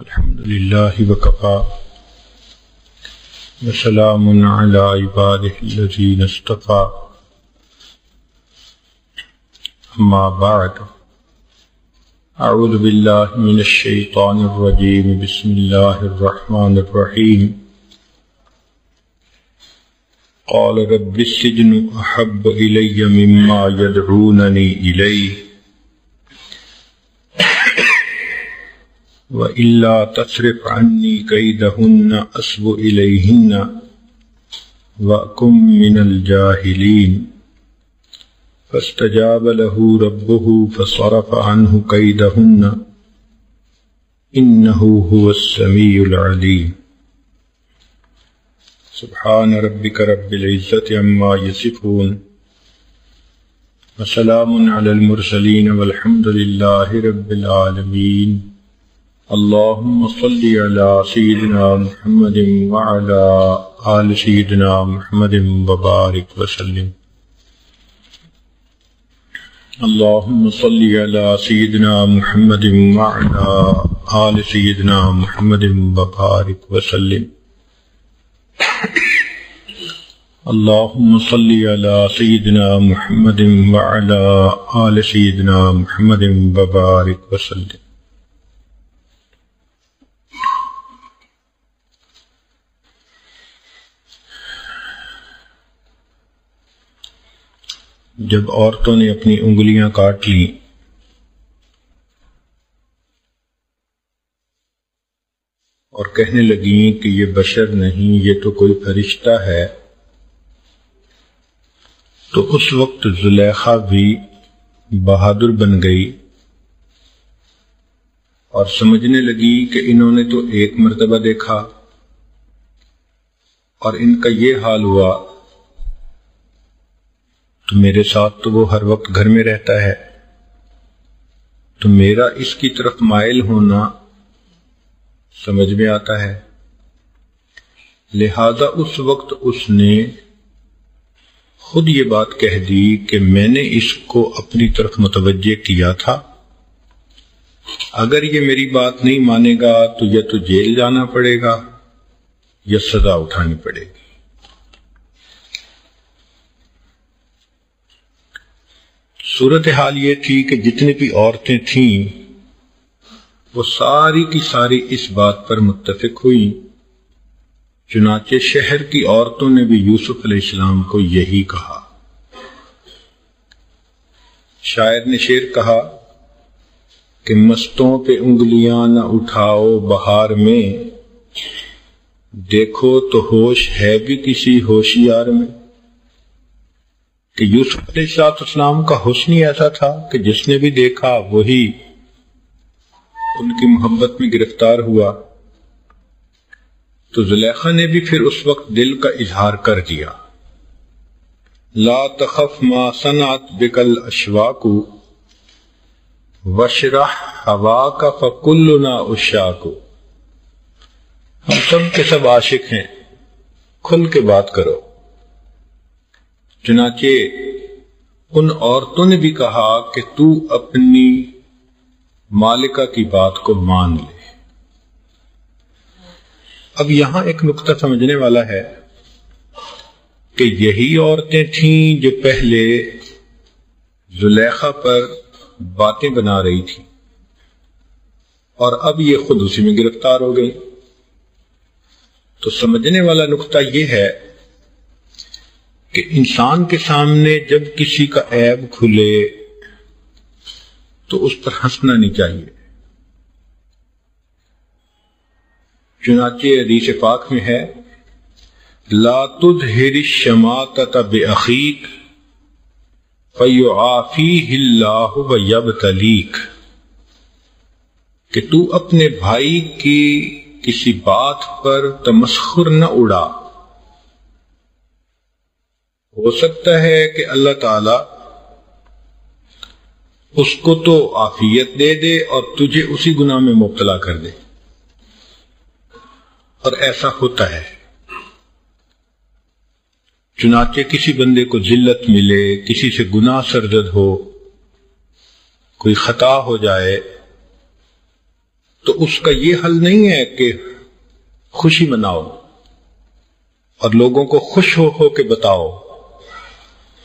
الحمد لله وكفى وسلام على عباده الذين اصطفى أما بعد أعوذ بالله من الشيطان الرجيم بسم الله الرحمن الرحيم قال رب السجن أحب إلي مما يدعونني إليه وَإِلَّا تَصْرِفْ عَنِّي كَيْدَهُنَّ أَصْبُ إِلَيْهِنَّ وَأَكُن مِّنَ الْجَاهِلِينَ فَاسْتَجَابَ لَهُ رَبُّهُ فَصَرَفَ عَنْهُ كَيْدَهُنَّ إِنَّهُ هُوَ السَّمِيعُ الْعَلِيمُ سبحان ربك رب العزة عما يصفون وسلام على المرسلين والحمد لله رب العالمين اللهم صل على سيدنا محمد وعلى آل سيدنا محمد وبارك وسلم اللهم صل على سيدنا محمد وعلى آل سيدنا محمد وبارك وسلم اللهم صل على سيدنا محمد وعلى آل سيدنا محمد وبارك وسلم جب عورتوں نے اپنی انگلیاں کاٹ لیں اور کہنے لگیں کہ یہ بشر نہیں، یہ تو کوئی فرشتہ ہے، تو اس وقت زلیخا بھی بہادر بن گئی اور سمجھنے لگی کہ انہوں نے تو ایک مرتبہ دیکھا اور ان کا یہ حال ہوا تو میرے ساتھ تو وہ ہر وقت گھر میں رہتا ہے، تو میرا اس کی طرف مائل ہونا سمجھ میں آتا ہے، لہذا اس وقت اس نے خود یہ بات کہہ دی کہ میں نے اس کو اپنی طرف متوجہ کیا تھا، اگر یہ میری بات نہیں مانے گا تو یا تو جیل جانا پڑے گا یا سزا اٹھانی پڑے گی۔ صورتحال یہ تھی کہ جتنی بھی عورتیں تھیں وہ ساری کی ساری اس بات پر متفق ہوئی، چنانچہ شہر کی عورتوں نے بھی یوسف علیہ السلام کو یہی کہا۔ شاعر نے شعر کہا کہ مستوں پہ انگلیاں نہ اٹھاؤ بہار میں، دیکھو تو ہوش ہے بھی کسی ہوشیار میں، کہ یوسف علیہ السلام کا حسن ہی ایسا تھا کہ جس نے بھی دیکھا وہی ان کی محبت میں گرفتار ہوا۔ تو زلیخا نے بھی پھر اس وقت دل کا اظہار کر دیا، لا تخف ما صنعت بک الاشواق واشرح ہواک فکلنا عشاق، ہم سب کے سب عاشق ہیں، کھل کے بات کرو۔ چنانچہ ان عورتوں نے بھی کہا کہ تو اپنی مالکہ کی بات کو مان لے۔ اب یہاں ایک نقطہ سمجھنے والا ہے کہ یہی عورتیں تھیں جو پہلے زلیخا پر باتیں بنا رہی تھیں اور اب یہ خود اسی میں گرفتار ہو گئی۔ تو سمجھنے والا نقطہ یہ ہے کہ انسان کے سامنے جب کسی کا عیب کھلے تو اس پر ہنسنا نہیں چاہیے۔ چنانچہ حدیث پاک میں ہے لا تظہر الشماتۃ بأخیک فیعافیہ اللہ ویبتلیک، کہ تو اپنے بھائی کی کسی بات پر تمسخر نہ اڑا، ہو سکتا ہے کہ اللہ تعالی اس کو تو عافیت دے دے اور تجھے اسی گناہ میں مبتلا کر دے، اور ایسا ہوتا ہے۔ چنانچہ کسی بندے کو ذلت ملے، کسی سے گناہ سرزد ہو، کوئی خطا ہو جائے تو اس کا یہ حل نہیں ہے کہ خوشی مناؤ اور لوگوں کو خوش ہو کے بتاؤ،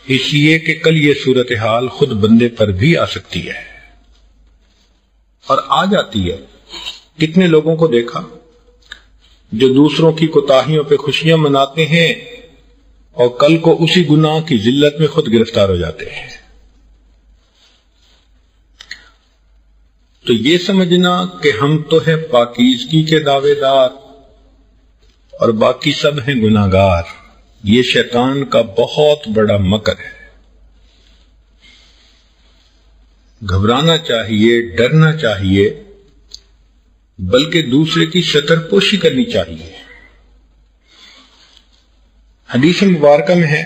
اس لیے کہ کل یہ صورتحال خود بندے پر بھی آ سکتی ہے اور آ جاتی ہے۔ کتنے لوگوں کو دیکھا جو دوسروں کی کوتاہیوں پہ خوشیاں مناتے ہیں اور کل کو اسی گناہ کی ذلت میں خود گرفتار ہو جاتے ہیں۔ تو یہ سمجھنا کہ ہم تو ہیں پاکیزگی کے دعوے دار اور باقی سب ہیں گناہگار، یہ شیطان کا بہت بڑا مکر ہے۔ گھبرانا چاہیے، ڈرنا چاہیے، بلکہ دوسرے کی ستر پوشی کرنی چاہیے۔ حدیث مبارکہ میں ہے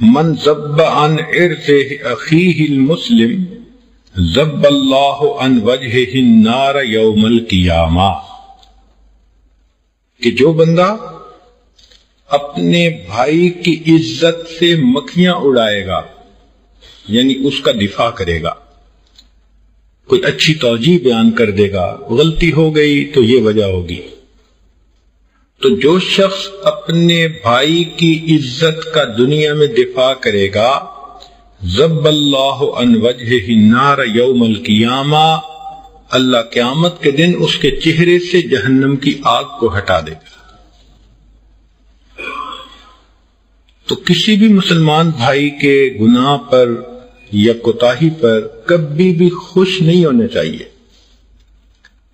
من ذب عن عرض اخیہ المسلم ذب اللہ عن وجہہ النار یوم القیامہ، کہ جو بندہ اپنے بھائی کی عزت سے مکھیاں اڑائے گا، یعنی اس کا دفاع کرے گا، کوئی اچھی توجیہ بیان کر دے گا، غلطی ہو گئی تو یہ وجہ ہوگی، تو جو شخص اپنے بھائی کی عزت کا دنیا میں دفاع کرے گا، ذب اللہ عن وجہہ النار یوم القیامہ، اللہ قیامت کے دن اس کے چہرے سے جہنم کی آگ کو ہٹا دے گا۔ تو کسی بھی مسلمان بھائی کے گناہ پر یا کوتاہی پر کبھی بھی خوش نہیں ہونا چاہیے،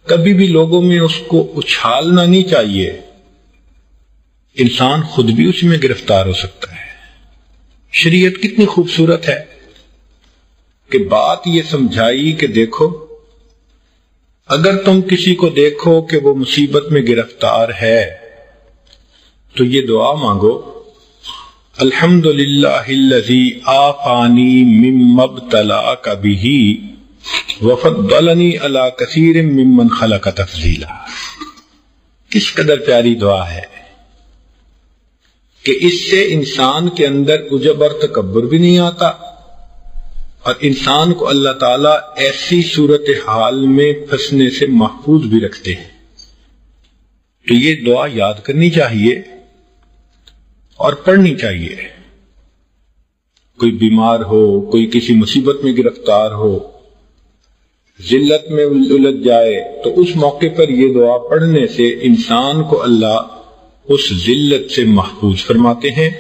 کبھی بھی لوگوں میں اس کو اچھالنا نہیں چاہیے، انسان خود بھی اس میں گرفتار ہو سکتا ہے۔ شریعت کتنی خوبصورت ہے کہ بات یہ سمجھائی کہ دیکھو، اگر تم کسی کو دیکھو کہ وہ مصیبت میں گرفتار ہے تو یہ دعا مانگو، الحمدللہ الذی عافانی مما ابتلاک بہ وفضلنی علی کثیر ممن خلق تفضیلا۔ کس قدر پیاری دعا ہے کہ اس سے انسان کے اندر عجب اور تکبر بھی نہیں آتا، اور انسان کو اللہ تعالیٰ ایسی صورتحال میں پھنسنے سے محفوظ بھی رکھتے ہیں۔ تو یہ دعا یاد کرنی چاہیے اور پڑھنی چاہیے۔ کوئی بیمار ہو، کوئی کسی مصیبت میں گرفتار ہو، ذلت میں الجھ جائے، تو اس موقع پر یہ دعا پڑھنے سے انسان کو اللہ اس ذلت سے محفوظ فرماتے ہیں۔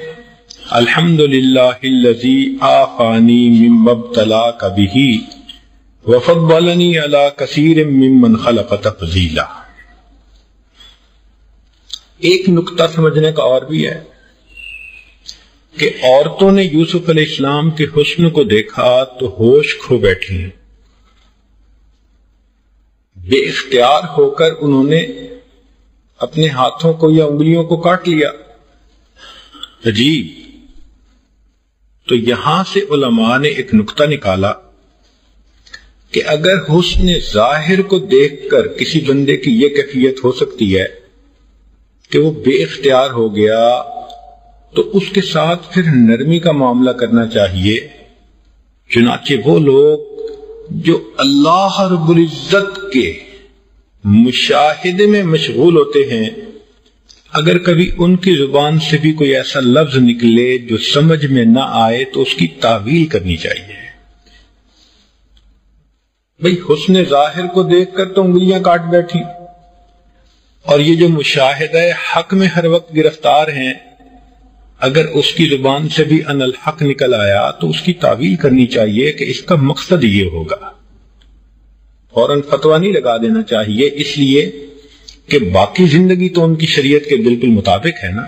الحمدللہ الذی عافانی مما ابتلاک بہ وفضلنی علی کثیر ممن خلق تفضیلا۔ ایک نکتہ سمجھنے کا اور بھی ہے کہ عورتوں نے یوسف علیہ السلام کے حسن کو دیکھا تو ہوش کھو بیٹھی، بے اختیار ہو کر انہوں نے اپنے ہاتھوں کو یا انگلیوں کو کاٹ لیا۔ عجیب۔ تو یہاں سے علماء نے ایک نکتہ نکالا کہ اگر حسن ظاہر کو دیکھ کر کسی بندے کی یہ کیفیت ہو سکتی ہے کہ وہ بے اختیار ہو گیا، تو اس کے ساتھ پھر نرمی کا معاملہ کرنا چاہیے۔ چنانچہ وہ لوگ جو اللہ رب العزت کے مشاہدے میں مشغول ہوتے ہیں، اگر کبھی ان کی زبان سے بھی کوئی ایسا لفظ نکلے جو سمجھ میں نہ آئے تو اس کی تعویل کرنی چاہیے۔ بھئی حسن ظاہر کو دیکھ کر تو انگلیاں کاٹ بیٹھی، اور یہ جو مشاہدہ حق میں ہر وقت گرفتار ہیں، اگر اس کی زبان سے بھی ان الحق نکل آیا تو اس کی تعویل کرنی چاہیے کہ اس کا مقصد یہ ہوگا۔ فوراً فتویٰ نہیں لگا دینا چاہیے، اس لیے کہ باقی زندگی تو ان کی شریعت کے بالکل مطابق ہے نا۔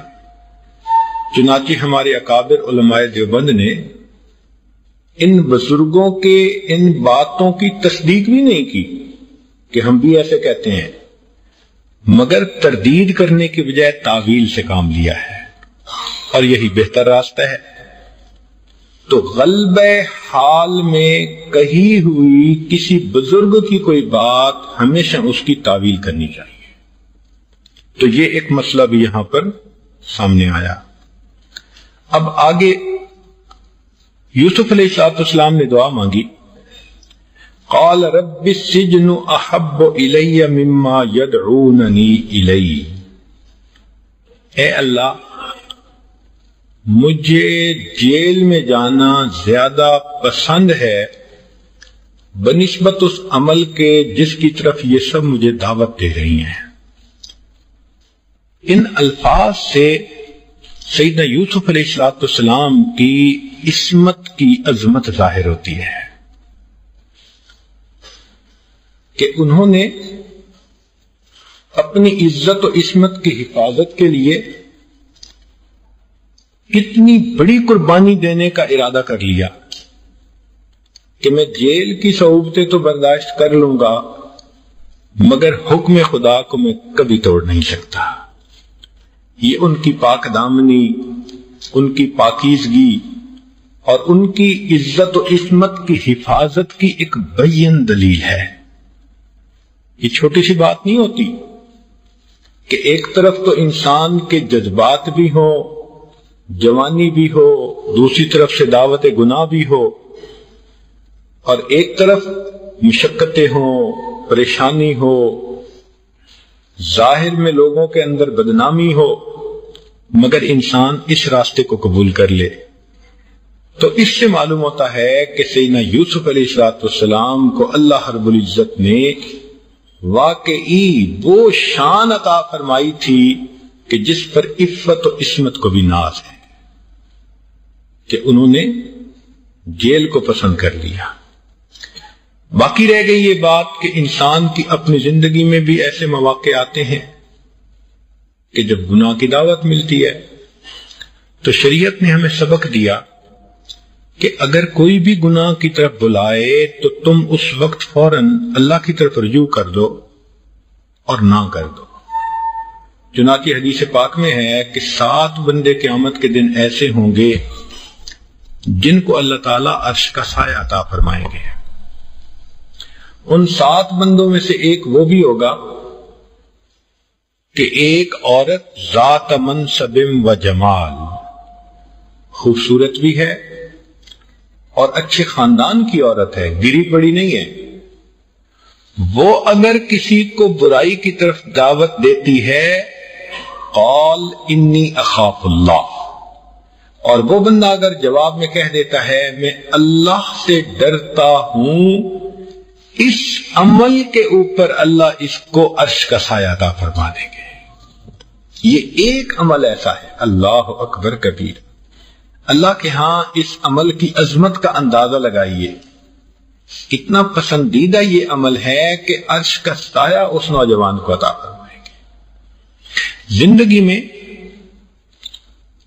چنانچہ ہمارے اکابر علماء دیوبند نے ان بزرگوں کے ان باتوں کی تصدیق بھی نہیں کی کہ ہم بھی ایسے کہتے ہیں، مگر تردید کرنے کی بجائے تعویل سے کام لیا ہے، اور یہی بہتر راستہ ہے۔ تو غلب حال میں کہی ہوئی کسی بزرگ کی کوئی بات ہمیشہ اس کی تعویل کرنی چاہیے۔ تو یہ ایک مسئلہ بھی یہاں پر سامنے آیا۔ اب آگے یوسف علیہ السلام نے دعا مانگی، قال رب السجن احب الی مما یدعوننی الی، اے اللہ مجھے جیل میں جانا زیادہ پسند ہے بنسبت اس عمل کے جس کی طرف یہ سب مجھے دعوت دے رہی ہیں۔ ان الفاظ سے سیدنا یوسف علیہ السلام کی عصمت کی عظمت ظاہر ہوتی ہے کہ انہوں نے اپنی عزت و عصمت کی حفاظت کے لیے کتنی بڑی قربانی دینے کا ارادہ کر لیا کہ میں جیل کی صعوبتیں تو برداشت کر لوں گا مگر حکم خدا کو میں کبھی توڑ نہیں سکتا۔ یہ ان کی پاک دامنی، ان کی پاکیزگی اور ان کی عزت و عصمت کی حفاظت کی ایک بین دلیل ہے۔ یہ چھوٹی سی بات نہیں ہوتی کہ ایک طرف تو انسان کے جذبات بھی ہو، جوانی بھی ہو، دوسری طرف سے دعوت گناہ بھی ہو، اور ایک طرف مشقتیں ہوں، پریشانی ہو، ظاہر میں لوگوں کے اندر بدنامی ہو، مگر انسان اس راستے کو قبول کر لے۔ تو اس سے معلوم ہوتا ہے کہ سیدنا یوسف علیہ السلام کو اللہ رب العزت نے واقعی وہ شان عطا فرمائی تھی کہ جس پر عفت و عصمت کو بھی ناز ہے، کہ انہوں نے جیل کو پسند کر لیا۔ باقی رہ گئی یہ بات کہ انسان کی اپنی زندگی میں بھی ایسے مواقع آتے ہیں کہ جب گناہ کی دعوت ملتی ہے تو شریعت نے ہمیں سبق دیا کہ اگر کوئی بھی گناہ کی طرف بلائے تو تم اس وقت فوراً اللہ کی طرف رجوع کر دو اور نہ کر دو۔ چنانچہ حدیث پاک میں ہے کہ 7 بندے قیامت کے دن ایسے ہوں گے جن کو اللہ تعالیٰ عرش کا سایہ عطا فرمائیں گے۔ ان 7 بندوں میں سے ایک وہ بھی ہوگا کہ ایک عورت ذات منصب و جمال، خوبصورت بھی ہے اور اچھے خاندان کی عورت ہے، گری پڑی نہیں ہے، وہ اگر کسی کو برائی کی طرف دعوت دیتی ہے قال انی اخاف اللہ، اور وہ بندہ اگر جواب میں کہہ دیتا ہے میں اللہ سے ڈرتا ہوں، اس عمل کے اوپر اللہ اس کو عرش کا سایہ عطا فرما دیں گے۔ یہ ایک عمل ایسا ہے، اللہ اکبر کبیر، اللہ کے ہاں اس عمل کی عظمت کا اندازہ لگائیے، کتنا پسندیدہ یہ عمل ہے کہ عرش کا سایہ اس نوجوان کو عطا فرمائیں گے۔ زندگی میں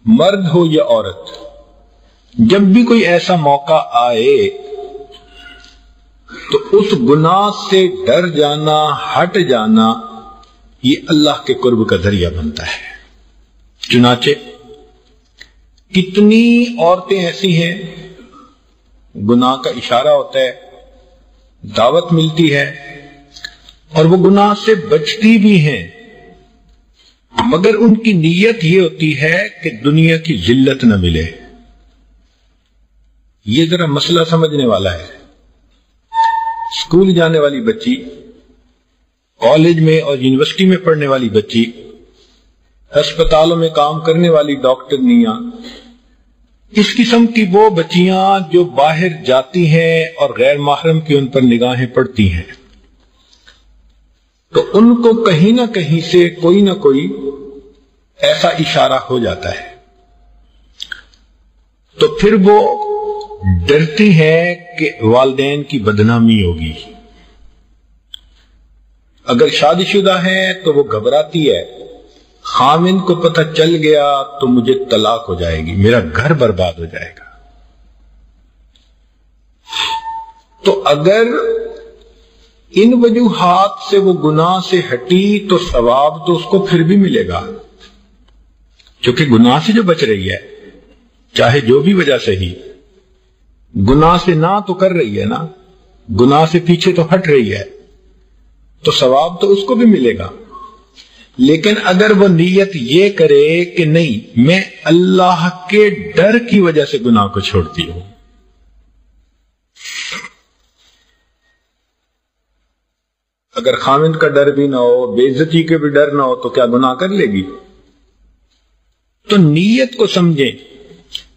مرد ہو یا عورت، جب بھی کوئی ایسا موقع آئے تو اس گناہ سے ڈر جانا، ہٹ جانا، یہ اللہ کے قرب کا ذریعہ بنتا ہے۔ چنانچہ کتنی عورتیں ایسی ہیں، گناہ کا اشارہ ہوتا ہے، دعوت ملتی ہے اور وہ گناہ سے بچتی بھی ہیں، مگر ان کی نیت یہ ہوتی ہے کہ دنیا کی ذلت نہ ملے۔ یہ ذرا مسئلہ سمجھنے والا ہے۔ اسکول جانے والی بچی، کالج میں اور یونیورسٹی میں پڑھنے والی بچی، ہسپتالوں میں کام کرنے والی ڈاکٹرنیاں، اس قسم کی وہ بچیاں جو باہر جاتی ہیں اور غیر محرم کی ان پر نگاہیں پڑتی ہیں، تو ان کو کہیں نہ کہیں سے کوئی نہ کوئی ایسا اشارہ ہو جاتا ہے، تو پھر وہ ڈرتی ہے کہ والدین کی بدنامی ہوگی۔ اگر شادی شدہ ہے تو وہ گھبراتی ہے، خاوند کو پتہ چل گیا تو مجھے طلاق ہو جائے گی، میرا گھر برباد ہو جائے گا۔ تو اگر ان وجوہات سے وہ گناہ سے ہٹی تو ثواب تو اس کو پھر بھی ملے گا، کیونکہ گناہ سے جو بچ رہی ہے، چاہے جو بھی وجہ سے ہی، گناہ سے نہ تو کر رہی ہے نا، گناہ سے پیچھے تو ہٹ رہی ہے، تو ثواب تو اس کو بھی ملے گا۔ لیکن اگر وہ نیت یہ کرے کہ نہیں، میں اللہ کے ڈر کی وجہ سے گناہ کو چھوڑتی ہوں، اگر خاوند کا ڈر بھی نہ ہو، بے عزتی کے بھی ڈر نہ ہو، تو کیا گناہ کر لے گی؟ تو نیت کو سمجھیں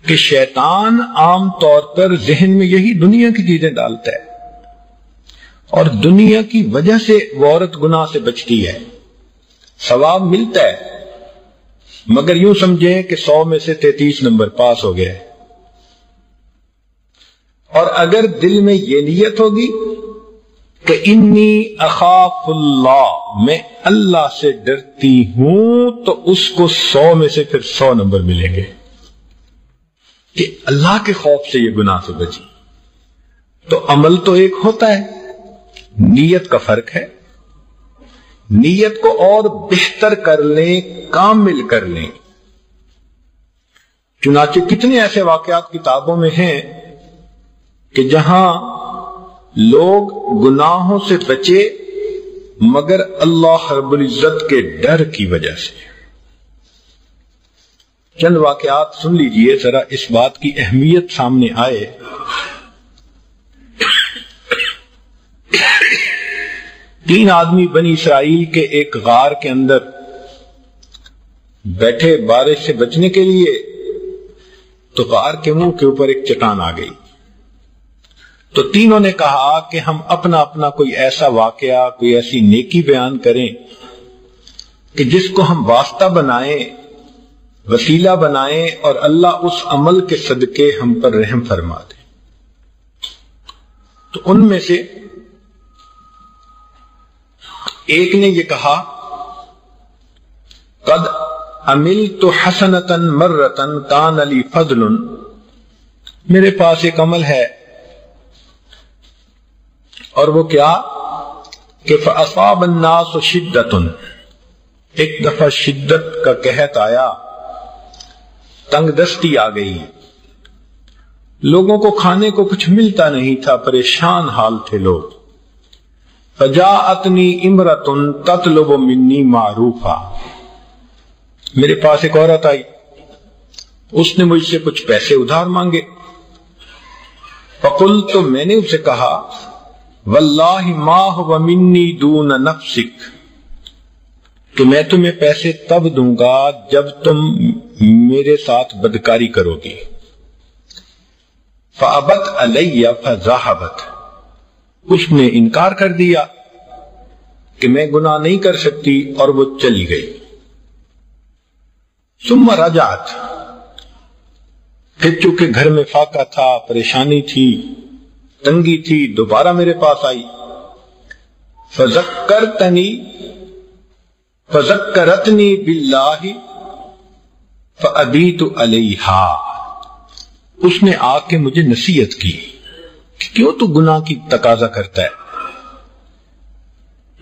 کہ شیطان عام طور پر ذہن میں یہی دنیا کی چیزیں ڈالتا ہے، اور دنیا کی وجہ سے وہ عورت گناہ سے بچتی ہے، ثواب ملتا ہے، مگر یوں سمجھیں کہ 100 میں سے 33 نمبر پاس ہو گئے۔ اور اگر دل میں یہ نیت ہوگی کہ انی اخاف اللہ، میں اللہ سے ڈرتی ہوں، تو اس کو 100 میں سے پھر 100 نمبر ملیں گے کہ اللہ کے خوف سے یہ گناہ سے بچی۔ تو عمل تو ایک ہوتا ہے، نیت کا فرق ہے۔ نیت کو اور بہتر کر لیں، کامل کر لیں۔ چنانچہ کتنے ایسے واقعات کتابوں میں ہیں کہ جہاں لوگ گناہوں سے بچے مگر اللہ رب العزت کے ڈر کی وجہ سے۔ چند واقعات سن لیجئے ذرا، اس بات کی اہمیت سامنے آئے۔ تین آدمی بنی اسرائیل کے ایک غار کے اندر بیٹھے بارش سے بچنے کے لیے، تو غار کے منہ کے اوپر ایک چٹان آ گئی۔ تو تینوں نے کہا کہ ہم اپنا اپنا کوئی ایسا واقعہ، کوئی ایسی نیکی بیان کریں کہ جس کو ہم واسطہ بنائیں، وسیلہ بنائیں، اور اللہ اس عمل کے صدقے ہم پر رحم فرما دے۔ تو ان میں سے ایک نے یہ کہا، قد عملت حسنۃ مرۃ کان لی فضل، میرے پاس ایک عمل ہے، اور وہ کیا کہ فاصاب الناس شدۃ، ایک دفعہ شدت کا قحط آیا، تنگ دستی آ گئی، لوگوں کو کھانے کو کچھ ملتا نہیں تھا، پریشان حال تھے لوگ۔ فجاءتنی امرۃ تطلب منی معروفا، میرے پاس ایک عورت آئی، اس نے مجھ سے کچھ پیسے ادھار مانگے۔ فقلت، تو میں نے اسے کہا، واللہ ما هو منی دون نفسک، کہ میں تمہیں پیسے تب دوں گا جب تم میرے ساتھ بدکاری کرو گی۔ فابت علی فذهبت، اس نے انکار کر دیا کہ میں گناہ نہیں کر سکتی، اور وہ چلی گئی۔ ثم رجعت، پھر چونکہ گھر میں فاقہ تھا، پریشانی تھی، تنگی تھی، دوبارہ میرے پاس آئی۔ فذکرتنی باللہ فابیت علیہا، اس نے آ کے مجھے نصیحت کی کہ کیوں تو گناہ کی تقاضا کرتا ہے،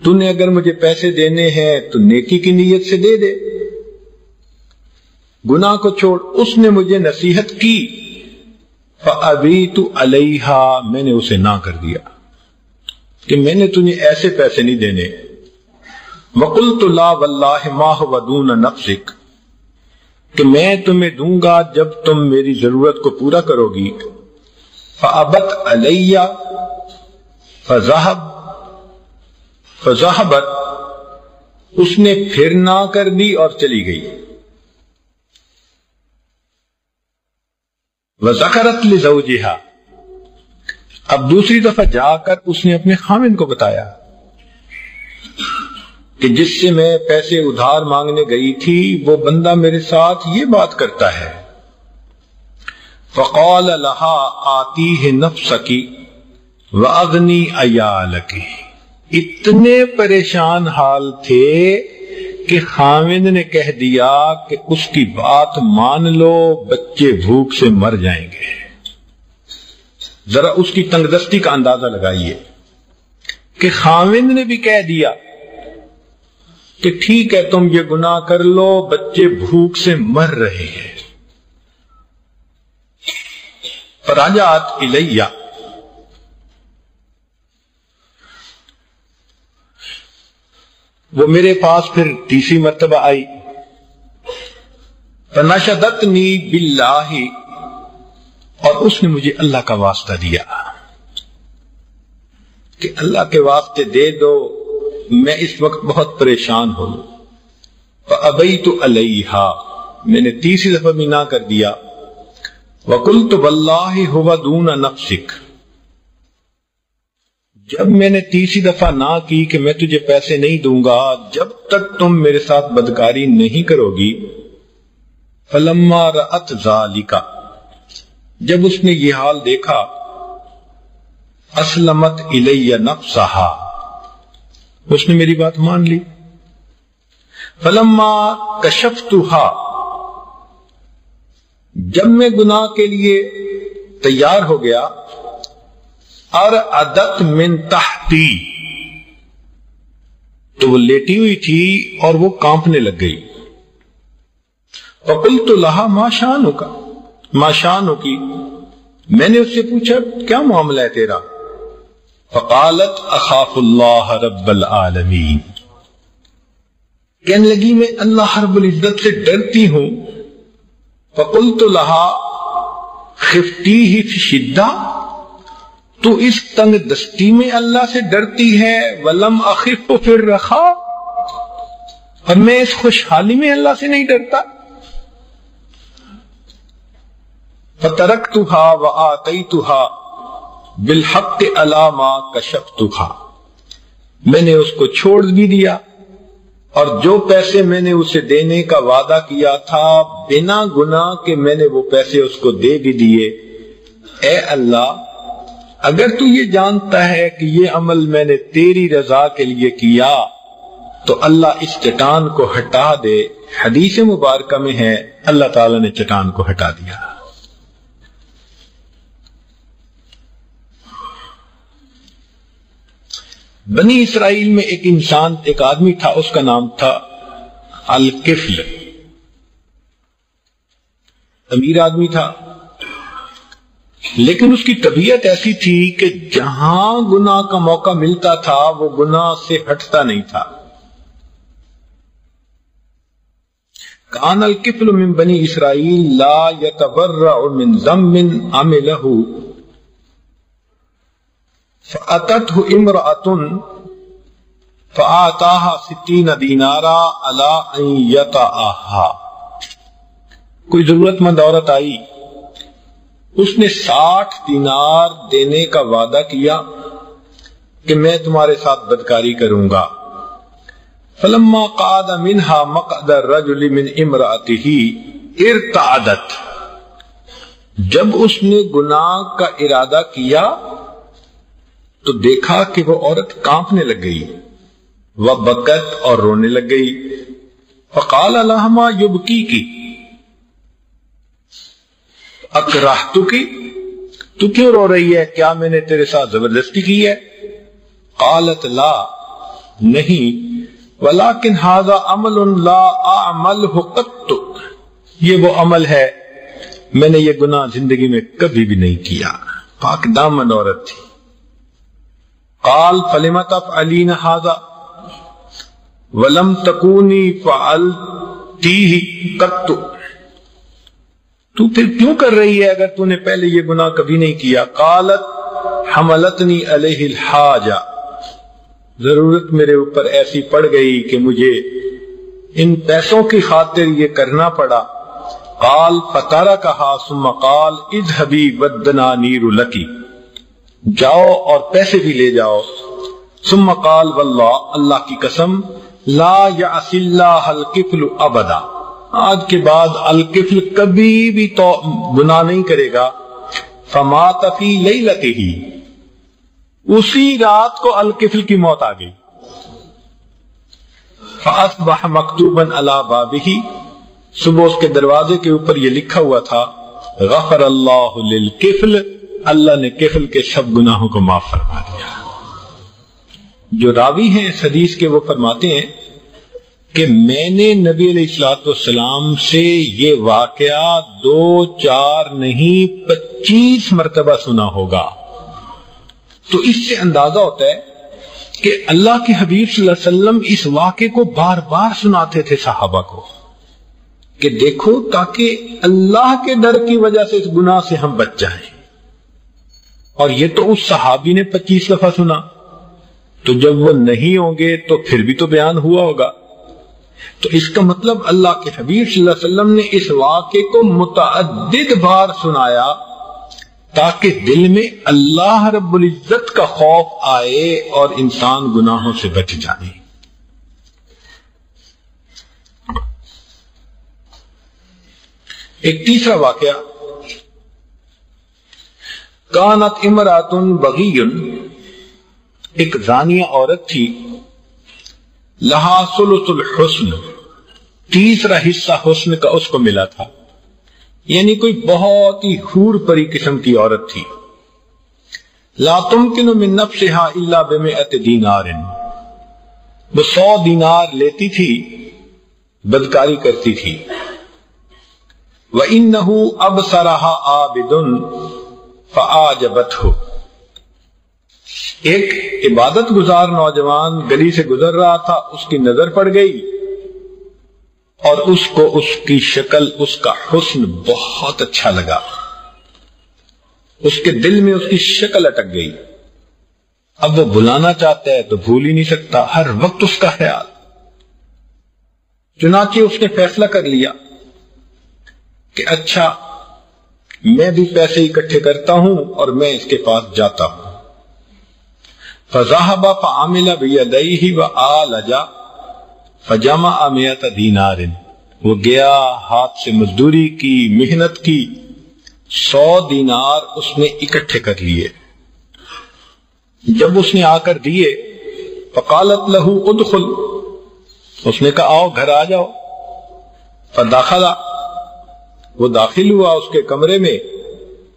تو نے اگر مجھے پیسے دینے ہیں تو نیکی کی نیت سے دے دے، گناہ کو چھوڑ۔ اس نے مجھے نصیحت کی، فابیت علیہا، میں نے اسے نہ کر دیا کہ میں نے تجھے ایسے پیسے نہیں دینے۔ وقلت لا واللہ ما هو دون نفسک، کہ میں تمہیں دوں گا جب تم میری ضرورت کو پورا کرو گی۔ فابت علی فذهبت، اس نے پھر نہ کر دی اور چلی گئی۔ وذکرت لزوجہا، اب دوسری دفعہ جا کر اس نے اپنے خاوند کو بتایا کہ جس سے میں پیسے ادھار مانگنے گئی تھی وہ بندہ میرے ساتھ یہ بات کرتا ہے۔ فقال لها آتیہ نفسک واغنی عیالک، اتنے پریشان حال تھے کہ خاوند نے کہہ دیا کہ اس کی بات مان لو، بچے بھوک سے مر جائیں گے۔ ذرا اس کی تنگ دستی کا اندازہ لگائیے کہ خاوند نے بھی کہہ دیا کہ ٹھیک ہے تم یہ گناہ کر لو، بچے بھوک سے مر رہے ہیں۔ فراجعت الیہ، وہ میرے پاس پھر تیسری مرتبہ آئی۔ فنشدتنی باللہ، اور اس نے مجھے اللہ کا واسطہ دیا کہ اللہ کے واسطے دے دو، میں اس وقت بہت پریشان ہوں۔ فَأَبَيْتُ عَلَيْهَا، میں نے تیسری دفعہ بھی نہ کر دیا۔ وَقُلْتُ وَاللَّهِ هُوَ دُونَ نَفْسِكَ، جب میں نے تیسری دفعہ نہ کی کہ میں تجھے پیسے نہیں دوں گا جب تک تم میرے ساتھ بدکاری نہیں کرو گی، فَلَمَّا رَأَتْ ذَلِكَ، جب اس نے یہ حال دیکھا، أَسْلَمَتْ إِلَيَّ نَفْسَهَا، اس نے میری بات مان لی۔ فَلَمَّا كَشَفْتُهَا، جب میں گناہ کے لیے تیار ہو گیا، ارعدت من تحتی، تو وہ لیٹی ہوئی تھی اور وہ کانپنے لگ گئی۔ فقلت لها ما شانک، ما شانک، میں نے اس سے پوچھا کیا معاملہ ہے تیرا؟ فقالت اخاف اللہ رب العالمین، کہنے لگی میں اللہ رب العزت سے ڈرتی ہوں۔ فقلت لها خفتیہ فی شدہ، تو اس تنگ دستی میں اللہ سے ڈرتی ہے؟ ولم اخف فی الرخاء، اور میں اس خوشحالی میں اللہ سے نہیں ڈرتا؟ فترکتها وآتیتها بالحق علی ما کشفتها، میں نے اس کو چھوڑ بھی دیا اور جو پیسے میں نے اسے دینے کا وعدہ کیا تھا بنا گناہ کہ میں نے وہ پیسے اس کو دے بھی دیے۔ اے اللہ، اگر تو یہ جانتا ہے کہ یہ عمل میں نے تیری رضا کے لیے کیا تو اللہ اس چٹان کو ہٹا دے۔ حدیث مبارکہ میں ہے اللہ تعالیٰ نے چٹان کو ہٹا دیا۔ بنی اسرائیل میں ایک انسان، ایک آدمی تھا، اس کا نام تھا الکفل، امیر آدمی تھا، لیکن اس کی طبیعت ایسی تھی کہ جہاں گناہ کا موقع ملتا تھا وہ گناہ سے ہٹتا نہیں تھا۔ کان الکفل من بنی اسرائیل لا یتبرأ من ذنب عملہ فأتته امرأة فآتاها 60 دینارا علی ان یطأها، کوئی ضرورت مند عورت آئی، اس نے 60 دینار دینے کا وعدہ کیا کہ میں تمہارے ساتھ بدکاری کروں گا۔ فلما قعد منها مقعد الرجل من امرأته ارتعدت، جب اس نے گناہ کا ارادہ کیا تو دیکھا کہ وہ عورت کانپنے لگ گئی، وبکت، اور رونے لگ گئی۔ فقال لها ما یبکیک، اکرہتک، تو کیوں رو رہی ہے؟ کیا میں نے تیرے ساتھ زبردستی کی ہے؟ قالت لا، نہیں، ولکن ھذا عمل لا اعملہ قط، یہ وہ عمل ہے میں نے یہ گناہ زندگی میں کبھی بھی نہیں کیا۔ پاک دامن عورت تھی۔ قال فلم تفعلین ھذا ولم تکونی فعلتیہ قط، تو پھر کیوں کر رہی ہے اگر تو نے پہلے یہ گناہ کبھی نہیں کیا؟ قالت حملتنی علیہ الحاجہ، ضرورت میرے اوپر ایسی پڑ گئی کہ مجھے ان پیسوں کی خاطر یہ کرنا پڑا۔ قال فترکھا ثم قال اذهبی والدنانیر لکی، جاؤ اور پیسے بھی لے جاؤ۔ ثم قال واللہ، اللہ کی قسم، لا یعصی اللہ الکفل ابدا، آج کے بعد الکفل کبھی بھی تو گناہ نہیں کرے گا۔ فمات فی لیلتہ، اسی رات کو الکفل کی موت آ گئی۔ فاصبح مکتوبا علی بابہ، صبح اس کے دروازے کے اوپر یہ لکھا ہوا تھا غفر اللہ للکفل، اللہ نے کفل کے سب گناہوں کو معاف فرما دیا۔ جو راوی ہیں اس حدیث کے وہ فرماتے ہیں کہ میں نے نبی علیہ الصلوۃ والسلام سے یہ واقعہ 2 4 نہیں 25 مرتبہ سنا ہوگا۔ تو اس سے اندازہ ہوتا ہے کہ اللہ کے حبیب صلی اللہ علیہ وسلم اس واقعے کو بار بار سناتے تھے صحابہ کو کہ دیکھو، تاکہ اللہ کے ڈر کی وجہ سے اس گناہ سے ہم بچ جائیں۔ اور یہ تو اس صحابی نے 25 دفعہ سنا، تو جب وہ نہیں ہوں گے تو پھر بھی تو بیان ہوا ہوگا. تو اس کا مطلب اللہ کے حبیب صلی اللہ علیہ وسلم نے اس واقعے کو متعدد بار سنایا تاکہ دل میں اللہ رب العزت کا خوف آئے اور انسان گناہوں سے بچ جائے. ایک تیسرا واقعہ، کانت امرات بغی، ایک زانیہ عورت تھی، لہا ثلث الحسن، تیسرا حصہ حسن کا اس کو ملا تھا، یعنی کوئی بہت ہی حور پری قسم کی عورت تھی. لا تمکن من نفسها الا بمئة دینار، وہ 100 دینار لیتی تھی، بدکاری کرتی تھی. وَإِنَّهُ أَبْصَرَهَا عَابِدٌ فَأَعْجَبَتْهُ، ایک عبادت گزار نوجوان گلی سے گزر رہا تھا، اس کی نظر پڑ گئی اور اس کو اس کی شکل، اس کا حسن بہت اچھا لگا، اس کے دل میں اس کی شکل اٹک گئی. اب وہ بلانا چاہتا ہے تو بھول ہی نہیں سکتا، ہر وقت اس کا خیال. چنانچہ اس نے فیصلہ کر لیا کہ اچھا میں بھی پیسے اکٹھے کرتا ہوں اور میں اس کے پاس جاتا ہوں. فذهب فعمل بيديه وآلج فجمع 100 دینار، وہ گیا، ہاتھ سے مزدوری کی، محنت کی، 100 دینار اس نے اکٹھے کر لیے. جب اس نے آ کر دیے، فقالت له ادخل، اس نے کہا آؤ گھر آ جاؤ. فدخل، وہ داخل ہوا اس کے کمرے میں.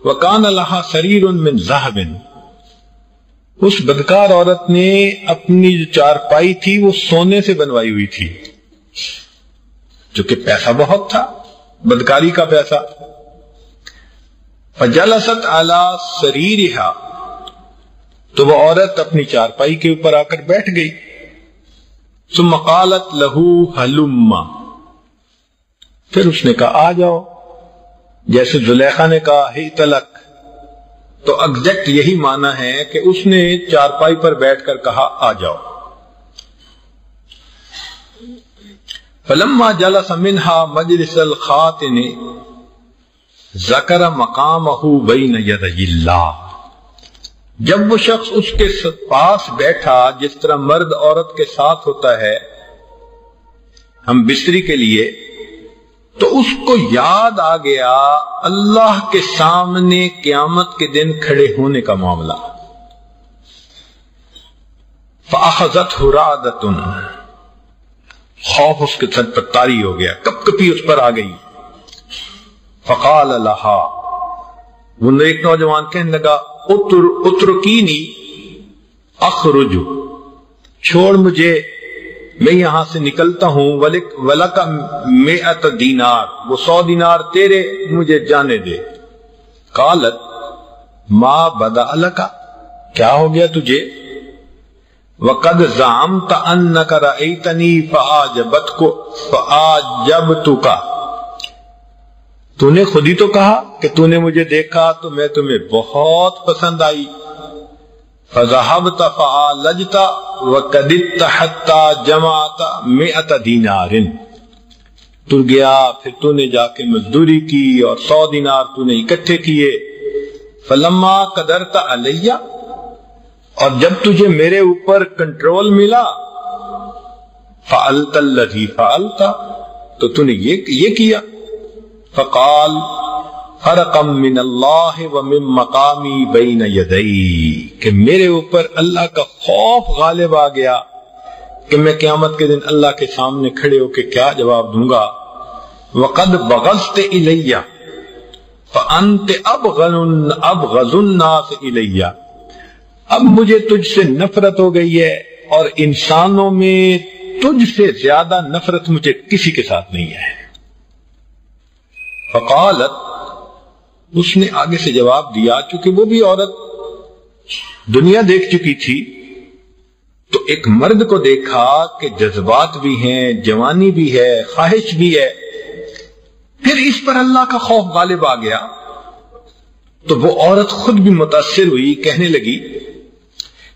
وَكَانَ لَهَا سَرِيرٌ مِّن ذَهَبٍ، اس بدکار عورت نے اپنی جو چارپائی تھی وہ سونے سے بنوائی ہوئی تھی، جو کہ پیسہ بہت تھا، بدکاری کا پیسہ. فَجَلَسَتْ عَلَى سَرِيرِهَا، تو وہ عورت اپنی چارپائی کے اوپر آ کر بیٹھ گئی. ثم قالت له هلم، پھر اس نے کہا آ جاؤ، جیسے زلیخا نے کہا ہی تلک، تو ایگزیکٹ یہی معنی ہے کہ اس نے چارپائی پر بیٹھ کر کہا آ جاؤ. فلما جلس منها مجلس الخاتن ذکر مقامه بین یدی اللہ، جب وہ شخص اس کے پاس بیٹھا جس طرح مرد عورت کے ساتھ ہوتا ہے ہم بستری کے لیے، تو اس کو یاد آ گیا اللہ کے سامنے قیامت کے دن کھڑے ہونے کا معاملہ. فَأَخَذَتْهُ رَعْدَةٌ، خوف اس کے سر پر طاری ہو گیا، کپ کپی اس پر آ گئی. فَقَالَ لَهَا، وہ ایک نوجوان کہنے لگا اترکینی اخرج، چھوڑ مجھے، میں یہاں سے نکلتا ہوں. وَلَكَ 100 دینار، وہ 100 دینار تیرے، مجھے جانے دے. قالت ما بدأ لك، کیا ہو گیا تجھے؟ وَقَدْ زَعَمْتَ أَنَّكَ رَأَيْتَنِي فَأَعْجَبْتُكَ، تو نے خود ہی تو کہا کہ تو نے مجھے دیکھا تو میں تمہیں بہت پسند آئی. فذهبت فعالجت وقدت حتى جمعت 100 دینار، تو گیا پھر تو نے جا کے مزدوری کی اور 100 دینار تو نے اکٹھے کیے. فلما قدرت علی، اور جب تجھے میرے اوپر کنٹرول ملا، فعلت الذی فعلت، تو تو نے یہ کیا. فقال فرقا من اللہ ومن مقامی بین یدئی، کہ میرے اوپر اللہ کا خوف غالب آ گیا کہ میں قیامت کے دن اللہ کے سامنے کھڑے ہو کے کیا جواب دوں گا. وقد بغضت الی فانت ابغض الناس الی، اب مجھے تجھ سے نفرت ہو گئی ہے اور انسانوں میں تجھ سے زیادہ نفرت مجھے کسی کے ساتھ نہیں ہے. فقالت، اس نے آگے سے جواب دیا، چونکہ وہ بھی عورت دنیا دیکھ چکی تھی تو ایک مرد کو دیکھا کہ جذبات بھی ہیں، جوانی بھی ہے، خواہش بھی ہے، پھر اس پر اللہ کا خوف غالب آ گیا تو وہ عورت خود بھی متاثر ہوئی، کہنے لگی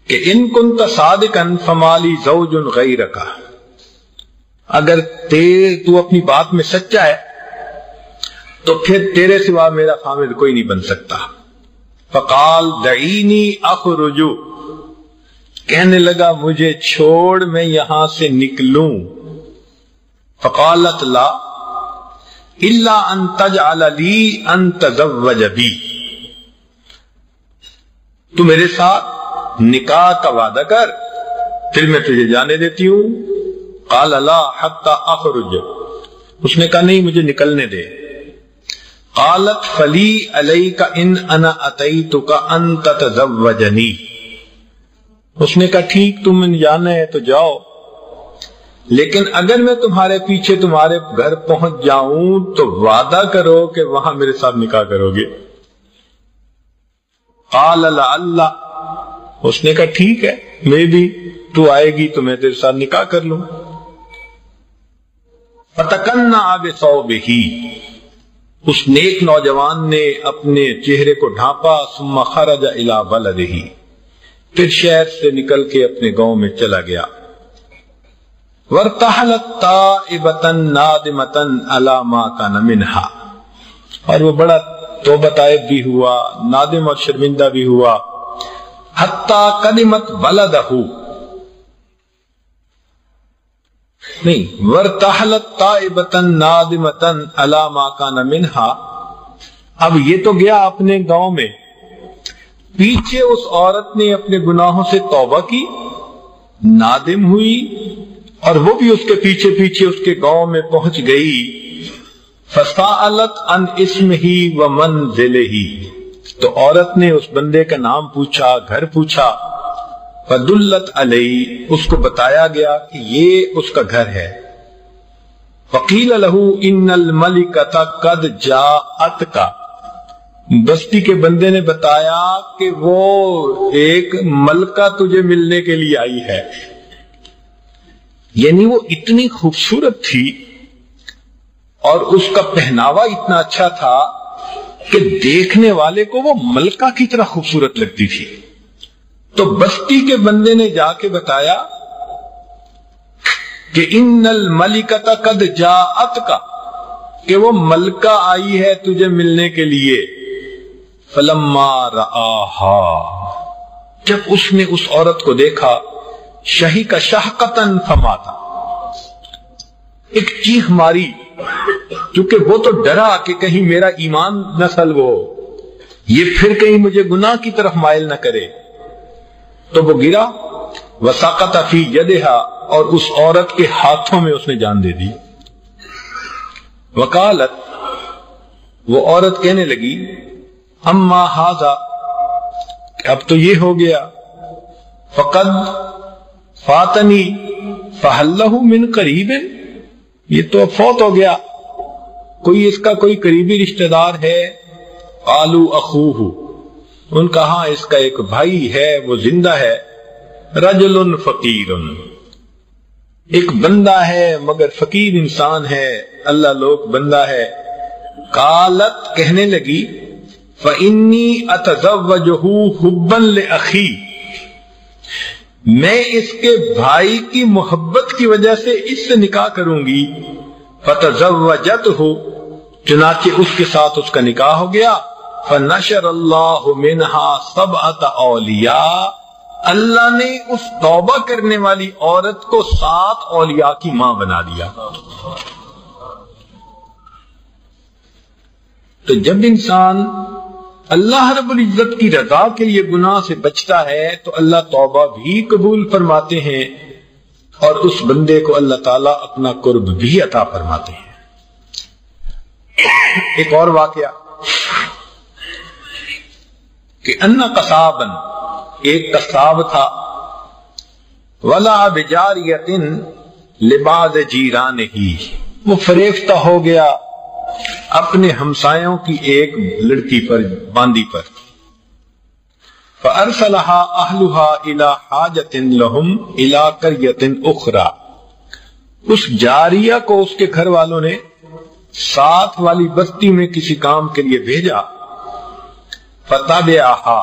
کہ ان کنت صادقا فمالی زوج غیرک، اگر تو اپنی بات میں سچا ہے تو پھر تیرے سوا میرا خامد کوئی نہیں بن سکتا۔ فقال دعینی اخرج، کہنے لگا مجھے چھوڑ میں یہاں سے نکلوں۔ فقالت لا الا ان تجعل لی ان تزوج بی، تو میرے ساتھ نکاح کا وعدہ کر پھر میں تجھے جانے دیتی ہوں۔ قال لا حتی اخرج، اس نے کہا نہیں مجھے نکلنے دے۔ قالت فلی علیک ان انا اتیتک ان تتزوجنی، اس نے کہا ٹھیک تم نے جانا ہے تو جاؤ، لیکن اگر میں تمہارے پیچھے تمہارے گھر پہنچ جاؤں تو وعدہ کرو کہ وہاں میرے ساتھ نکاح کرو گے۔ قال لعل، اس نے کہا ٹھیک ہے میں بھی تو آئے گی تو میں تیرے ساتھ نکاح کر لوں۔ فتکنع بثوبہ، اس نیک نوجوان نے اپنے چہرے کو ڈھانپا، ثم خرج الی بلدہ، پھر شہر سے نکل کے اپنے گاؤں میں چلا گیا۔ وارتحلت تائبۃ نادمۃ علی ما کان منہا، اور وہ بڑا توبہ طائب بھی ہوا، نادم اور شرمندہ بھی ہوا۔ حتی قدمت بلدہ، نہیں وارتحلت تائبۃ نادمۃ علی ما کان منہا، اب یہ تو گیا اپنے گاؤں میں، پیچھے اس عورت نے اپنے گناہوں سے توبہ کی، نادم ہوئی، اور وہ بھی اس کے پیچھے پیچھے اس کے گاؤں میں پہنچ گئی۔ فسألت عن اسمہ ومنزلہ، تو عورت نے اس بندے کا نام پوچھا، گھر پوچھا۔ فدلت علیہ، اس کو بتایا گیا کہ یہ اس کا گھر ہے۔ فقیل لہ ان الملکۃ قد جاءتک، بستی کے بندے نے بتایا کہ وہ ایک ملکہ تجھے ملنے کے لیے آئی ہے، یعنی وہ اتنی خوبصورت تھی اور اس کا پہناوا اتنا اچھا تھا کہ دیکھنے والے کو وہ ملکہ کی طرح خوبصورت لگتی تھی۔ تو بستی کے بندے نے جا کے بتایا کہ ان الملکۃ قد جاءتک، کہ وہ ملکہ آئی ہے تجھے ملنے کے لیے۔ فلما رآہا، جب اس نے اس عورت کو دیکھا، شہیق شہقتن فماتا، ایک چیخ ماری، کیونکہ وہ تو ڈرا کہ کہیں میرا ایمان نہ سلب ہو، یہ پھر کہیں مجھے گناہ کی طرف مائل نہ کرے، تو وہ گرا۔ وسقط فی یدہا، اور اس عورت کے ہاتھوں میں اس نے جان دے دی۔ وقالت، وہ عورت کہنے لگی، اما ھذا، اب تو یہ ہو گیا، فقد فاتنی فہل لہ من قریب، یہ تو اب فوت ہو گیا، کوئی اس کا کوئی قریبی رشتہ دار ہے؟ قالوا اخوہ، ان کا ہاں اس کا ایک بھائی ہے، وہ زندہ ہے۔ رجل فقیر، ایک بندہ ہے مگر فقیر انسان ہے، اللہ لوگ بندہ ہے۔ قالت، کہنے لگی، فإنی اتزوجہ حبا لأخی، میں اس کے بھائی کی محبت کی وجہ سے اس سے نکاح کروں گی۔ فتزوجتہ، چنانچہ اس کے ساتھ اس کا نکاح ہو گیا۔ فنشر اللہ منہا سبعۃ اولیاء، اللہ نے اس توبہ کرنے والی عورت کو 7 اولیاء کی ماں بنا دیا۔ تو جب انسان اللہ رب العزت کی رضا کے لیے گناہ سے بچتا ہے تو اللہ توبہ بھی قبول فرماتے ہیں، اور اس بندے کو اللہ تعالیٰ اپنا قرب بھی عطا فرماتے ہیں۔ ایک اور واقعہ کہ ان قصابا، ایک قصاب تھا، ولا بجاریۃ لبعض جیرانہ، وہ فریفتہ ہو گیا اپنے ہمسایوں کی ایک لڑکی پر، باندی پر۔ فارسلها اهلها الى حاجۃ لهم الى قريۃ اخرى، اس جاریہ کو اس کے گھر والوں نے ساتھ والی بستی میں کسی کام کے لیے بھیجا۔ فتابعها،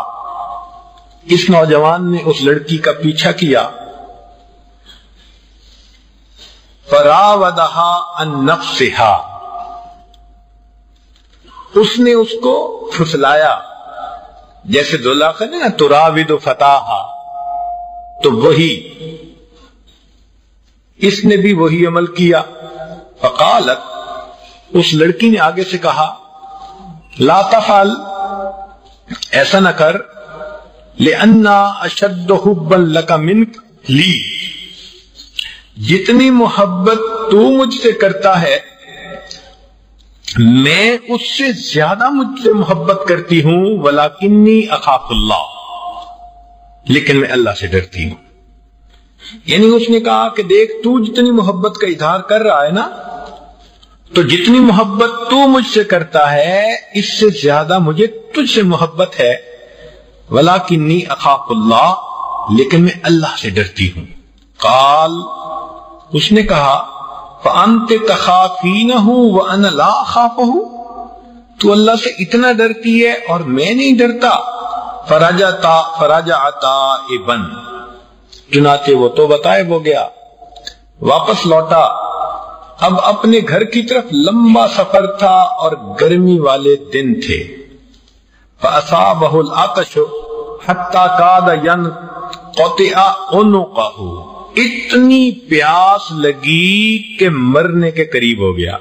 اس نوجوان نے اس لڑکی کا پیچھا کیا، فراودہا عن نفسہا، اس نے اس کو پھسلایا، جیسے دولا کا نا تراود فتاہا، تو وہی اس نے بھی وہی عمل کیا۔ فقالت، اس لڑکی نے آگے سے کہا، لا تفعل، ایسا نہ کر، لأنا اشد حبا لک منک لی، جتنی محبت تو مجھ سے کرتا ہے میں اس سے زیادہ مجھ سے محبت کرتی ہوں، ولکنی اخاف اللہ، لیکن میں اللہ سے ڈرتی ہوں۔ یعنی اس نے کہا کہ دیکھ، تو جتنی محبت کا اظہار کر رہا ہے نا، تو جتنی محبت تو مجھ سے کرتا ہے اس سے زیادہ مجھے تجھ سے محبت ہے، ولکنی اخاف اللہ، لیکن میں اللہ سے ڈرتی ہوں۔ قال، اس نے کہا، فأنت تخافینہ وأنا لا اخافہ، تو اللہ سے اتنا ڈرتی ہے اور میں نہیں ڈرتا۔ فرجعتا ابن، چنانچہ وہ تو بتائے ہو گیا، واپس لوٹا۔ اب اپنے گھر کی طرف لمبا سفر تھا اور گرمی والے دن تھے۔ فأصابہ العطش حتی کاد ینقطع عنقہ، اتنی پیاس لگی کہ مرنے کے قریب ہو گیا،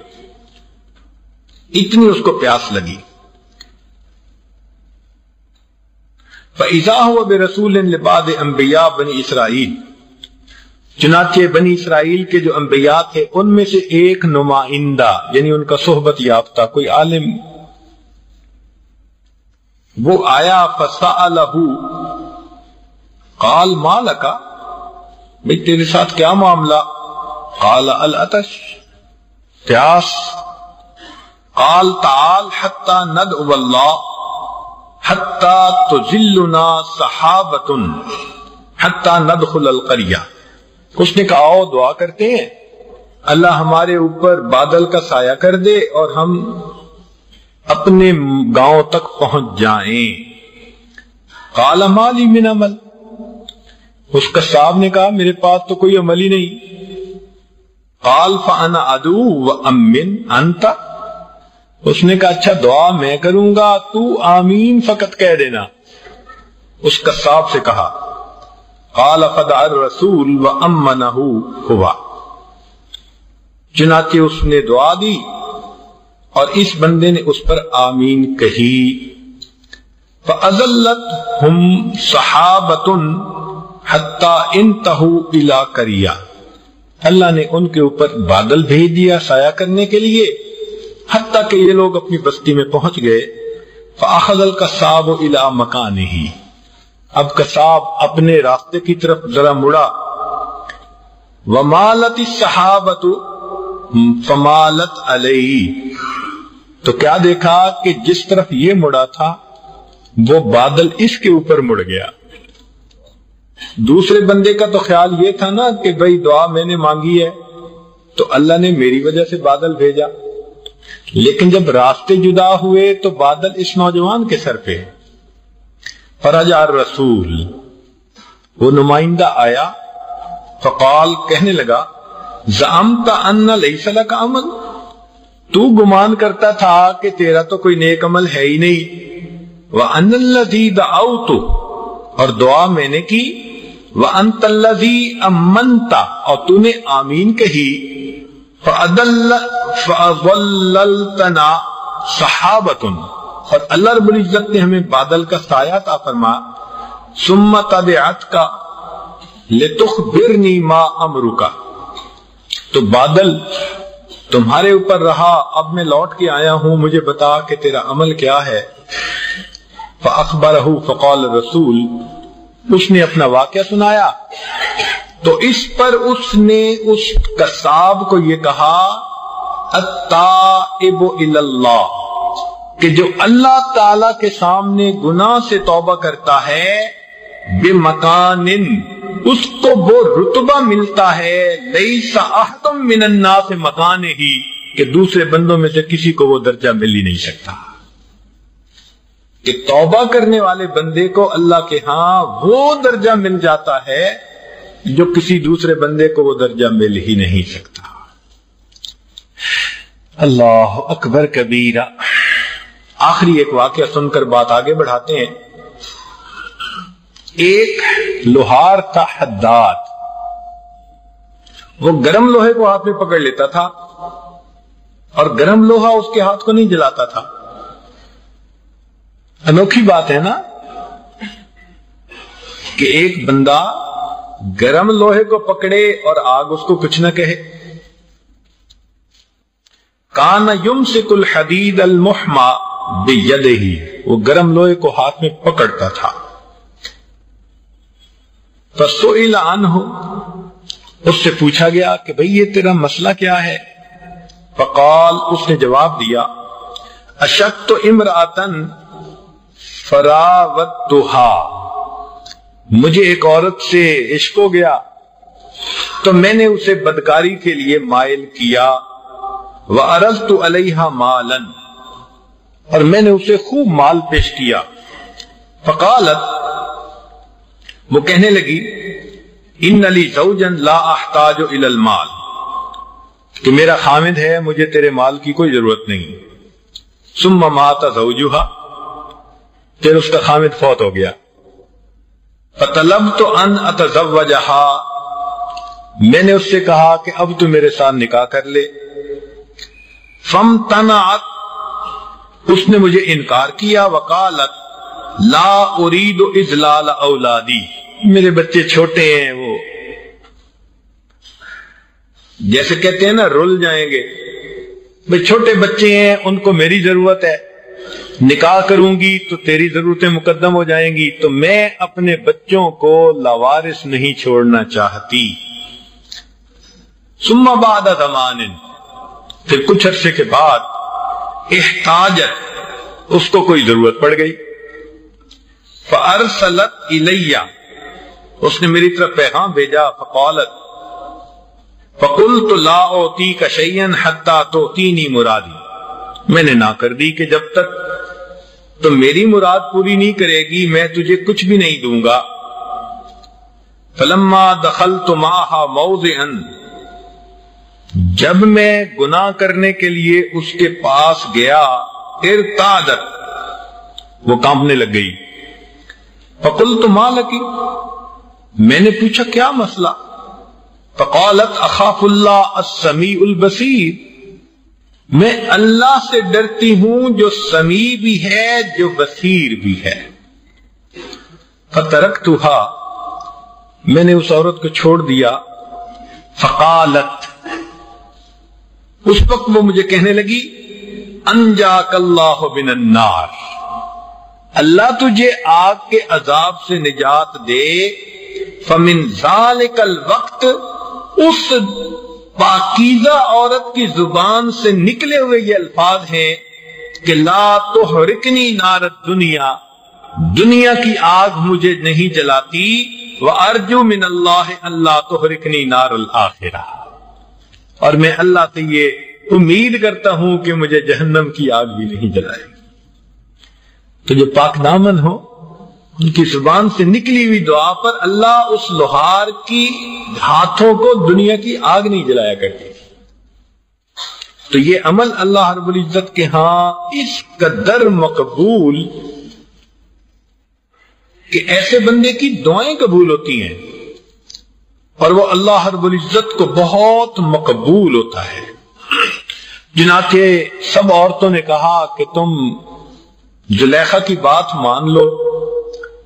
اتنی اس کو پیاس لگی۔ فَإِذَا هُوَ بِرَسُولٍ لِبَعْضِ أَنْبِيَاءِ بنی اسرائیل، چنانچہ بنی اسرائیل کے جو انبیاء تھے ان میں سے ایک نمائندہ، یعنی ان کا صحبت یافتہ کوئی عالم، وہ آیا، فَسَأَلَهُ، قال مَا لَكَ، بھئی تیرے ساتھ کیا معاملہ؟ قال العطش، پیاس۔ قال تعال حتی ندعو اللہ حتی تظلنا سحابۃ حتی ندخل القریہ، اس نے کہا آؤ دعا کرتے ہیں، اللہ ہمارے اوپر بادل کا سایہ کر دے اور ہم اپنے گاؤں تک پہنچ جائیں۔ قال ما لی من عمل، اس کا صاحب نے کہا میرے پاس تو کوئی عمل ہی نہیں۔ قال فانا ادعو وامن انت، اس نے کہا اچھا دعا میں کروں گا، تو آمین فقط کہہ دینا۔ اس کا صاحب سے کہا، قال فدع الرسول وامنہ ہوا، چنانچہ اس نے دعا دی اور اس بندے نے اس پر آمین کہی۔ فاذلتہم سحابۃ حتی انتہوا الی قریہ، اللہ نے ان کے اوپر بادل بھیج دیا سایہ کرنے کے لیے، حتیٰ کہ یہ لوگ اپنی بستی میں پہنچ گئے۔ فاخذ القصاب الی مکانہ، اب قصاب اپنے راستے کی طرف ذرا مڑا۔ ومالت السحابۃ فمالت علیہ، تو کیا دیکھا کہ جس طرف یہ مڑا تھا وہ بادل اس کے اوپر مڑ گیا۔ دوسرے بندے کا تو خیال یہ تھا نا کہ بھئی دعا میں نے مانگی ہے تو اللہ نے میری وجہ سے بادل بھیجا، لیکن جب راستے جدا ہوئے تو بادل اس نوجوان کے سر پہ۔ فرجع الرسول، وہ نمائندہ آیا، فقال، کہنے لگا، زعمت ان لیس لک عمل، تو گمان کرتا تھا کہ تیرا تو کوئی نیک عمل ہے ہی نہیں۔ وان الذی دعوت، اور دعا میں نے کی، وانت الذی امنت، اور تو نے آمین کہی، فَأَضَلَّلْتَنَا سَحَابَةٌ، اور اللہ رب العزت نے ہمیں بادل کا سایہ عطا فرما، ثُمَّ تَبِعَتْكَ لِتُخْبِرْنِي مَا أَمْرُكَ، تو بادل تمہارے اوپر رہا، اب میں لوٹ کے آیا ہوں، مجھے بتا کہ تیرا عمل کیا ہے۔ فَأَخْبَرَهُ، فَقَالَ الرَّسُولُ، اس نے اپنا واقعہ سنایا، تو اس پر اس نے اس قصاب کو یہ کہا، التائب الی اللہ، کہ جو اللہ تعالی کے سامنے گناہ سے توبہ کرتا ہے، بمکان، اس کو وہ رتبہ ملتا ہے، لیس احد من الناس مکانہ، کہ دوسرے بندوں میں سے کسی کو وہ درجہ مل ہی نہیں سکتا۔ کہ توبہ کرنے والے بندے کو اللہ کے ہاں وہ درجہ مل جاتا ہے جو کسی دوسرے بندے کو وہ درجہ مل ہی نہیں سکتا۔ اللہ اکبر کبیرہ۔ آخری ایک واقعہ سن کر بات آگے بڑھاتے ہیں۔ ایک لوہار تھا حداد، وہ گرم لوہے کو ہاتھ میں پکڑ لیتا تھا اور گرم لوہا اس کے ہاتھ کو نہیں جلاتا تھا۔ انوکھی بات ہے نا کہ ایک بندہ گرم لوہے کو پکڑے اور آگ اس کو کچھ نہ کہے۔ کان یمسک الحدید المحما بیدہ، وہ گرم لوہے کو ہاتھ میں پکڑتا تھا۔ فسئل عنہ، اس سے پوچھا گیا کہ بھئی یہ تیرا مسئلہ کیا ہے؟ فقال، اس نے جواب دیا، اشکت امرأتن فراودتها، مجھے ایک عورت سے عشق ہو گیا تو میں نے اسے بدکاری کے لیے مائل کیا، وعرضت علیہا مالا، اور میں نے اسے خوب مال پیش کیا۔ فقالت، وہ کہنے لگی، ان لی زوجا لا احتاج الی المال، کہ میرا خامد ہے، مجھے تیرے مال کی کوئی ضرورت نہیں۔ ثم مات زوجها، پھر اس کا خامد فوت ہو گیا۔ فطلبت ان اتزوجها، میں نے اس سے کہا کہ اب تو میرے ساتھ نکاح کر لے۔ فامتنعت، اس نے مجھے انکار کیا۔ وقالت، لا اريد اذلال اولادی، میرے بچے چھوٹے ہیں، وہ جیسے کہتے ہیں نا رل جائیں گے، بھئی چھوٹے بچے ہیں، ان کو میری ضرورت ہے، نکاح کروں گی تو تیری ضرورتیں مقدم ہو جائیں گی، تو میں اپنے بچوں کو لاوارث نہیں چھوڑنا چاہتی۔ ثم بعد زمان، پھر کچھ عرصے کے بعد احتاجت، اس کو کوئی ضرورت پڑ گئی۔ فارسلت الی، اس نے میری طرف پیغام بھیجا۔ فقالت، فقلت لا اعطیک شیئا حتی تعطینی مرادی، میں نے نہ کر دی کہ جب تک تو میری مراد پوری نہیں کرے گی میں تجھے کچھ بھی نہیں دوں گا۔ فلما دخلت معها موضعا، جب میں گناہ کرنے کے لیے اس کے پاس گیا، ارتعدت، وہ کانپنے لگ گئی۔ فقلت ما لکی، میں نے پوچھا کیا مسئلہ؟ فقالت، اخاف اللہ السمیع البصیر، میں اللہ سے ڈرتی ہوں جو سمیع بھی ہے جو بصیر بھی ہے۔ فترکتها، میں نے اس عورت کو چھوڑ دیا۔ فقالت، اس وقت وہ مجھے کہنے لگی، انجاک اللہ من النار، اللہ تجھے آگ کے عذاب سے نجات دے۔ فمن ذالک الوقت، اس پاکیزہ عورت کی زبان سے نکلے ہوئے یہ الفاظ ہیں کہ لا تحرکنی نار الدنیا، دنیا کی آگ مجھے نہیں جلاتی، وارجو من اللہ اللہ تحرکنی نار الآخرہ، اور میں اللہ سے یہ امید کرتا ہوں کہ مجھے جہنم کی آگ بھی نہیں جلائے۔ تو جو پاک دامن ہو، ان کی زبان سے نکلی ہوئی دعا پر اللہ اس لوہار کی ہاتھوں کو دنیا کی آگ نہیں جلایا کرتی۔ تو یہ عمل اللہ رب العزت کے ہاں اس قدر مقبول کہ ایسے بندے کی دعائیں قبول ہوتی ہیں، اور وہ اللہ رب العزت کو بہت مقبول ہوتا ہے۔ چنانچہ سب عورتوں نے کہا کہ تم زلیخا کی بات مان لو،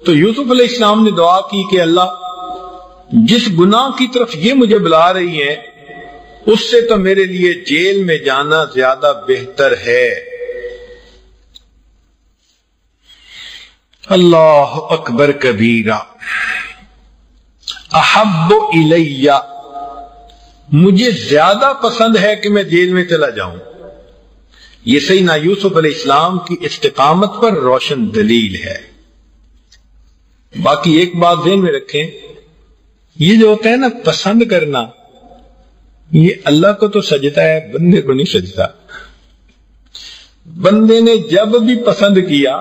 تو یوسف علیہ السلام نے دعا کی کہ اللہ جس گناہ کی طرف یہ مجھے بلا رہی ہے اس سے تو میرے لیے جیل میں جانا زیادہ بہتر ہے۔ اللہ اکبر کبیرہ۔ احب الی، مجھے زیادہ پسند ہے کہ میں جیل میں چلا جاؤں۔ یہ سیدنا یوسف علیہ السلام کی استقامت پر روشن دلیل ہے۔ باقی ایک بات ذہن میں رکھیں، یہ جو ہوتا ہے نا پسند کرنا، یہ اللہ کو تو سجتا ہے، بندے کو نہیں سجتا۔ بندے نے جب بھی پسند کیا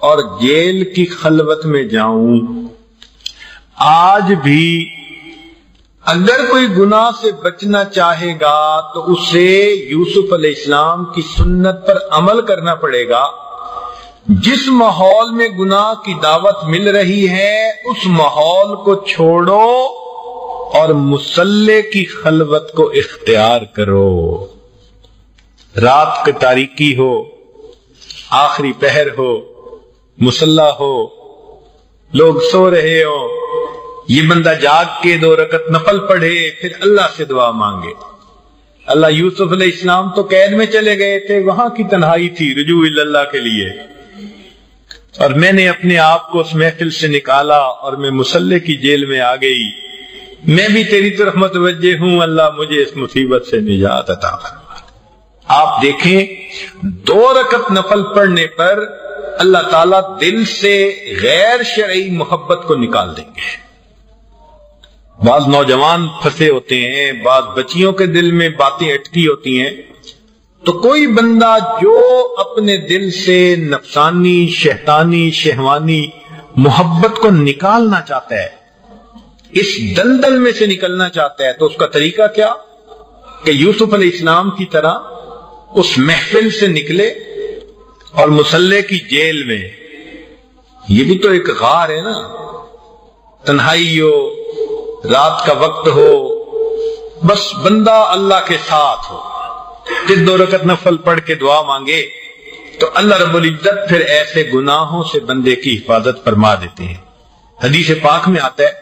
اور جیل کی خلوت میں جاؤں، آج بھی اگر کوئی گناہ سے بچنا چاہے گا تو اسے یوسف علیہ السلام کی سنت پر عمل کرنا پڑے گا۔ جس ماحول میں گناہ کی دعوت مل رہی ہے اس ماحول کو چھوڑو اور مصلی کی خلوت کو اختیار کرو۔ رات کی تاریکی ہو، آخری پہر ہو، مصلی ہو، لوگ سو رہے ہو، یہ بندہ جاگ کے 2 رکعت نفل پڑھے، پھر اللہ سے دعا مانگے۔ اللہ یوسف علیہ السلام تو قید میں چلے گئے تھے، وہاں کی تنہائی تھی رجوع اللہ کے لیے، اور میں نے اپنے آپ کو اس محفل سے نکالا اور میں مصلی کی جیل میں آ گئی، میں بھی تیری طرف متوجہ ہوں، اللہ مجھے اس مصیبت سے نجات عطا فرما۔ آپ دیکھیں 2 رکعت نفل پڑھنے پر اللہ تعالیٰ دل سے غیر شرعی محبت کو نکال دیں گے۔ بعض نوجوان پھنسے ہوتے ہیں، بعض بچیوں کے دل میں باتیں اٹکی ہوتی ہیں، تو کوئی بندہ جو اپنے دل سے نفسانی، شیطانی، شہوانی محبت کو نکالنا چاہتا ہے، اس دلدل میں سے نکلنا چاہتا ہے، تو اس کا طریقہ کیا کہ یوسف علیہ السلام کی طرح اس محفل سے نکلے اور مصلی کی جیل میں، یہ بھی تو ایک غار ہے نا، تنہائی ہو، رات کا وقت ہو، بس بندہ اللہ کے ساتھ ہو، پھر 2 رکعت نفل پڑھ کے دعا مانگے تو اللہ رب العزت پھر ایسے گناہوں سے بندے کی حفاظت فرما دیتے ہیں۔ حدیث پاک میں آتا ہے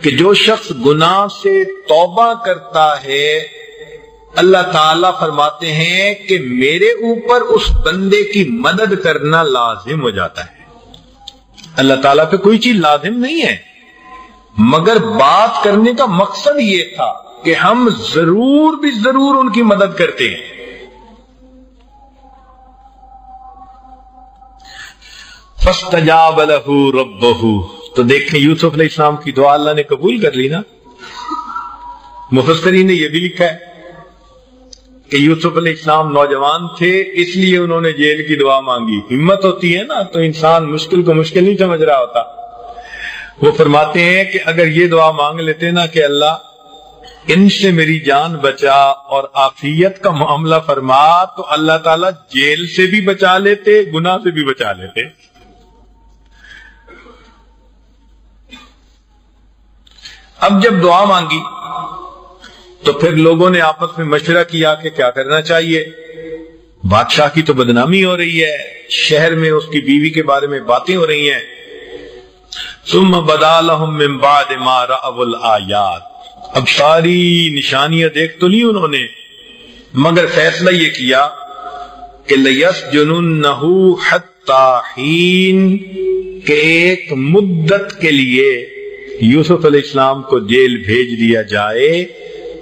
کہ جو شخص گناہ سے توبہ کرتا ہے، اللہ تعالیٰ فرماتے ہیں کہ میرے اوپر اس بندے کی مدد کرنا لازم ہو جاتا ہے۔ اللہ تعالیٰ پہ کوئی چیز لازم نہیں ہے، مگر بات کرنے کا مقصد یہ تھا کہ ہم ضرور بھی ضرور ان کی مدد کرتے ہیں۔ فَاسْتَجَابَ لَهُ رَبُّهُ، تو دیکھیں یوسف علیہ السلام کی دعا اللہ نے قبول کر لی نا۔ مفسرین نے یہ بھی لکھا ہے کہ یوسف علیہ السلام نوجوان تھے، اس لیے انہوں نے جیل کی دعا مانگی۔ ہمت ہوتی ہے نا تو انسان مشکل کو مشکل نہیں سمجھ رہا ہوتا۔ وہ فرماتے ہیں کہ اگر یہ دعا مانگ لیتے نا کہ اللہ ان سے میری جان بچا اور عافیت کا معاملہ فرما، تو اللہ تعالیٰ جیل سے بھی بچا لیتے، گناہ سے بھی بچا لیتے۔ اب جب دعا مانگی تو پھر لوگوں نے آپس میں مشورہ کیا کہ کیا کرنا چاہیے۔ بادشاہ کی تو بدنامی ہو رہی ہے، شہر میں اس کی بیوی کے بارے میں باتیں ہو رہی ہیں۔ ثم بدا لهم من بعد ما رأوا الآیات، اب ساری نشانیاں دیکھ تو لی انہوں نے، مگر فیصلہ یہ کیا کہ لَيَسْجُنُنَّهُ حَتَّى حِينٍ، کہ ایک مدت کے لیے یوسف علیہ السلام کو جیل بھیج دیا جائے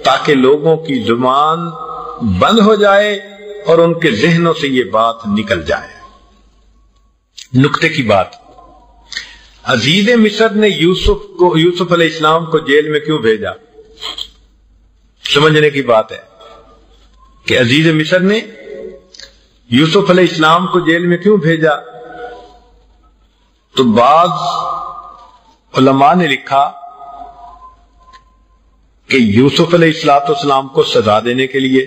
تاکہ لوگوں کی زبان بند ہو جائے اور ان کے ذہنوں سے یہ بات نکل جائے۔ نکتے کی بات، عزیز مصر نے یوسف علیہ السلام کو جیل میں کیوں بھیجا؟ سمجھنے کی بات ہے کہ عزیز مصر نے یوسف علیہ السلام کو جیل میں کیوں بھیجا؟ تو بعض علماء نے لکھا کہ یوسف علیہ السلام کو سزا دینے کے لیے،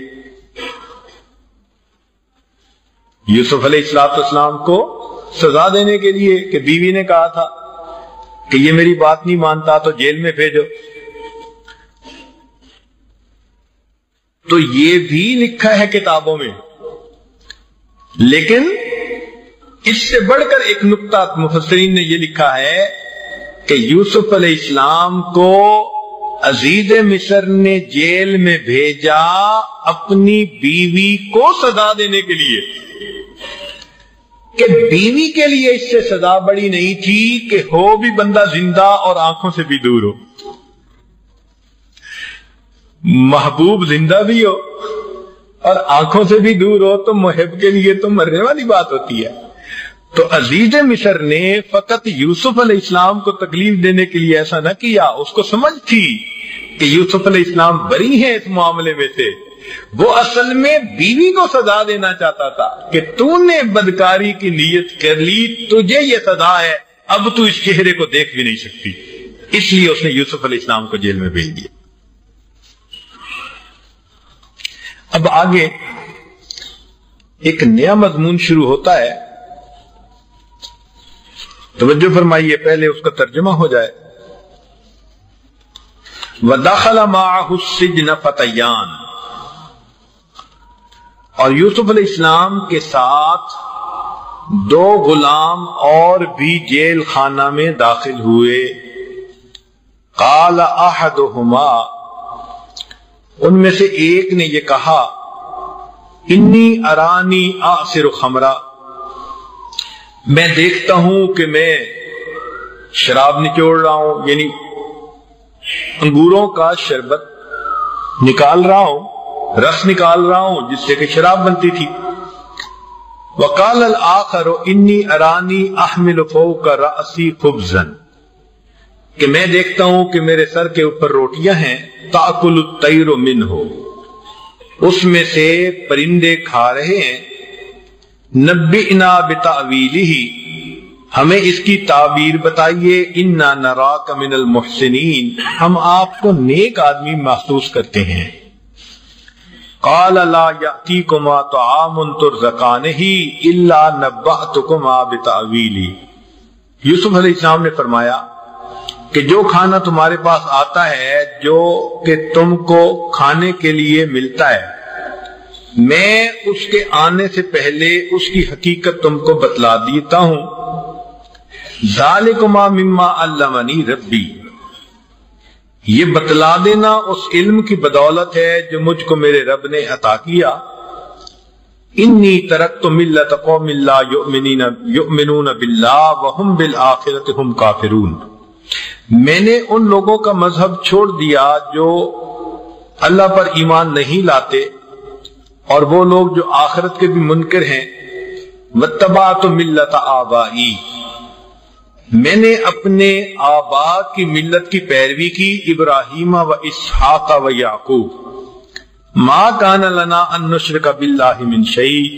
یوسف علیہ السلام کو سزا دینے کے لیے کہ بیوی نے کہا تھا کہ یہ میری بات نہیں مانتا تو جیل میں بھیجو۔ تو یہ بھی لکھا ہے کتابوں میں، لیکن اس سے بڑھ کر ایک نقطہ مفسرین نے یہ لکھا ہے کہ یوسف علیہ السلام کو عزیز مصر نے جیل میں بھیجا اپنی بیوی کو سزا دینے کے لیے، کہ بیوی کے لیے اس سے سزا بڑی نہیں تھی کہ ہو بھی بندہ زندہ اور آنکھوں سے بھی دور ہو۔ محبوب زندہ بھی ہو اور آنکھوں سے بھی دور ہو تو محب کے لیے تو مرنے والی بات ہوتی ہے۔ تو عزیز مصر نے فقط یوسف علیہ السلام کو تکلیف دینے کے لیے ایسا نہ کیا، اس کو سمجھ تھی کہ یوسف علیہ السلام بری ہیں اس معاملے میں سے، وہ اصل میں بیوی کو سزا دینا چاہتا تھا کہ تو نے بدکاری کی نیت کر لی، تجھے یہ سزا ہے، اب تو اس چہرے کو دیکھ بھی نہیں سکتی، اس لیے اس نے یوسف علیہ السلام کو جیل میں بھیج دیا۔ اب آگے ایک نیا مضمون شروع ہوتا ہے، توجہ فرمائیے، پہلے اس کا ترجمہ ہو جائے۔ وَدَخَلَ مَعَهُ السِّجْنَ فَتَيَّانِ، اور یوسف علیہ السلام کے ساتھ دو غلام اور بھی جیل خانہ میں داخل ہوئے۔ قال احدهما، ان میں سے ایک نے یہ کہا، انی ارانی اعصر خمرا، میں دیکھتا ہوں کہ میں شراب نچوڑ رہا ہوں، یعنی انگوروں کا شربت نکال رہا ہوں، رس نکال رہا ہوں جس سے کہ شراب بنتی تھی۔ وقال الآخر انی ارانی احمل فوق رأسی خبزا، کہ میں دیکھتا ہوں کہ میرے سر کے اوپر روٹیاں ہیں، تأکل الطیر منہ، اس میں سے پرندے کھا رہے ہیں۔ نبئنا بتأویلہ، ہمیں اس کی تعبیر بتائیے، انا نراک من المحسنین، ہم آپ کو نیک آدمی محسوس کرتے ہیں۔ قال لا یأتیکما طعام ترزقانہ الا نبأتکما بتأویلہ، یوسف علیہ السلام نے فرمایا کہ جو کھانا تمہارے پاس آتا ہے، جو کہ تم کو کھانے کے لیے ملتا ہے، میں اس کے آنے سے پہلے اس کی حقیقت تم کو بتلا دیتا ہوں۔ ذالکما مما علمنی ربی، یہ بتلا دینا اس علم کی بدولت ہے جو مجھ کو میرے رب نے عطا کیا۔ انی ترکت ملت قوم لا یؤمنون باللہ وہم بالآخرۃ ہم کافرون، میں نے ان لوگوں کا مذہب چھوڑ دیا جو اللہ پر ایمان نہیں لاتے اور وہ لوگ جو آخرت کے بھی منکر ہیں۔ واتبعت ملت آبائی، میں نے اپنے آبا کی ملت کی پیروی کی، ابراہیم و اسحاق و یعقوب۔ ما کان لنا ان نشرک باللہ من شیء،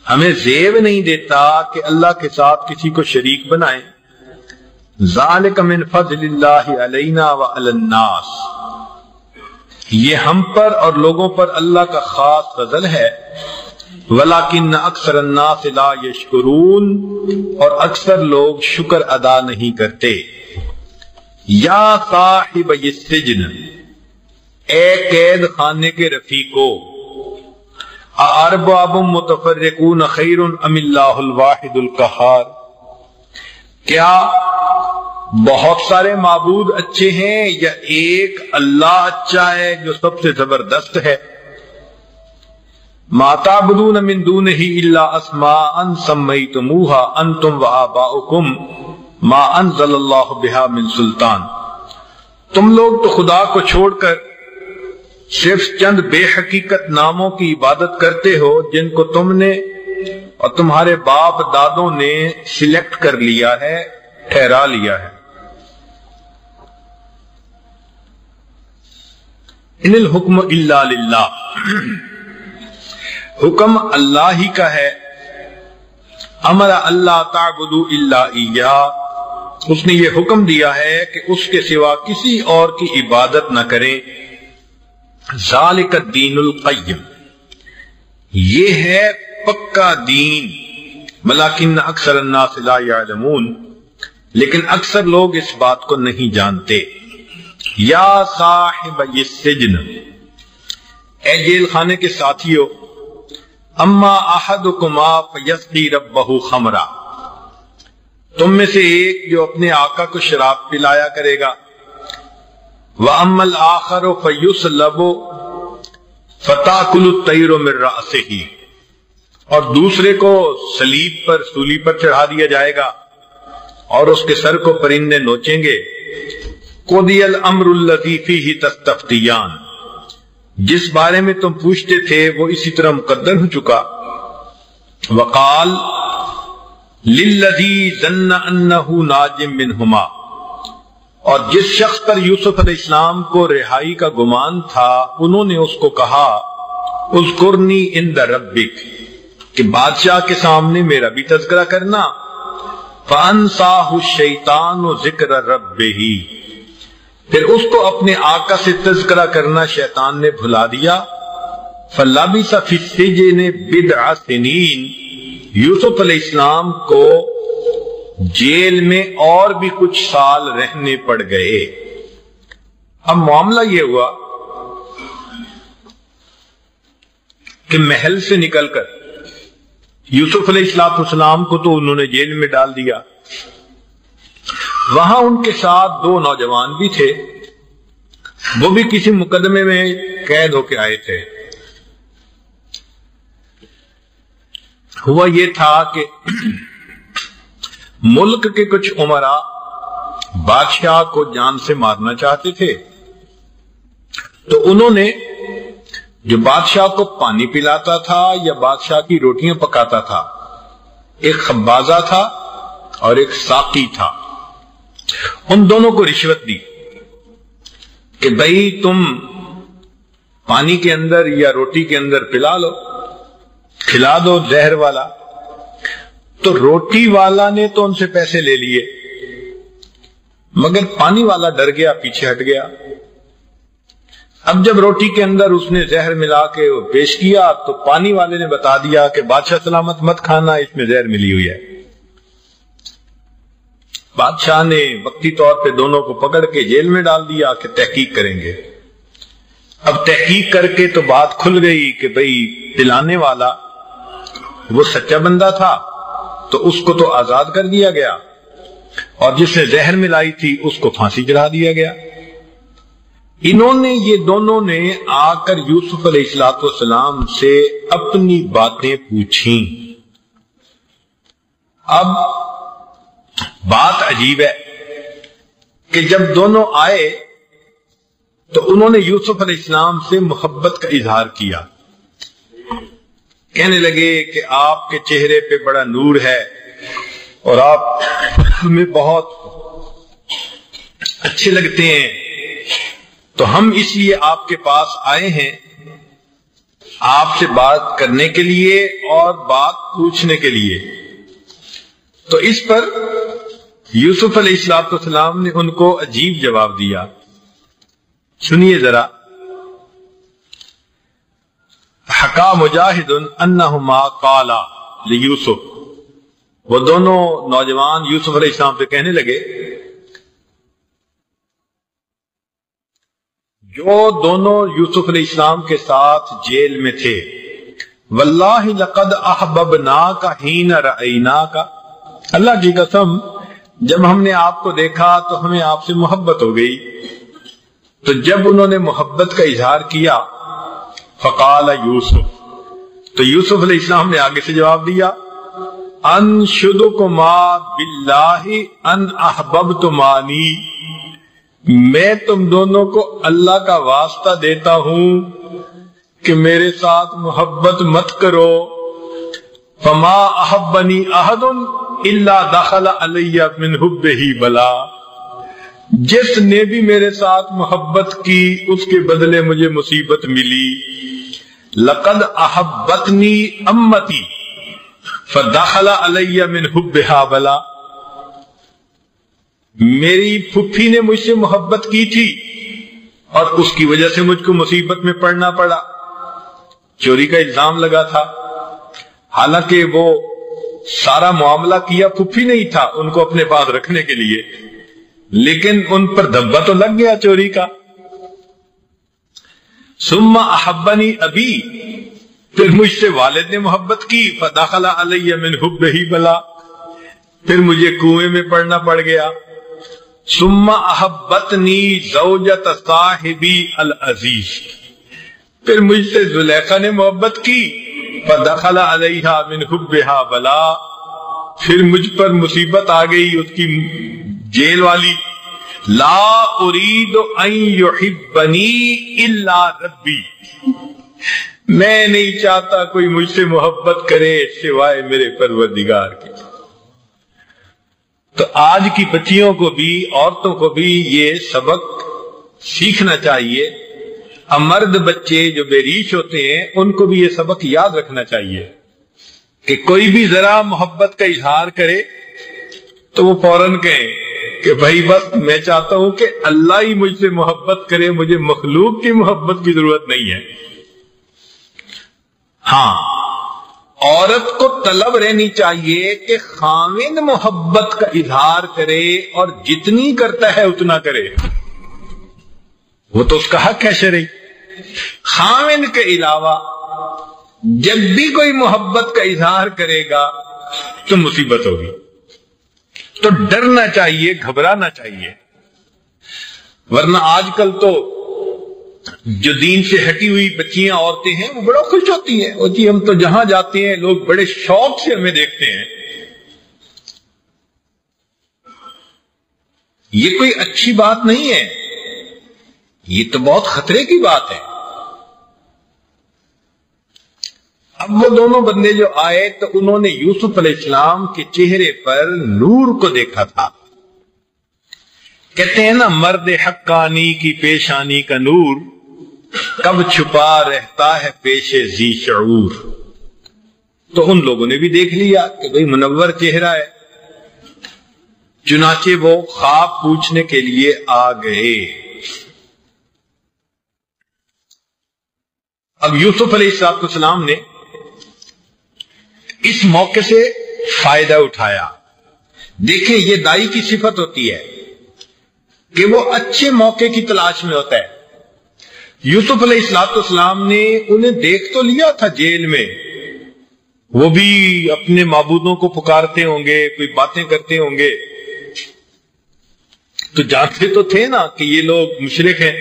ہمیں زیب نہیں دیتا کہ اللہ کے ساتھ کسی کو شریک بنائیں۔ ذالک من فضل اللہ علینا وعلی الناس، یہ ہم پر اور لوگوں پر اللہ کا خاص فضل ہے۔ ولیکن اکثر الناس لا یشکرون، اور اکثر لوگ شکر ادا نہیں کرتے۔ یا صاحب السجن، اے قید خانے کے رفیقو، اارباب متفرقون خیر ام اللہ الواحد القہار، کیا بہت سارے معبود اچھے ہیں یا ایک اللہ اچھا ہے جو سب سے زبردست ہے؟ ما تعبدون من دونہ الا اسماء سمیتموها انتم وآباؤکم ما انزل اللہ بہا من سلطان، تم لوگ تو خدا کو چھوڑ کر صرف چند بے حقیقت ناموں کی عبادت کرتے ہو جن کو تم نے اور تمہارے باپ دادوں نے سلیکٹ کر لیا ہے، ٹھہرا لیا ہے۔ ان الحکم الا للہ، حکم اللہ ہی کا ہے۔ امر اللہ تعبدوا الا ایاہ، اس نے یہ حکم دیا ہے کہ اس کے سوا کسی اور کی عبادت نہ کریں۔ ذالک الدین القیم، یہ ہے پکا دین۔ ولیکن اکثر الناس لا یعلمون، لیکن اکثر لوگ اس بات کو نہیں جانتے۔ یا صاحب السجن، اے جیل خانے کے ساتھیو، اما احدکما فیسقی ربہ خمرا، تم میں سے ایک جو اپنے آقا کو شراب پلایا کرے گا، وَأَمَّا الْآخَرُ فَيُسْلَبُ فَتَأْكُلُ الطَّيْرُ مِنْ رَأْسِهِ، اور دوسرے کو صلیب پر، سولی پر چڑھا دیا جائے گا اور اس کے سر کو پرندے نوچیں گے۔ قُضِيَ الْأَمْرُ الَّذِي فِيهِ تَسْتَفْتِيَانِ، جس بارے میں تم پوچھتے تھے وہ اسی طرح مقدر ہو چکا۔ وقال للذی ظن انہ ناج منہما، اور جس شخص پر یوسف علیہ السلام کو رہائی کا گمان تھا انہوں نے اس کو کہا اذکرنی عند ربک، کہ بادشاہ کے سامنے میرا بھی تذکرہ کرنا. فانساہ الشیطان ذکر ربہ، پھر اس کو اپنے آقا سے تذکرہ کرنا شیطان نے بھلا دیا. فلبث فی السجن بضع سنین، یوسف علیہ السلام کو جیل میں اور بھی کچھ سال رہنے پڑ گئے. اب معاملہ یہ ہوا کہ محل سے نکل کر یوسف علیہ السلام کو تو انہوں نے جیل میں ڈال دیا. وہاں ان کے ساتھ 2 نوجوان بھی تھے، وہ بھی کسی مقدمے میں قید ہو کے آئے تھے. ہوا یہ تھا کہ ملک کے کچھ امراء بادشاہ کو جان سے مارنا چاہتے تھے، تو انہوں نے جو بادشاہ کو پانی پلاتا تھا یا بادشاہ کی روٹیاں پکاتا تھا، ایک خبازہ تھا اور ایک ساقی تھا، ان دونوں کو رشوت دی کہ بھئی تم پانی کے اندر یا روٹی کے اندر پلا لو، کھلا دو زہر والا. تو روٹی والا نے تو ان سے پیسے لے لیے، مگر پانی والا ڈر گیا، پیچھے ہٹ گیا. اب جب روٹی کے اندر اس نے زہر ملا کے پیش کیا تو پانی والے نے بتا دیا کہ بادشاہ سلامت مت کھانا، اس میں زہر ملی ہوئی ہے. بادشاہ نے وقتی طور پہ دونوں کو پکڑ کے جیل میں ڈال دیا کہ تحقیق کریں گے. اب تحقیق کر کے تو بات کھل گئی کہ بھئی پلانے والا وہ سچا بندہ تھا تو اس کو تو آزاد کر دیا گیا، اور جس نے زہر ملائی تھی اس کو پھانسی چڑھا دیا گیا. انہوں نے یہ دونوں نے آ کر یوسف علیہ السلام سے اپنی باتیں پوچھیں. اب بات عجیب ہے کہ جب دونوں آئے تو انہوں نے یوسف علیہ السلام سے محبت کا اظہار کیا. کہنے لگے کہ آپ کے چہرے پہ بڑا نور ہے اور آپ میں بہت اچھے لگتے ہیں، تو ہم اس لیے آپ کے پاس آئے ہیں آپ سے بات کرنے کے لیے اور بات پوچھنے کے لیے. تو اس پر یوسف علیہ السلام نے ان کو عجیب جواب دیا. سنیے ذرا. حکا مجاہد انہما قالا لیوسف، وہ دونوں نوجوان یوسف علیہ السلام سے کہنے لگے، جو دونوں یوسف علیہ السلام کے ساتھ جیل میں تھے، واللہ لقد احببناک حین رأیناک، اللہ کی قسم جب ہم نے آپ کو دیکھا تو ہمیں آپ سے محبت ہو گئی. تو جب انہوں نے محبت کا اظہار کیا، فقال یوسف، تو یوسف علیہ السلام نے آگے سے جواب دیا، انشدکما باللہ ان احببتمانی، میں تم دونوں کو اللہ کا واسطہ دیتا ہوں کہ میرے ساتھ محبت مت کرو. فما احبنی احد الا دخل علی من حبہ بلا، جس نے بھی میرے ساتھ محبت کی اس کے بدلے مجھے مصیبت ملی. لقد احبتنی امتی فدخل علی من حبہا بلا، میری پھپھی نے مجھ سے محبت کی تھی اور اس کی وجہ سے مجھ کو مصیبت میں پڑنا پڑا. چوری کا الزام لگا تھا، حالانکہ وہ سارا معاملہ کیا پھپھی نہیں تھا ان کو اپنے پاس رکھنے کے لیے، لیکن ان پر دھبا تو لگ گیا چوری کا. ثم احبنی ابی، پھر مجھ سے والد نے محبت کی، فدخل علی من حبہ بلا، پھر مجھے کنویں میں پڑنا پڑ گیا. ثم احبتنی زوجۃ صاحبی العزیز، پھر مجھ سے زلیخا نے محبت کی، فدخل علیہا من حبہا بلا، پھر مجھ پر مصیبت آ گئی اس کی جیل والی. لا اريد ان يحبني الا ربی، میں نہیں چاہتا کوئی مجھ سے محبت کرے سوائے میرے پروردگار کے. تو آج کی بچیوں کو بھی، عورتوں کو بھی یہ سبق سیکھنا چاہیے. مرد بچے جو بے ریش ہوتے ہیں ان کو بھی یہ سبق یاد رکھنا چاہیے کہ کوئی بھی ذرا محبت کا اظہار کرے تو وہ فوراً کہیں کہ بھائی بس میں چاہتا ہوں کہ اللہ ہی مجھ سے محبت کرے، مجھے مخلوق کی محبت کی ضرورت نہیں ہے. ہاں، عورت کو طلب رہنی چاہیے کہ خاوند محبت کا اظہار کرے اور جتنی کرتا ہے اتنا کرے، وہ تو اس کا حق ہے شرعی. خاوند کے علاوہ جب بھی کوئی محبت کا اظہار کرے گا تو مصیبت ہوگی. تو ڈرنا چاہیے، گھبرانا چاہیے. ورنہ آج کل تو جو دین سے ہٹی ہوئی بچیاں عورتیں ہیں وہ بڑا خوش ہوتی ہیں، وہ جی ہم تو جہاں جاتے ہیں لوگ بڑے شوق سے ہمیں دیکھتے ہیں. یہ کوئی اچھی بات نہیں ہے، یہ تو بہت خطرے کی بات ہے. اب وہ دونوں بندے جو آئے تو انہوں نے یوسف علیہ السلام کے چہرے پر نور کو دیکھا تھا. کہتے ہیں نا، مرد حقانی کی پیشانی کا نور کب چھپا رہتا ہے پیش ذی شعور. تو ان لوگوں نے بھی دیکھ لیا کہ بھئی منور چہرہ ہے، چنانچہ وہ خواب پوچھنے کے لیے آ گئے. اب یوسف علیہ السلام نے اس موقع سے فائدہ اٹھایا. دیکھیں، یہ دائی کی صفت ہوتی ہے کہ وہ اچھے موقع کی تلاش میں ہوتا ہے. یوسف علیہ السلام نے انہیں دیکھ تو لیا تھا جیل میں، وہ بھی اپنے معبودوں کو پکارتے ہوں گے، کوئی باتیں کرتے ہوں گے، تو جانتے تو تھے نا کہ یہ لوگ مشرک ہیں.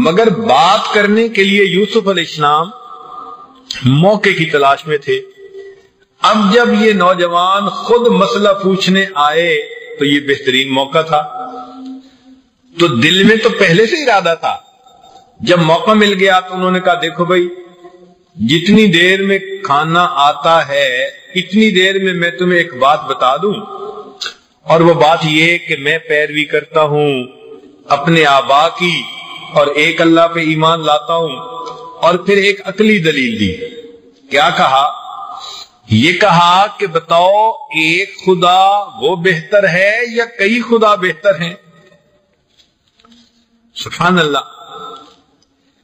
مگر بات کرنے کے لیے یوسف علیہ السلام موقع کی تلاش میں تھے. اب جب یہ نوجوان خود مسئلہ پوچھنے آئے تو یہ بہترین موقع تھا. تو دل میں تو پہلے سے ارادہ تھا، جب موقع مل گیا تو انہوں نے کہا دیکھو بھائی، جتنی دیر میں کھانا آتا ہے اتنی دیر میں میں تمہیں ایک بات بتا دوں، اور وہ بات یہ کہ میں پیروی کرتا ہوں اپنے آبا کی اور ایک اللہ پہ ایمان لاتا ہوں. اور پھر ایک عقلی دلیل دی. کیا کہا؟ یہ کہا کہ بتاؤ ایک خدا وہ بہتر ہے یا کئی خدا بہتر ہیں؟ سبحان اللہ.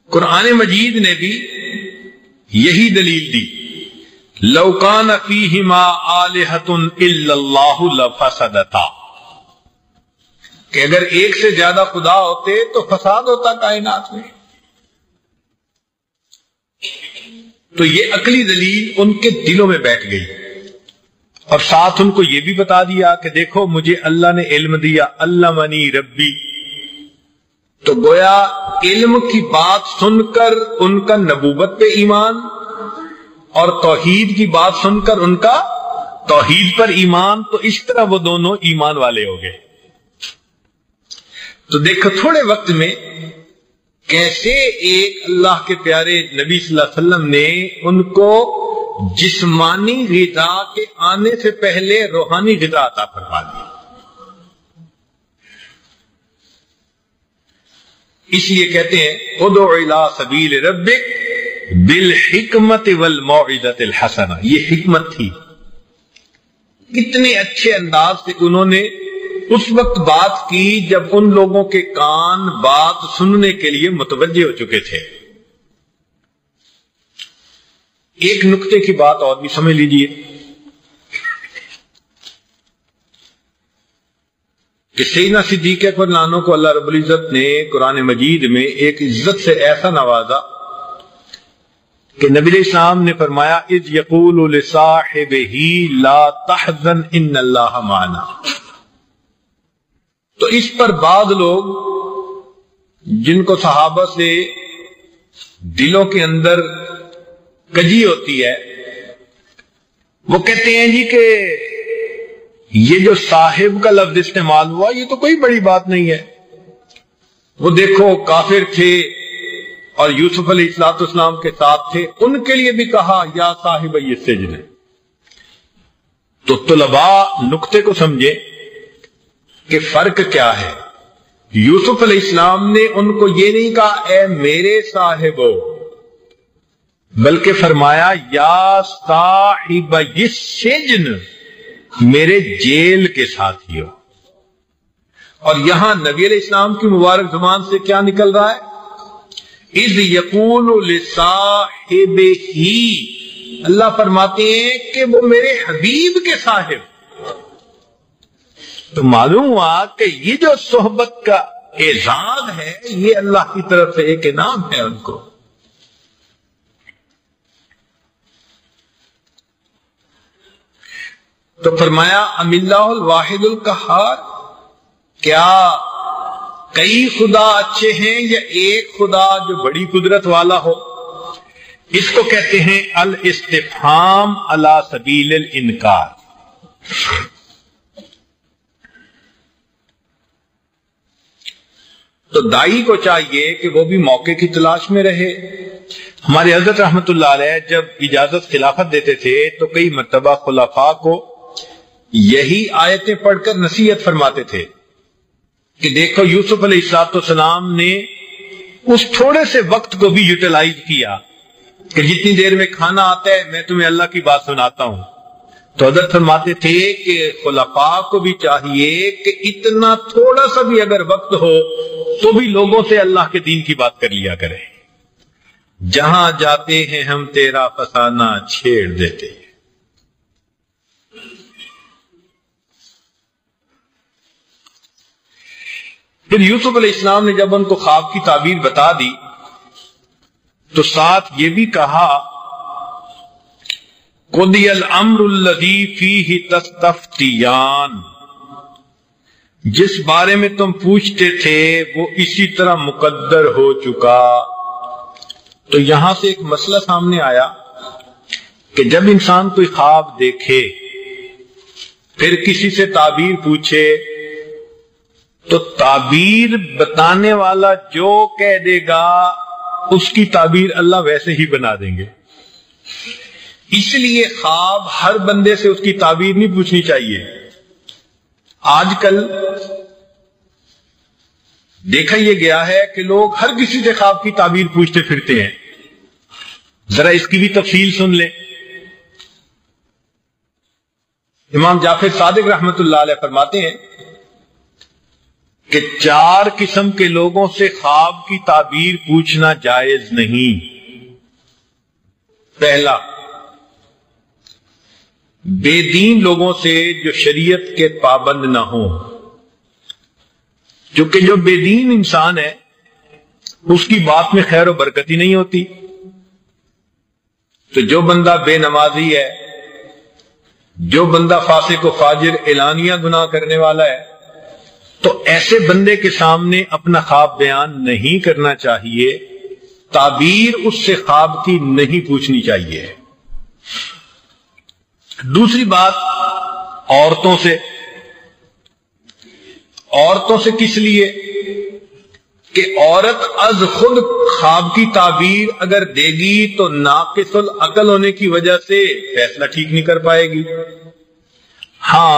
قرآن مجید نے بھی یہی دلیل دی. لو کان فیہما آلہۃ الا اللہ لفسدتا، کہ اگر ایک سے زیادہ خدا ہوتے تو فساد ہوتا کائنات میں. تو یہ عقلی دلیل ان کے دلوں میں بیٹھ گئی، اور ساتھ ان کو یہ بھی بتا دیا کہ دیکھو مجھے اللہ نے علم دیا، علمنی ربی. تو گویا علم کی بات سن کر ان کا نبوت پہ ایمان، اور توحید کی بات سن کر ان کا توحید پر ایمان. تو اس طرح وہ دونوں ایمان والے ہو گئے. تو دیکھو تھوڑے وقت میں کیسے ایک اللہ کے پیارے نبی صلی اللہ علیہ وسلم نے ان کو جسمانی غذا کے آنے سے پہلے روحانی غذا عطا فرما دی. اس لیے کہتے ہیں ادعو الی سبیل ربک بالحکمت والموعظۃ الحسنہ. یہ حکمت تھی. کتنے اچھے انداز سے انہوں نے اس وقت بات کی جب ان لوگوں کے کان بات سننے کے لیے متوجہ ہو چکے تھے. ایک نقطے کی بات اور بھی سمجھ لیجئے کہ سیدنا صدیق اکبر عنہ کو اللہ رب العزت نے قرآن مجید میں ایک عزت سے ایسا نوازا کہ نبی علیہ السلام نے فرمایا اذ یقول لصاحبہ لا تحزن ان اللہ معنا. تو اس پر بعض لوگ جن کو صحابہ سے دلوں کے اندر کجی ہوتی ہے، وہ کہتے ہیں جی کہ یہ جو صاحب کا لفظ استعمال ہوا یہ تو کوئی بڑی بات نہیں ہے. وہ دیکھو کافر تھے اور یوسف علیہ السلام کے ساتھ تھے، ان کے لیے بھی کہا یا صاحب السجن. تو طلباء نقطے کو سمجھے کہ فرق کیا ہے. یوسف علیہ السلام نے ان کو یہ نہیں کہا اے میرے صاحبو، بلکہ فرمایا یا صاحب السجن، میرے جیل کے ساتھیو. اور یہاں نبی علیہ السلام کی مبارک زبان سے کیا نکل رہا ہے؟ اذ یقول لصاحبہ، اللہ فرماتے ہیں کہ وہ میرے حبیب کے صاحب. تو معلوم ہوا کہ یہ جو صحبت کا اعزاز ہے یہ اللہ کی طرف سے ایک انعام ہے ان کو. تو فرمایا ام اللہ الواحد القہار، کیا کئی خدا اچھے ہیں یا ایک خدا جو بڑی قدرت والا ہو؟ اس کو کہتے ہیں الاستفہام علی سبیل الانکار. تو دائی کو چاہیے کہ وہ بھی موقع کی تلاش میں رہے. ہمارے حضرت رحمت اللہ علیہ جب اجازت خلافت دیتے تھے تو کئی مرتبہ خلفاء کو یہی آیتیں پڑھ کر نصیحت فرماتے تھے کہ دیکھو یوسف علیہ السلام نے اس تھوڑے سے وقت کو بھی یوٹیلائز کیا کہ جتنی دیر میں کھانا آتا ہے میں تمہیں اللہ کی بات سناتا ہوں. تو حضرت فرماتے تھے کہ خلفاء کو بھی چاہیے کہ اتنا تھوڑا سا بھی اگر وقت ہو تو بھی لوگوں سے اللہ کے دین کی بات کر لیا کرے. جہاں جاتے ہیں ہم تیرا فسانہ چھیڑ دیتے ہیں. پھر یوسف علیہ السلام نے جب ان کو خواب کی تعبیر بتا دی تو ساتھ یہ بھی کہا قضی الامر الذی فیہ تستفتیان، جس بارے میں تم پوچھتے تھے وہ اسی طرح مقدر ہو چکا. تو یہاں سے ایک مسئلہ سامنے آیا کہ جب انسان کوئی خواب دیکھے پھر کسی سے تعبیر پوچھے تو تعبیر بتانے والا جو کہہ دے گا اس کی تعبیر اللہ ویسے ہی بنا دیں گے. اس لیے خواب ہر بندے سے اس کی تعبیر نہیں پوچھنی چاہیے. آج کل دیکھا یہ گیا ہے کہ لوگ ہر کسی سے خواب کی تعبیر پوچھتے پھرتے ہیں. ذرا اس کی بھی تفصیل سن لیں. امام جعفر صادق رحمت اللہ علیہ فرماتے ہیں کہ 4 قسم کے لوگوں سے خواب کی تعبیر پوچھنا جائز نہیں. پہلا، بے دین لوگوں سے جو شریعت کے پابند نہ ہوں، کیونکہ جو بے دین انسان ہے اس کی بات میں خیر و برکت ہی نہیں ہوتی. تو جو بندہ بے نمازی ہے، جو بندہ فاسق و فاجر اعلانیہ گناہ کرنے والا ہے، تو ایسے بندے کے سامنے اپنا خواب بیان نہیں کرنا چاہیے. تعبیر اس سے خواب کی نہیں پوچھنی چاہیے. دوسری بات، عورتوں سے کس لیے کہ عورت از خود خواب کی تعبیر اگر دے گی تو ناقص العقل ہونے کی وجہ سے فیصلہ ٹھیک نہیں کر پائے گی. ہاں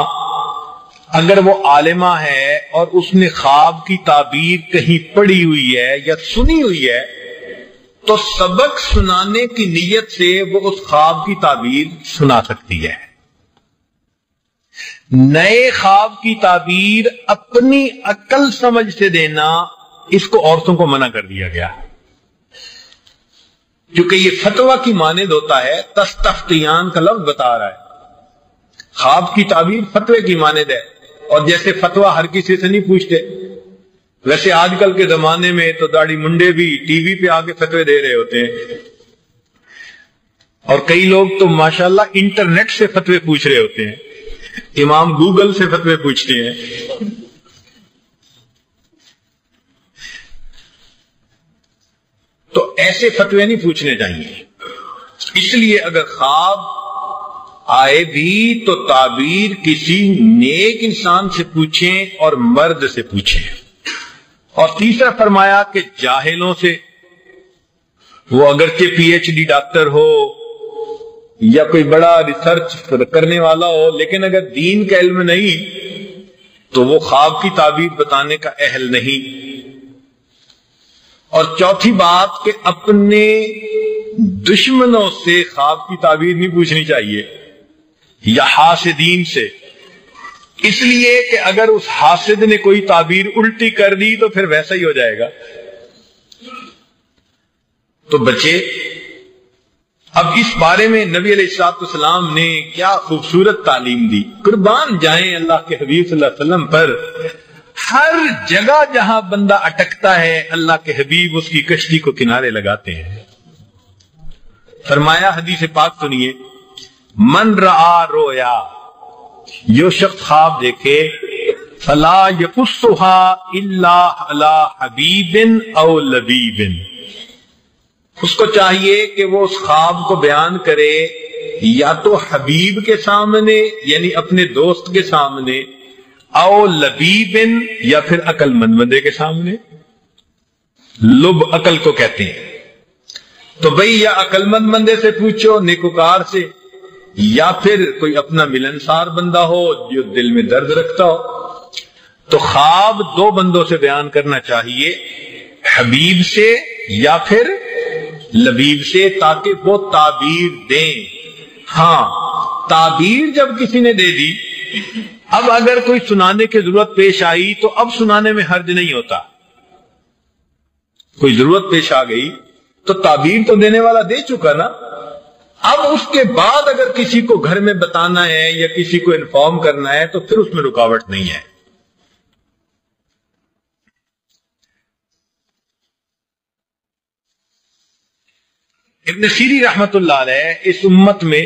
اگر وہ عالمہ ہے اور اس نے خواب کی تعبیر کہیں پڑھی ہوئی ہے یا سنی ہوئی ہے تو سبق سنانے کی نیت سے وہ اس خواب کی تعبیر سنا سکتی ہے. نئے خواب کی تعبیر اپنی عقل سمجھ سے دینا، اس کو عورتوں کو منع کر دیا گیا کیونکہ یہ فتویٰ کی مانند ہوتا ہے. تستفتیان کا لفظ بتا رہا ہے خواب کی تعبیر فتوے کی مانند ہے. اور جیسے فتویٰ ہر کسی سے نہیں پوچھتے، ویسے آج کل کے زمانے میں تو داڑھی منڈے بھی ٹی وی پہ آ کے فتوے دے رہے ہوتے ہیں. اور کئی لوگ تو ماشاءاللہ انٹرنیٹ سے فتوے پوچھ رہے ہوتے ہیں. امام گوگل سے فتوے پوچھتے ہیں. تو ایسے فتوے نہیں پوچھنے چاہیے. اس لیے اگر خواب آئے بھی تو تعبیر کسی نیک انسان سے پوچھیں اور مرد سے پوچھیں. اور تیسرا فرمایا کہ جاہلوں سے، وہ اگرچہ پی ایچ ڈی ڈاکٹر ہو، یا کوئی بڑا ریسرچ کرنے والا ہو، لیکن اگر دین کا علم نہیں تو وہ خواب کی تعبیر بتانے کا اہل نہیں۔ اور چوتھی بات کہ اپنے دشمنوں سے خواب کی تعبیر نہیں پوچھنی چاہیے یا حاسدین سے، اس لیے کہ اگر اس حاسد نے کوئی تعبیر الٹی کر دی تو پھر ویسا ہی ہو جائے گا۔ تو بچے، اب اس بارے میں نبی علیہ الصلوۃ والسلام نے کیا خوبصورت تعلیم دی، قربان جائیں اللہ کے حبیب صلی اللہ علیہ وسلم پر۔ ہر جگہ جہاں بندہ اٹکتا ہے اللہ کے حبیب اس کی کشتی کو کنارے لگاتے ہیں۔ فرمایا، حدیث پاک سنیے، من رآ رویا، جو شخص خواب دیکھے، فلا یقصها الا علی حبیب او لبیب، اس کو چاہیے کہ وہ اس خواب کو بیان کرے یا تو حبیب کے سامنے یعنی اپنے دوست کے سامنے، او لبیب یا پھر عقل مند بندے کے سامنے۔ لب عقل کو کہتے ہیں۔ تو بھئی یا عقل مند بندے سے پوچھو، نیکوکار سے، یا پھر کوئی اپنا ملنسار بندہ ہو جو دل میں درد رکھتا ہو۔ تو خواب دو بندوں سے بیان کرنا چاہیے، حبیب سے یا پھر لبیب سے، تاکہ وہ تعبیر دیں۔ ہاں، تعبیر جب کسی نے دے دی، اب اگر کوئی سنانے کی ضرورت پیش آئی تو اب سنانے میں حرج نہیں ہوتا۔ کوئی ضرورت پیش آ گئی تو تعبیر تو دینے والا دے چکا نا، اب اس کے بعد اگر کسی کو گھر میں بتانا ہے یا کسی کو انفارم کرنا ہے تو پھر اس میں رکاوٹ نہیں ہے۔ ابن سیری رحمت اللہ علیہ اس امت میں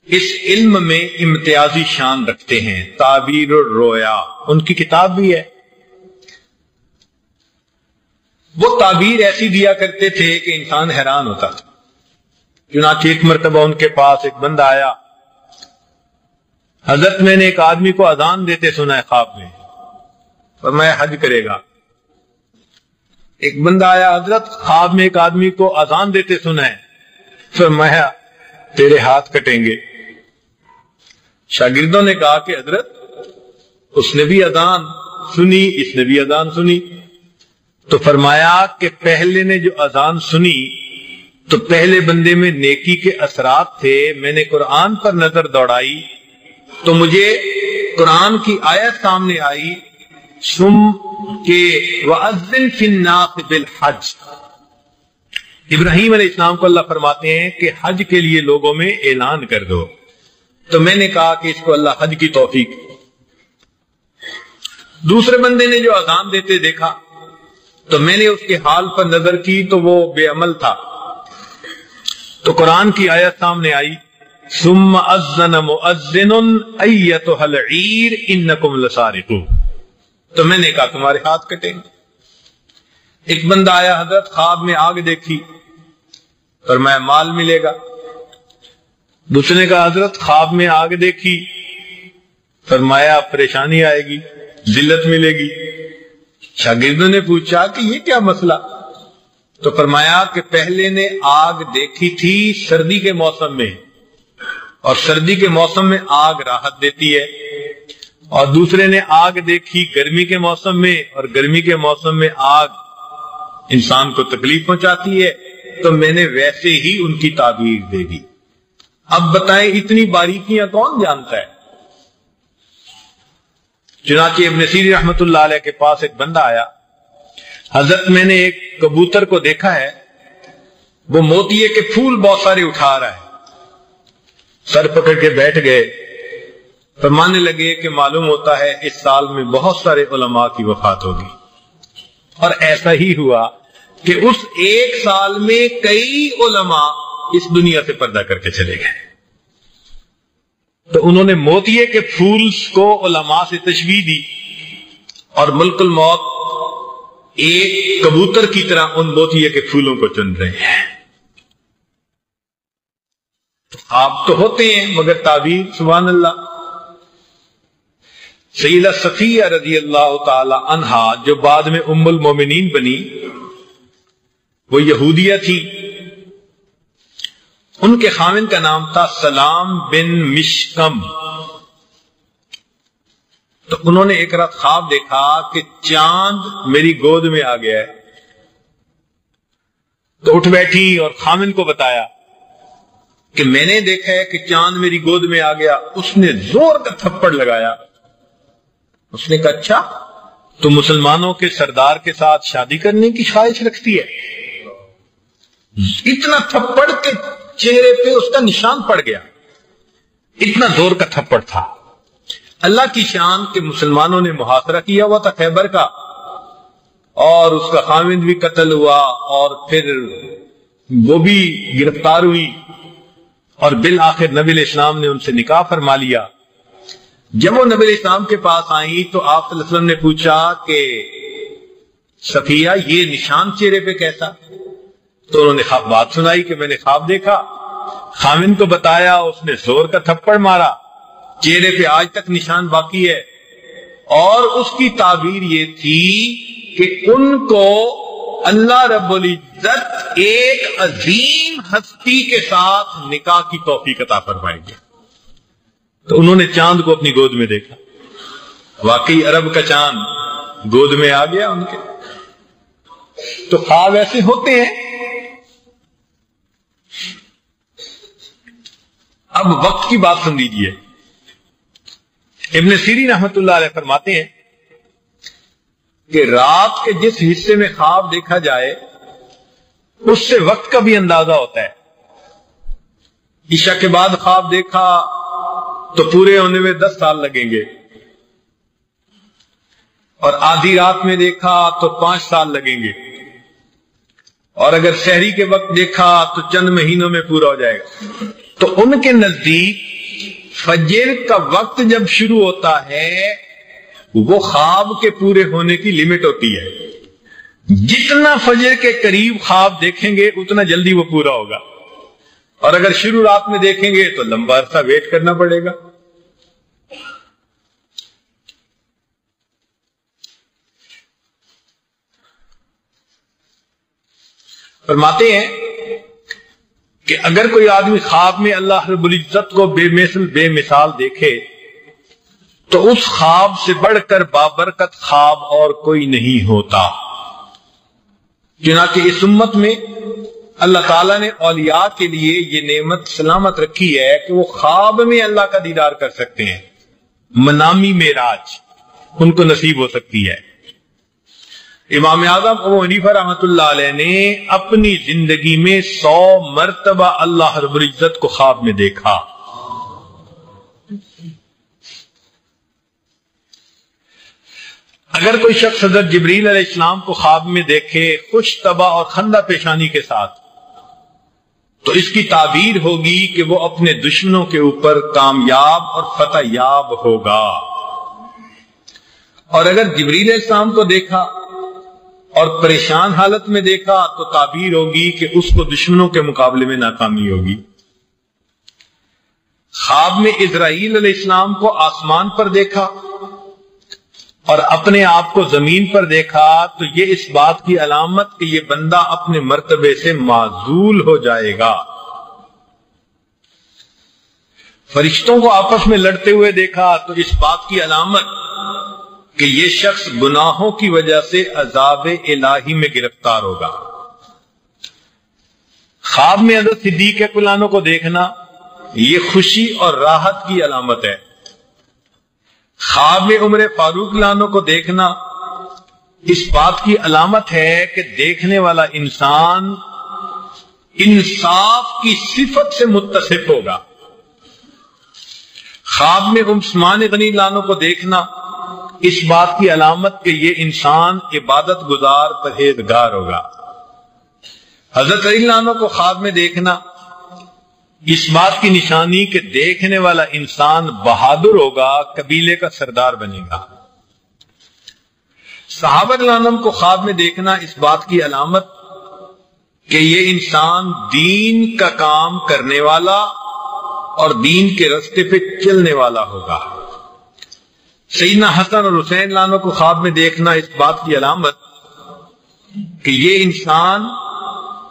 اس علم میں امتیازی شان رکھتے ہیں، تعبیر الرویا ان کی کتاب بھی ہے۔ وہ تعبیر ایسی دیا کرتے تھے کہ انسان حیران ہوتا تھا۔ چنانچہ ایک مرتبہ ان کے پاس ایک بندہ آیا، حضرت میں نے ایک آدمی کو اذان دیتے سنا ہے خواب میں، فرمایا حج کرے گا۔ ایک بندہ آیا، حضرت خواب میں ایک آدمی کو اذان دیتے سنا ہے، فرمایا تیرے ہاتھ کٹیں گے۔ شاگردوں نے کہا کہ حضرت اس نے بھی اذان سنی، اس نے بھی اذان سنی۔ تو فرمایا کہ پہلے نے جو اذان سنی تو پہلے بندے میں نیکی کے اثرات تھے، میں نے قرآن پر نظر دوڑائی تو مجھے قرآن کی آیت سامنے آئی، سم کے وَأَذِّن فِي النَّاسِ بِالْحَجِّ۔ ابراہیم علیہ السلام کو اللہ فرماتے ہیں کہ حج کے لیے لوگوں میں اعلان کر دو۔ تو میں نے کہا کہ اس کو اللہ حج کی توفیق۔ دوسرے بندے نے جو اذان دیتے دیکھا تو میں نے اس کے حال پر نظر کی تو وہ بے عمل تھا، تو قرآن کی آیت سامنے آئی، ثم اذن مؤذن ایتھا العیر انکم لسارقون۔ تو میں نے کہا تمہارے ہاتھ کٹیں گے۔ ایک بندہ آیا، حضرت خواب میں آگ دیکھی، فرمایا مال ملے گا۔ دوسرے نے کہا حضرت خواب میں آگ دیکھی، فرمایا پریشانی آئے گی، ذلت ملے گی۔ شاگردوں نے پوچھا کہ یہ کیا مسئلہ؟ تو فرمایا کہ پہلے نے آگ دیکھی تھی سردی کے موسم میں، اور سردی کے موسم میں آگ راحت دیتی ہے، اور دوسرے نے آگ دیکھی گرمی کے موسم میں، اور گرمی کے موسم میں آگ انسان کو تکلیف پہنچاتی ہے، تو میں نے ویسے ہی ان کی تعبیر دے دی۔ اب بتائیں اتنی باریکیاں کون جانتا ہے؟ چنانچہ ابن سیری رحمت اللہ علیہ کے پاس ایک بندہ آیا، حضرت میں نے ایک کبوتر کو دیکھا ہے، وہ موتیے کے پھول بہت سارے اٹھا رہا ہے۔ سر پکڑ کے بیٹھ گئے، فرمانے لگے کہ معلوم ہوتا ہے اس سال میں بہت سارے علماء کی وفات ہوگی۔ اور ایسا ہی ہوا کہ اس ایک سال میں کئی علماء اس دنیا سے پردہ کر کے چلے گئے۔ تو انہوں نے موتیے کے پھول کو علماء سے تشبیہ دی، اور ملک الموت ایک کبوتر کی طرح ان موتیے کے پھولوں کو چن رہے ہیں۔ خواب تو ہوتے ہیں مگر تعبیر سبحان اللہ۔ سیدہ صفیہ رضی اللہ تعالی عنہا جو بعد میں ام المومنین بنی، وہ یہودیہ تھی، ان کے خاوند کا نام تھا سلام بن مشکم. تو انہوں نے ایک رات خواب دیکھا کہ چاند میری گود میں آ گیا ہے. تو اٹھ بیٹھی اور خاوند کو بتایا کہ میں نے دیکھا ہے کہ چاند میری گود میں آ گیا. اس نے زور کا تھپڑ لگایا. اس نے کہا اچھا تو مسلمانوں کے سردار کے ساتھ شادی کرنے کی خواہش رکھتی ہے؟ اتنا تھپڑ کے چہرے پہ اس کا نشان پڑ گیا. اتنا زور کا تھپڑ تھا. اللہ کی شان کہ مسلمانوں نے محاصرہ کیا ہوا تھا خیبر کا، اور اس کا خاوند بھی قتل ہوا، اور پھر وہ بھی گرفتار ہوئی، اور بالآخر نبی علیہ السلام نے ان سے نکاح فرما لیا. جب وہ نبی علیہ السلام کے پاس آئی تو آپ صلی اللہ علیہ وسلم نے پوچھا کہ صفیہ یہ نشان چہرے پہ کیسا؟ تو انہوں نے بات سنائی کہ میں نے خواب دیکھا. خاوند کو بتایا، اس نے زور کا تھپڑ مارا. چہرے پہ آج تک نشان باقی ہے. اور اس کی تعبیر یہ تھی کہ ان کو اللہ رب العزت ایک عظیم ہستی کے ساتھ نکاح کی توفیق عطا فرمائیں گے. تو انہوں نے چاند کو اپنی گود میں دیکھا. واقعی عرب کا چاند گود میں آ گیا ان کے. تو خواب ایسے ہوتے ہیں. اب وقت کی بات سن لیجیے. ابن سیرین رحمۃ اللہ علیہ فرماتے ہیں کہ رات کے جس حصے میں خواب دیکھا جائے اس سے وقت کا بھی اندازہ ہوتا ہے. عشاء کے بعد خواب دیکھا تو پورے ہونے میں 10 سال لگیں گے، اور آدھی رات میں دیکھا تو 5 سال لگیں گے، اور اگر سحری کے وقت دیکھا تو چند مہینوں میں پورا ہو جائے گا. تو ان کے نزدیک فجر کا وقت جب شروع ہوتا ہے وہ خواب کے پورے ہونے کی لمٹ ہوتی ہے. جتنا فجر کے قریب خواب دیکھیں گے اتنا جلدی وہ پورا ہوگا، اور اگر شروع رات میں دیکھیں گے تو لمبا عرصہ ویٹ کرنا پڑے گا. فرماتے ہیں کہ اگر کوئی آدمی خواب میں اللہ رب العزت کو بے مثل بے مثال دیکھے تو اس خواب سے بڑھ کر بابرکت خواب اور کوئی نہیں ہوتا. چنانچہ اس امت میں اللہ تعالیٰ نے اولیاء کے لیے یہ نعمت سلامت رکھی ہے کہ وہ خواب میں اللہ کا دیدار کر سکتے ہیں. منامی معراج ان کو نصیب ہو سکتی ہے. امام اعظم ابو حنیفہ رحمۃ اللہ علیہ نے اپنی زندگی میں 100 مرتبہ اللہ رب العزت کو خواب میں دیکھا. اگر کوئی شخص حضرت جبریل علیہ السلام کو خواب میں دیکھے خوش طبع اور خندہ پیشانی کے ساتھ تو اس کی تعبیر ہوگی کہ وہ اپنے دشمنوں کے اوپر کامیاب اور فتح یاب ہوگا. اور اگر جبریل علیہ السلام کو دیکھا اور پریشان حالت میں دیکھا تو تعبیر ہوگی کہ اس کو دشمنوں کے مقابلے میں ناکامی ہوگی. خواب میں اسرائیل علیہ السلام کو آسمان پر دیکھا اور اپنے آپ کو زمین پر دیکھا تو یہ اس بات کی علامت کہ یہ بندہ اپنے مرتبے سے معزول ہو جائے گا. فرشتوں کو آپس میں لڑتے ہوئے دیکھا تو اس بات کی علامت کہ یہ شخص گناہوں کی وجہ سے عذاب الہی میں گرفتار ہوگا. خواب میں حضرت صدیق اکبر عنہ کو دیکھنا یہ خوشی اور راحت کی علامت ہے. خواب میں عمر فاروق عنہ کو دیکھنا اس بات کی علامت ہے کہ دیکھنے والا انسان انصاف کی صفت سے متصف ہوگا. خواب میں عثمان غنی عنہ کو دیکھنا اس بات کی علامت کہ یہ انسان عبادت گزار پرہیزگار ہوگا. حضرت علی عنہ کو خواب میں دیکھنا اس بات کی نشانی کہ دیکھنے والا انسان بہادر ہوگا، قبیلے کا سردار بنے گا. صحابہ عنہم کو خواب میں دیکھنا اس بات کی علامت کہ یہ انسان دین کا کام کرنے والا اور دین کے راستے پہ چلنے والا ہوگا. سیدنا حسن اور حسین عنہ کو خواب میں دیکھنا اس بات کی علامت کہ یہ انسان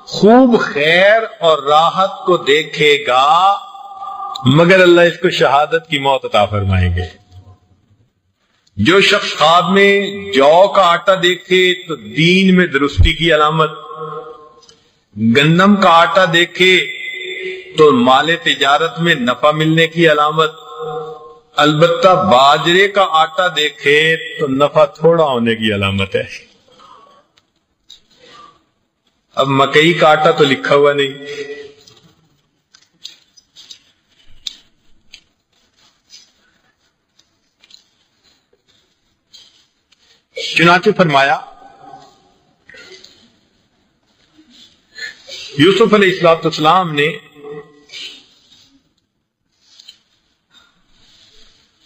خوب خیر اور راحت کو دیکھے گا مگر اللہ اس کو شہادت کی موت عطا فرمائیں گے۔ جو شخص خواب میں جو کا آٹا دیکھے تو دین میں درستی کی علامت، گندم کا آٹا دیکھے تو مال تجارت میں نفع ملنے کی علامت، البتہ باجرے کا آٹا دیکھے تو نفع تھوڑا ہونے کی علامت ہے۔ اب مکئی کا آٹا تو لکھا ہوا نہیں۔ چنانچہ فرمایا یوسف علیہ السلام نے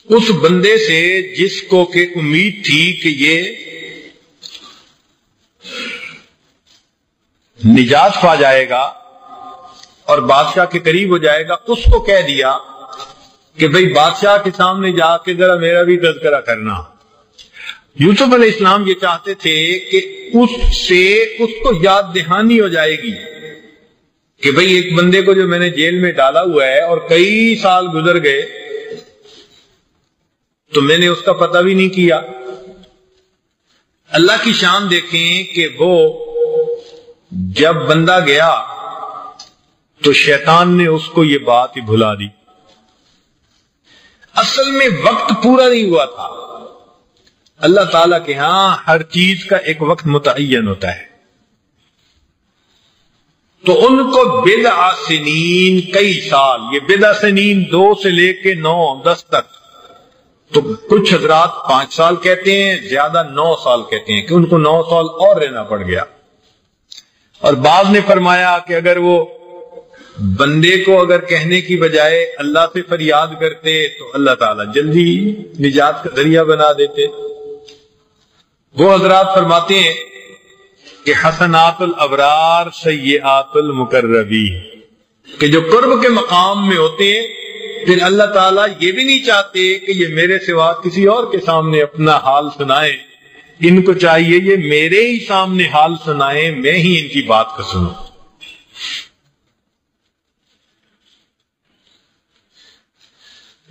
اس بندے سے جس کو کہ امید تھی کہ یہ نجات پا جائے گا اور بادشاہ کے قریب ہو جائے گا، اس کو کہہ دیا کہ بھئی بادشاہ کے سامنے جا کے ذرا میرا بھی تذکرہ کرنا۔ یوسف علیہ السلام یہ چاہتے تھے کہ اس کو یاد دہانی ہو جائے گی کہ بھئی ایک بندے کو جو میں نے جیل میں ڈالا ہوا ہے اور کئی سال گزر گئے تو میں نے اس کا پتہ بھی نہیں کیا۔ اللہ کی شان دیکھیں کہ وہ جب بندہ گیا تو شیطان نے اس کو یہ بات ہی بھلا دی۔ اصل میں وقت پورا نہیں ہوا تھا۔ اللہ تعالیٰ کے ہاں ہر چیز کا ایک وقت متعین ہوتا ہے۔ تو ان کو بضع سنین، کئی سال، یہ بضع سنین 2 سے لے کے 9 10 تک، تو کچھ حضرات 5 سال کہتے ہیں، زیادہ 9 سال کہتے ہیں کہ ان کو 9 سال اور رہنا پڑ گیا۔ اور بعض نے فرمایا کہ اگر وہ بندے کو اگر کہنے کی بجائے اللہ سے فریاد کرتے تو اللہ تعالیٰ جلدی نجات کا ذریعہ بنا دیتے۔ وہ حضرات فرماتے ہیں کہ حسنات الابرار سیئات المقربین، کہ جو قرب کے مقام میں ہوتے ہیں پھر اللہ تعالیٰ یہ بھی نہیں چاہتے کہ یہ میرے سوا کسی اور کے سامنے اپنا حال سنائیں، ان کو چاہیے یہ میرے ہی سامنے حال سنائیں، میں ہی ان کی بات کو سنوں۔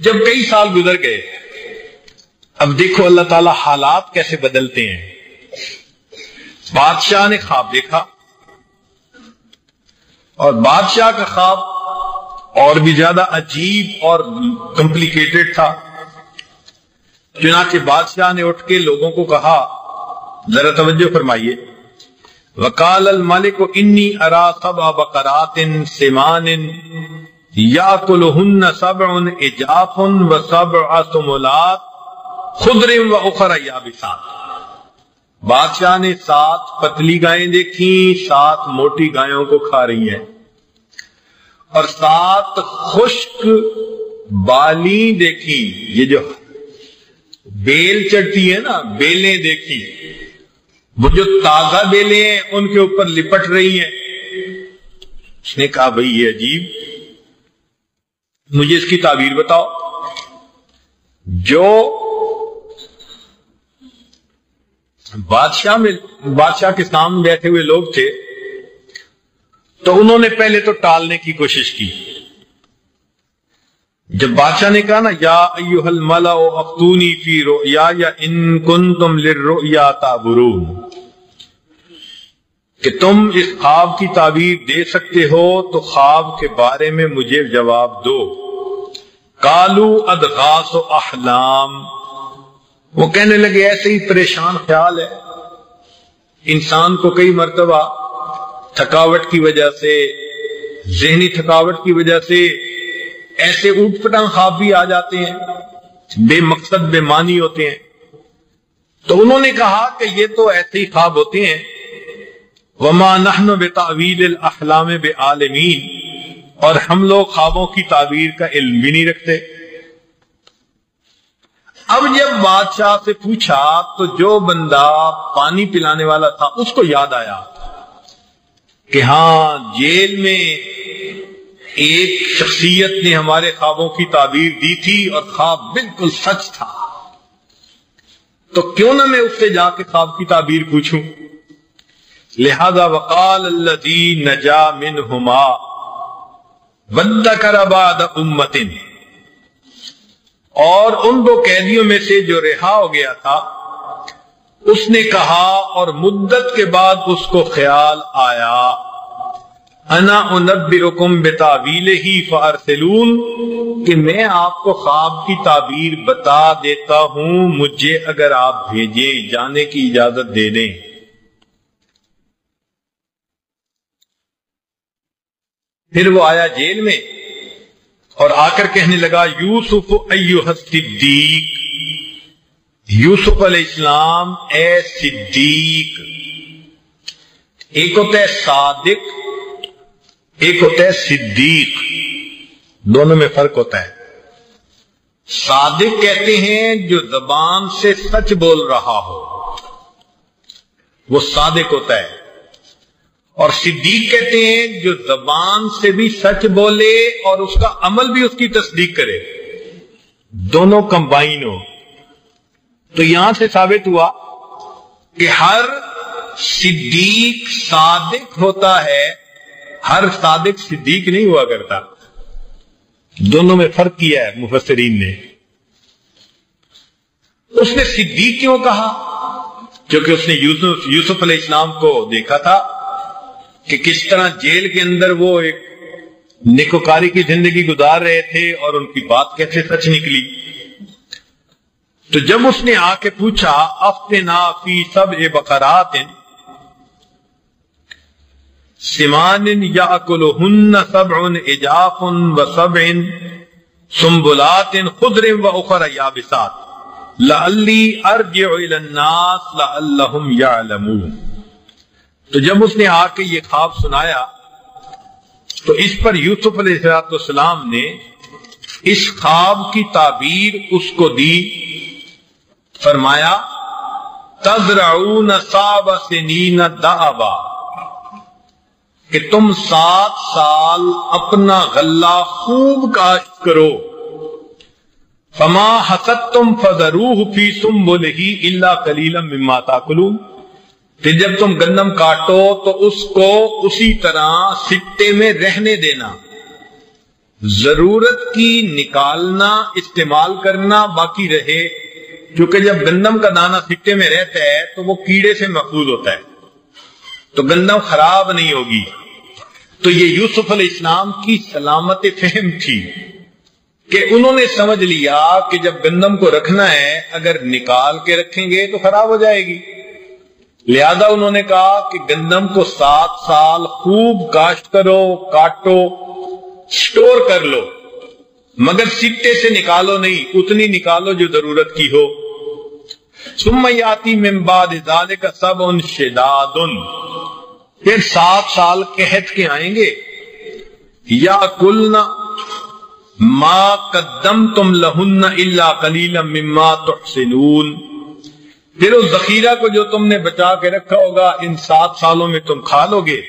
جب کئی سال گزر گئے، اب دیکھو اللہ تعالیٰ حالات کیسے بدلتے ہیں۔ بادشاہ نے خواب دیکھا اور بادشاہ کا خواب اور بھی زیادہ عجیب اور کمپلیکیٹڈ تھا۔ چنانچہ بادشاہ نے اٹھ کے لوگوں کو کہا، ذرا توجہ فرمائیے، وقال الملک انی ارا سبع بقرات سمان یاکلہن سبع عجاف وسبع سنبلات خضر واخر یابسات۔ بادشاہ نے 7 پتلی گائیں دیکھی، 7 موٹی گایوں کو کھا رہی ہیں، اور 7 خشک بالیں دیکھی، یہ جو بیل چڑھتی ہے نا، بیلیں دیکھی، وہ جو تازہ بیلیں ہیں ان کے اوپر لپٹ رہی ہیں۔ اس نے کہا بھئی یہ عجیب، مجھے اس کی تعبیر بتاؤ۔ جو بادشاہ کے سامنے بیٹھے ہوئے لوگ تھے تو انہوں نے پہلے تو ٹالنے کی کوشش کی۔ جب بادشاہ نے کہا نا یا ایھا الملأ افتونی فی رؤیایا ان کنتم للرؤیا تعبرون، کہ تم اس خواب کی تعبیر دے سکتے ہو تو خواب کے بارے میں مجھے جواب دو۔ قالوا اضغاث احلام، وہ کہنے لگے ایسے ہی پریشان خیال ہے، انسان کو کئی مرتبہ تھکاوٹ کی وجہ سے، ذہنی تھکاوٹ کی وجہ سے ایسے اوٹ پٹانگ خواب بھی آ جاتے ہیں، بے مقصد بے معنی ہوتے ہیں۔ تو انہوں نے کہا کہ یہ تو ایسے ہی خواب ہوتے ہیں، وما نحن بتاویل الاحلام بعالمین، اور ہم لوگ خوابوں کی تعبیر کا علم بھی نہیں رکھتے۔ اب جب بادشاہ سے پوچھا تو جو بندہ پانی پلانے والا تھا اس کو یاد آیا کہ ہاں جیل میں ایک شخصیت نے ہمارے خوابوں کی تعبیر دی تھی اور خواب بالکل سچ تھا، تو کیوں نہ میں اس سے جا کے خواب کی تعبیر پوچھوں۔ لہذا وقال الذی نجا منہما وادکر بعد امۃ، اور ان دو قیدیوں میں سے جو رہا ہو گیا تھا اس نے کہا اور مدت کے بعد اس کو خیال آیا، انا انبئکم بتاویلہ فارسلون، کہ میں آپ کو خواب کی تعبیر بتا دیتا ہوں، مجھے اگر آپ بھیجیں، جانے کی اجازت دے دیں۔ پھر وہ آیا جیل میں اور آ کر کہنے لگا یوسف ایھا الصدیق، یوسف علیہ السلام اے صدیق۔ ایک ہوتا ہے صادق، ایک ہوتا ہے صدیق، دونوں میں فرق ہوتا ہے۔ صادق کہتے ہیں جو زبان سے سچ بول رہا ہو، وہ صادق ہوتا ہے، اور صدیق کہتے ہیں جو زبان سے بھی سچ بولے اور اس کا عمل بھی اس کی تصدیق کرے، دونوں کمبائن ہو۔ تو یہاں سے ثابت ہوا کہ ہر صدیق صادق ہوتا ہے، ہر صادق صدیق نہیں ہوا کرتا، دونوں میں فرق کیا ہے مفسرین نے۔ اس نے صدیق کیوں کہا؟ کیونکہ اس نے یوسف علیہ السلام کو دیکھا تھا کہ کس طرح جیل کے اندر وہ ایک نیکوکاری کی زندگی گزار رہے تھے اور ان کی بات کیسے سچ نکلی۔ تو جب اس نے آ کے پوچھا افتنا فی سبع بقرات سمان یاکلہن سبع عجاف وسبع سنبلات خضر واخر یابسات لعلی ارجع الی الناس لعلہم یعلمون۔ تو جب اس نے آ کے یہ خواب سنایا تو اس پر یوسف علیہ السلام نے اس خواب کی تعبیر اس کو دی، فرمایا تزرعون 7 سنین دأبا، کہ تم 7 سال اپنا غلہ خوب کاشت کرو، فما حصدتم فذروہ فی سنبلہ الا قلیلا مما تاکلون، پھر جب تم گندم کاٹو تو اس کو اسی طرح سکتے میں رہنے دینا، ضرورت کی نکالنا استعمال کرنا باقی رہے، کیونکہ جب گندم کا دانہ سکتے میں رہتا ہے تو وہ کیڑے سے محفوظ ہوتا ہے، تو گندم خراب نہیں ہوگی۔ تو یہ یوسف علیہ السلام کی سلامت فہم تھی کہ انہوں نے سمجھ لیا کہ جب گندم کو رکھنا ہے اگر نکال کے رکھیں گے تو خراب ہو جائے گی، لہذا انہوں نے کہا کہ گندم کو 7 سال خوب کاشت کرو، کاٹو، سٹور کر لو، مگر سکتے سے نکالو نہیں، اتنی نکالو جو ضرورت کی ہو۔ ثم یاتی من بعد ذلک سبع شداد، پھر 7 سال قحط کے آئیں گے، یاکلن ما قدمتم لہن الا قلیلا مما تحسنون، پھر اس ذخیرہ کو جو تم نے بچا کے رکھا ہوگا ان 7 سالوں میں تم کھا لو گے،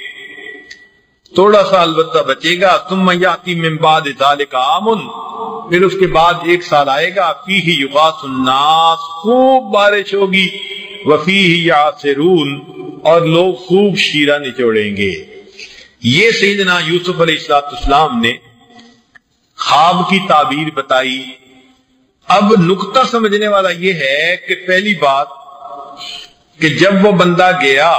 تھوڑا سا البتہ بچے گا۔ ثم یاتی من بعد ذلک عام، پھر اس کے بعد 1 سال آئے گا، فیہ یغاث الناس، خوب بارش ہوگی، وفیہ یعصرون، اور لوگ خوب شیرہ نچوڑیں گے۔ یہ سیدنا یوسف علیہ السلام نے خواب کی تعبیر بتائی۔ اب نقطہ سمجھنے والا یہ ہے کہ پہلی بات کہ جب وہ بندہ گیا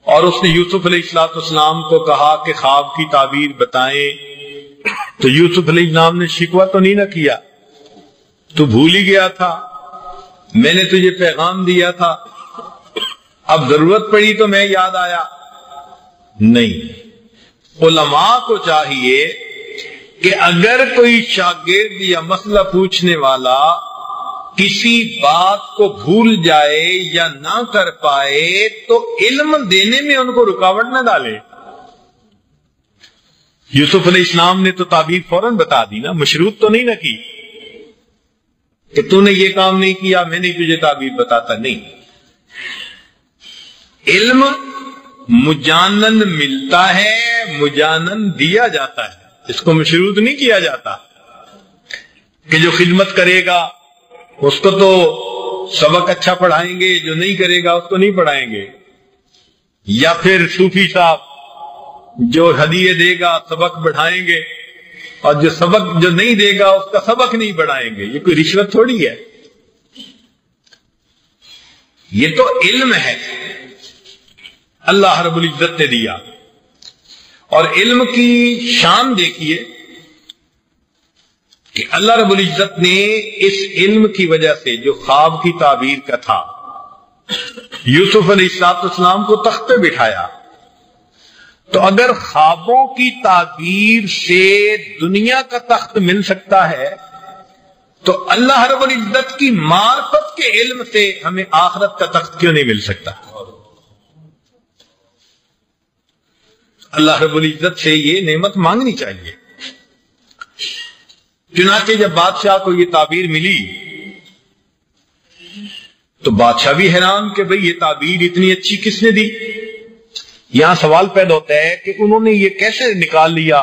اور اس نے یوسف علیہ السلام کو کہا کہ خواب کی تعبیر بتائیں، تو یوسف علیہ السلام نے شکوہ تو نہیں نہ کیا، تو بھول ہی گیا تھا، میں نے تجھے پیغام دیا تھا، اب ضرورت پڑی تو میں یاد آیا۔ نہیں، علماء کو چاہیے کہ اگر کوئی شاگرد یا مسئلہ پوچھنے والا کسی بات کو بھول جائے یا نہ کر پائے تو علم دینے میں ان کو رکاوٹ نہ ڈالے۔ یوسف علیہ السلام نے تو تعبیر فوراً بتا دی نا، مشروط تو نہیں نہ کی کہ تو نے یہ کام نہیں کیا میں نہیں تجھے تعبیر بتاتا، نہیں، علم مجانن ملتا ہے، مجانن دیا جاتا ہے، اس کو مشروط نہیں کیا جاتا کہ جو خدمت کرے گا اس کو تو سبق اچھا پڑھائیں گے، جو نہیں کرے گا اس کو نہیں پڑھائیں گے۔ یا پھر صوفی صاحب جو ہدیے دے گا سبق بڑھائیں گے، اور جو سبق جو نہیں دے گا اس کا سبق نہیں بڑھائیں گے. یہ کوئی رشوت تھوڑی ہے، یہ تو علم ہے اللہ رب العزت نے دیا. اور علم کی شان دیکھیے کہ اللہ رب العزت نے اس علم کی وجہ سے جو خواب کی تعبیر کا تھا، یوسف علیہ السلام کو تخت پہ بٹھایا. تو اگر خوابوں کی تعبیر سے دنیا کا تخت مل سکتا ہے تو اللہ رب العزت کی معرفت کے علم سے ہمیں آخرت کا تخت کیوں نہیں مل سکتا؟ اللہ رب العزت سے یہ نعمت مانگنی چاہیے. چنانچہ جب بادشاہ کو یہ تعبیر ملی تو بادشاہ بھی حیران کہ بھئی یہ تعبیر اتنی اچھی کس نے دی. یہاں سوال پیدا ہوتا ہے کہ انہوں نے یہ کیسے نکال لیا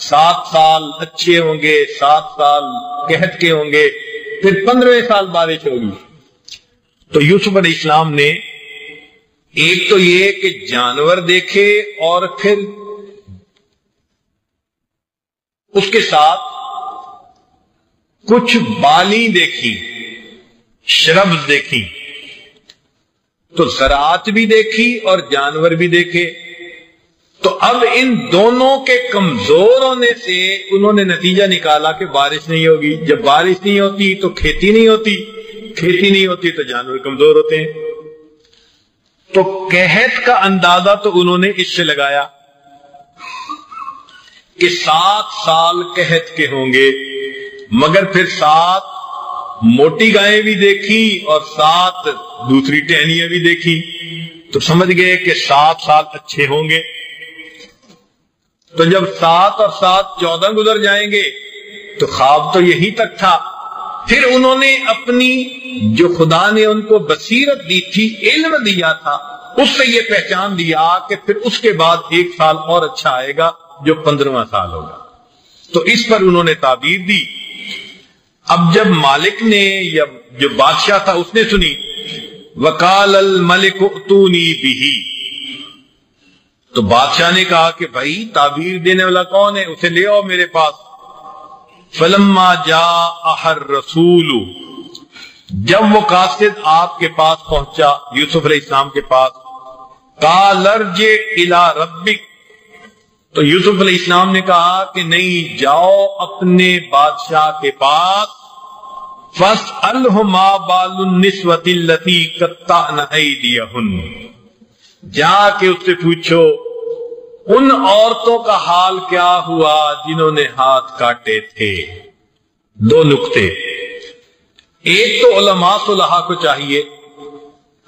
7 سال اچھے ہوں گے، 7 سال قحط کے ہوں گے، پھر 15 سال بارش ہوگی. تو یوسف علیہ السلام نے ایک تو یہ کہ جانور دیکھے اور پھر اس کے ساتھ کچھ بالی دیکھی، شربز دیکھی. تو زراعت بھی دیکھی اور جانور بھی دیکھے. تو اب ان دونوں کے کمزور ہونے سے انہوں نے نتیجہ نکالا کہ بارش نہیں ہوگی. جب بارش نہیں ہوتی تو کھیتی نہیں ہوتی، کھیتی نہیں ہوتی تو جانور کمزور ہوتے ہیں. تو قحط کا اندازہ تو انہوں نے اس سے لگایا کہ 7 سال قحط کے ہوں گے، مگر پھر 7 موٹی گائیں بھی دیکھی اور 7 دوسری ٹہنیاں بھی دیکھی. تو سمجھ گئے کہ 7 سال اچھے ہوں گے. تو جب 7 اور 7 14 گزر جائیں گے تو خواب تو یہی تک تھا. پھر انہوں نے اپنی جو خدا نے ان کو بصیرت دی تھی، علم دیا تھا، اس سے یہ پہچان دیا کہ پھر اس کے بعد 1 سال اور اچھا آئے گا جو 15واں سال ہوگا. تو اس پر انہوں نے تعبیر دی. اب جب مالک نے یا جو بادشاہ تھا اس نے سنی، وقال الملک ائتونی بہ، تو بادشاہ نے کہا کہ بھائی تعبیر دینے والا کون ہے، اسے لے آؤ میرے پاس. فلما جاء الرسول، جب وہ قاصد آپ کے پاس پہنچا یوسف علیہ السلام کے پاس، قال ارجع الی ربک، تو یوسف علیہ السلام نے کہا کہ نہیں، جاؤ اپنے بادشاہ کے پاس، فاسألہ ما بال النسوۃ اللتی قطعن ایدیہن، جا کے اس سے پوچھو ان عورتوں کا حال کیا ہوا جنہوں نے ہاتھ کاٹے تھے. 2 نقطے. ایک تو علماء صلحاء کو چاہیے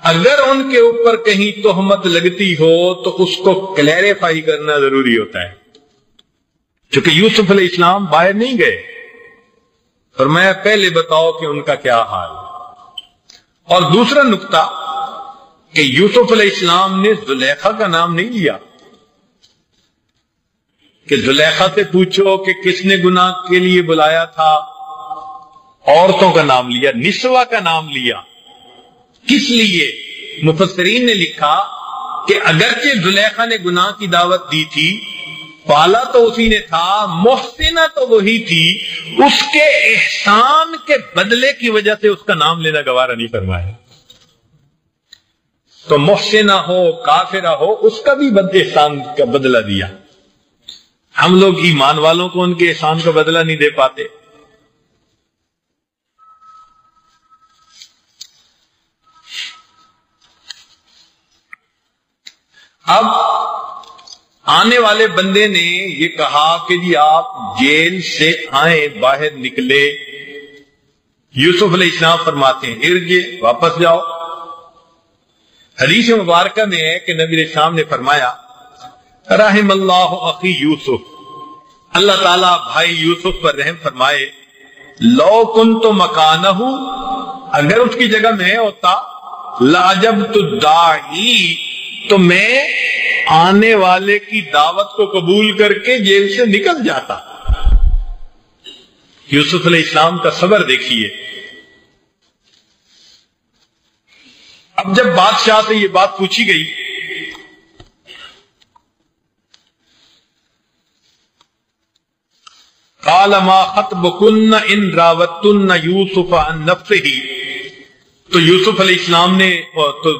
اگر ان کے اوپر کہیں تہمت لگتی ہو تو اس کو کلیریفائی کرنا ضروری ہوتا ہے، چونکہ یوسف علیہ السلام باہر نہیں گئے، فرمایا پہلے بتاؤ کہ ان کا کیا حال. اور دوسرا نقطہ کہ یوسف علیہ السلام نے زلیخا کا نام نہیں لیا کہ زلیخا سے پوچھو کہ کس نے گناہ کے لیے بلایا تھا. عورتوں کا نام لیا، نسوہ کا نام لیا. کس لیے؟ مفسرین نے لکھا کہ اگرچہ زلیخا نے گناہ کی دعوت دی تھی، پالا تو اسی نے تھا، محسنہ تو وہی تھی، اس کے احسان کے بدلے کی وجہ سے اس کا نام لینا گوارا نہیں فرمایا. تو محسنہ ہو کافرہ ہو اس کا بھی بد احسان کا بدلہ دیا. ہم لوگ ایمان والوں کو ان کے احسان کا بدلہ نہیں دے پاتے. اب آنے والے بندے نے یہ کہا کہ جی آپ جیل سے آئیں، باہر نکلے. یوسف علیہ السلام فرماتے ہیں ارجع، واپس جاؤ. حدیث مبارکہ میں ہے کہ نبی علیہ السلام نے فرمایا رحم اللہ اخی یوسف، اللہ تعالیٰ بھائی یوسف پر رحم فرمائے. لو کنت مکانہ، اگر اس کی جگہ میں ہوتا، لاجبت الداعی، تو میں آنے والے کی دعوت کو قبول کر کے جیل سے نکل جاتا. یوسف علیہ السلام کا صبر دیکھیے. اب جب بادشاہ سے یہ بات پوچھی گئی قال ما خطبکن ان راوتن یوسف عن نفسہ، تو یوسف علیہ السلام نے تو